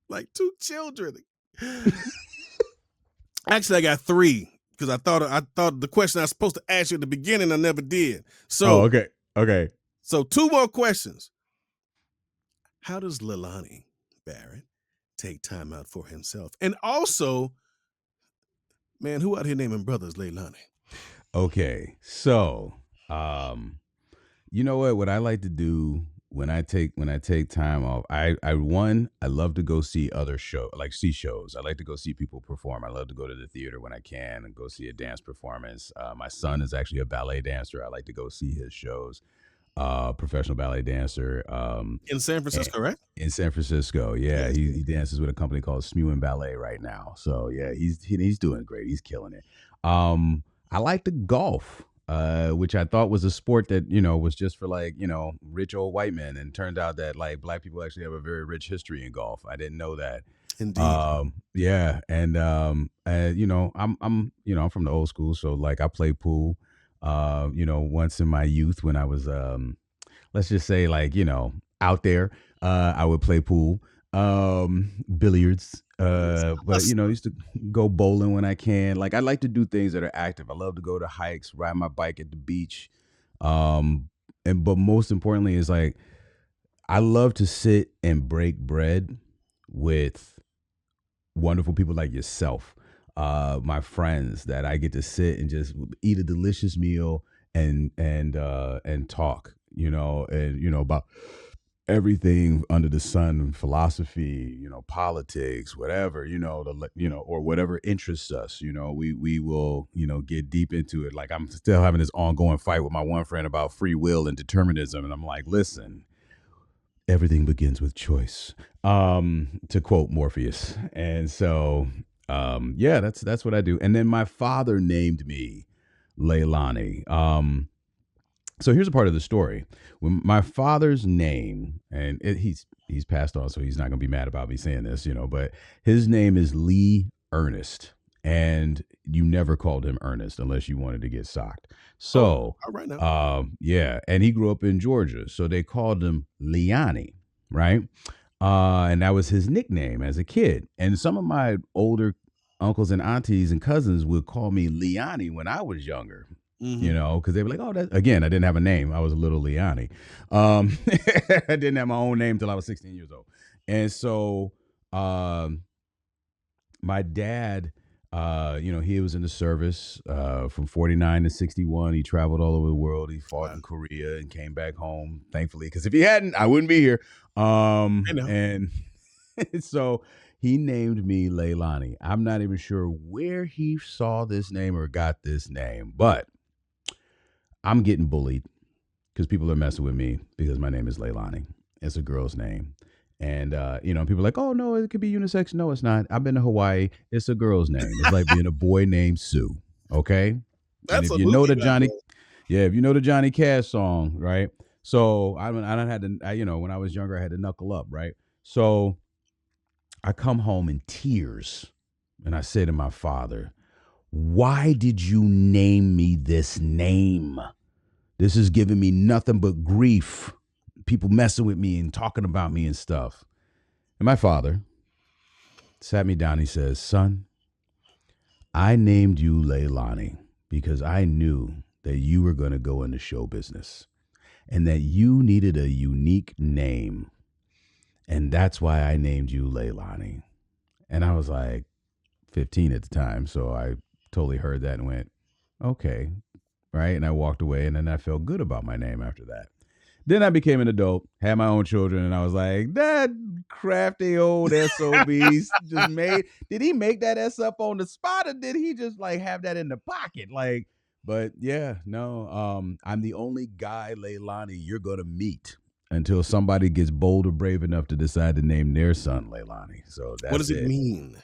like two children. Actually, I got three because I thought the question I was supposed to ask you at the beginning, I never did. So okay. So two more questions. How does Leilani Barrett take time out for himself? And also, man, who out here naming brothers Leilani? Okay, so you know what I like to do when I take time off, I love to go see other shows. I like to go see people perform. I love to go to the theater when I can and go see a dance performance. My son is actually a ballet dancer. I like to go see his shows. Professional ballet dancer. In San Francisco, right? In San Francisco, yeah. He dances with a company called Smewin Ballet right now. So yeah, he's doing great. He's killing it. I like to golf, which I thought was a sport that, was just for rich old white men, and turned out that black people actually have a very rich history in golf. I didn't know that. Indeed. Yeah, and I'm from the old school, so I play pool. Once in my youth when I was, let's just say out there, I would play pool, billiards, but I used to go bowling when I can. I like to do things that are active. I love to go to hikes, ride my bike at the beach. But most importantly is I love to sit and break bread with wonderful people like yourself. My friends that I get to sit and just eat a delicious meal and talk, about everything under the sun, philosophy, politics, whatever, or whatever interests us, we will, get deep into it. I'm still having this ongoing fight with my one friend about free will and determinism. And I'm like, listen, everything begins with choice, to quote Morpheus. And so, that's what I do. And then my father named me Leilani. So here's a part of the story. When my father's name, and he's passed on, so he's not going to be mad about me saying this, but his name is Lee Ernest, and you never called him Ernest unless you wanted to get socked. So, all right now. And he grew up in Georgia, so they called him Leilani, right? And that was his nickname as a kid. And some of my older uncles and aunties and cousins would call me Leilani when I was younger, because they were like, oh, again, I didn't have a name. I was a little Leilani. I didn't have my own name till I was 16 years old. And so my my dad, he was in the service from 49 to 61. He traveled all over the world. He fought in Korea and came back home, thankfully, because if he hadn't, I wouldn't be here. And so he named me Leilani. I'm not even sure where he saw this name or got this name, but I'm getting bullied because people are messing with me because my name is Leilani. It's a girl's name. And, people are like, oh, no, it could be unisex. No, it's not. I've been to Hawaii. It's a girl's name. It's like being a boy named Sue. Okay. That's and if you know the Johnny Cash song, right? So I had to, when I was younger, I had to knuckle up, right? So I come home in tears and I say to my father, why did you name me this name? This is giving me nothing but grief. People messing with me and talking about me and stuff. And my father sat me down. He says, son, I named you Leilani because I knew that you were going to go into show business and that you needed a unique name. And that's why I named you Leilani. And I was like 15 at the time. So I totally heard that and went, okay. Right. And I walked away and then I felt good about my name after that. Then I became an adult, had my own children, and I was like, that crafty old SOBs just made, did he make that S up on the spot or did he just like have that in the pocket? Like, but yeah, no, I'm the only guy, Leilani, you're going to meet until somebody gets bold or brave enough to decide to name their son Leilani. So that's what does it mean?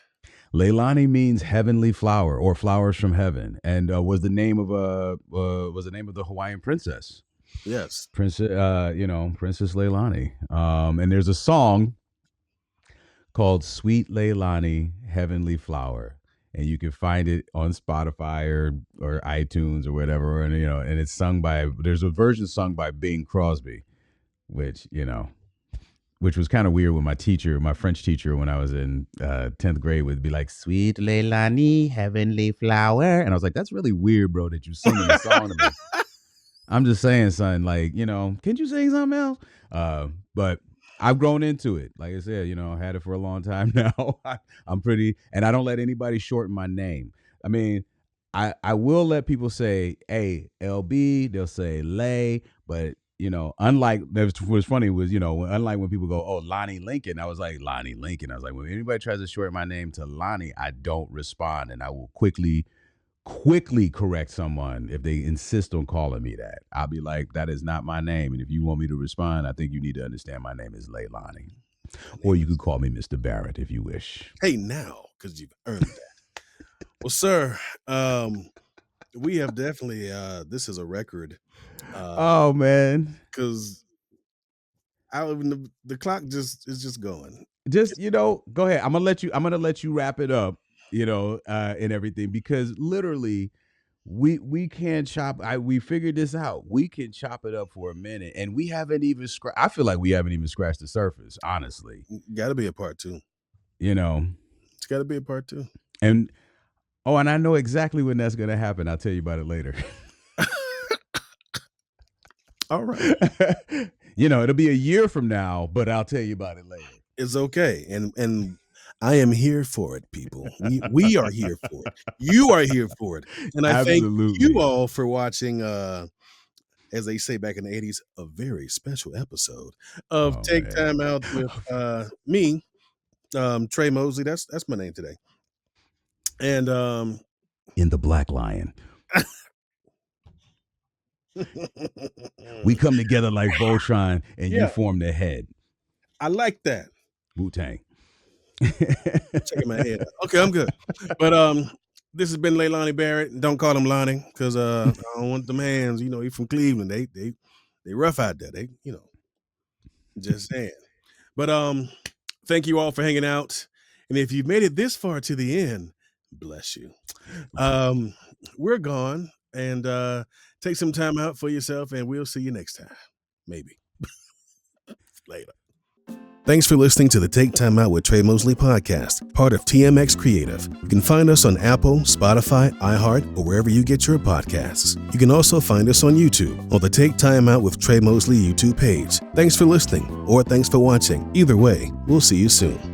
Leilani means heavenly flower or flowers from heaven, and was the name of the Hawaiian princess. Yes. Princess Leilani. And there's a song called Sweet Leilani, Heavenly Flower. And you can find it on Spotify or iTunes or whatever. And, and it's there's a version sung by Bing Crosby, which was kind of weird when my French teacher, when I was in 10th grade, would be like, Sweet Leilani, Heavenly Flower. And I was like, that's really weird, bro, that you singing the song to me. I'm just saying, son, like, can't you sing something else? But I've grown into it. Like I said, I had it for a long time now. I'm pretty, and I don't let anybody shorten my name. I mean, I will let people say, hey, LB, they'll say Lay, but, unlike, what's funny was, unlike when people go, oh, Lonnie Lincoln, I was like, Lonnie Lincoln. I was like, when anybody tries to shorten my name to Lonnie, I don't respond, and I will quickly correct someone if they insist on calling me that. I'll be like, that is not my name. And if you want me to respond, I think you need to understand my name is Leilani. Or you could call me Mr. Barrett if you wish. Hey, now, because you've earned that. Well, sir, we have definitely, this is a record. Oh, man. Because the clock is just going. Just, go ahead. I'm going to let you wrap it up. And everything, because literally we can chop. We figured this out. We can chop it up for a minute, and we haven't even I feel like we haven't even scratched the surface, honestly. Got to be a part two. It's got to be a part two. And I know exactly when that's going to happen. I'll tell you about it later. All right. It'll be a year from now, but I'll tell you about it later. It's okay, and I am here for it, people. We are here for it. You are here for it. And I thank you all for watching, as they say back in the 80s, a very special episode of Take Time Out with me, Tre Mosley. That's my name today. And in the Black Lion. We come together like Voltron, and you form the head. I like that. Wu-Tang. Checking my head. Okay, I'm good. But this has been Leilani Barrett. Don't call him Lonnie, because I don't want them hands. He's from Cleveland. They rough out there. They just saying. But thank you all for hanging out. And if you've made it this far to the end, bless you. We're gone, and take some time out for yourself, and we'll see you next time. Maybe. Later. Thanks for listening to the Take Time Out with Tre Mosley podcast, part of TMX Creative. You can find us on Apple, Spotify, iHeart, or wherever you get your podcasts. You can also find us on YouTube, or the Take Time Out with Tre Mosley YouTube page. Thanks for listening, or thanks for watching. Either way, we'll see you soon.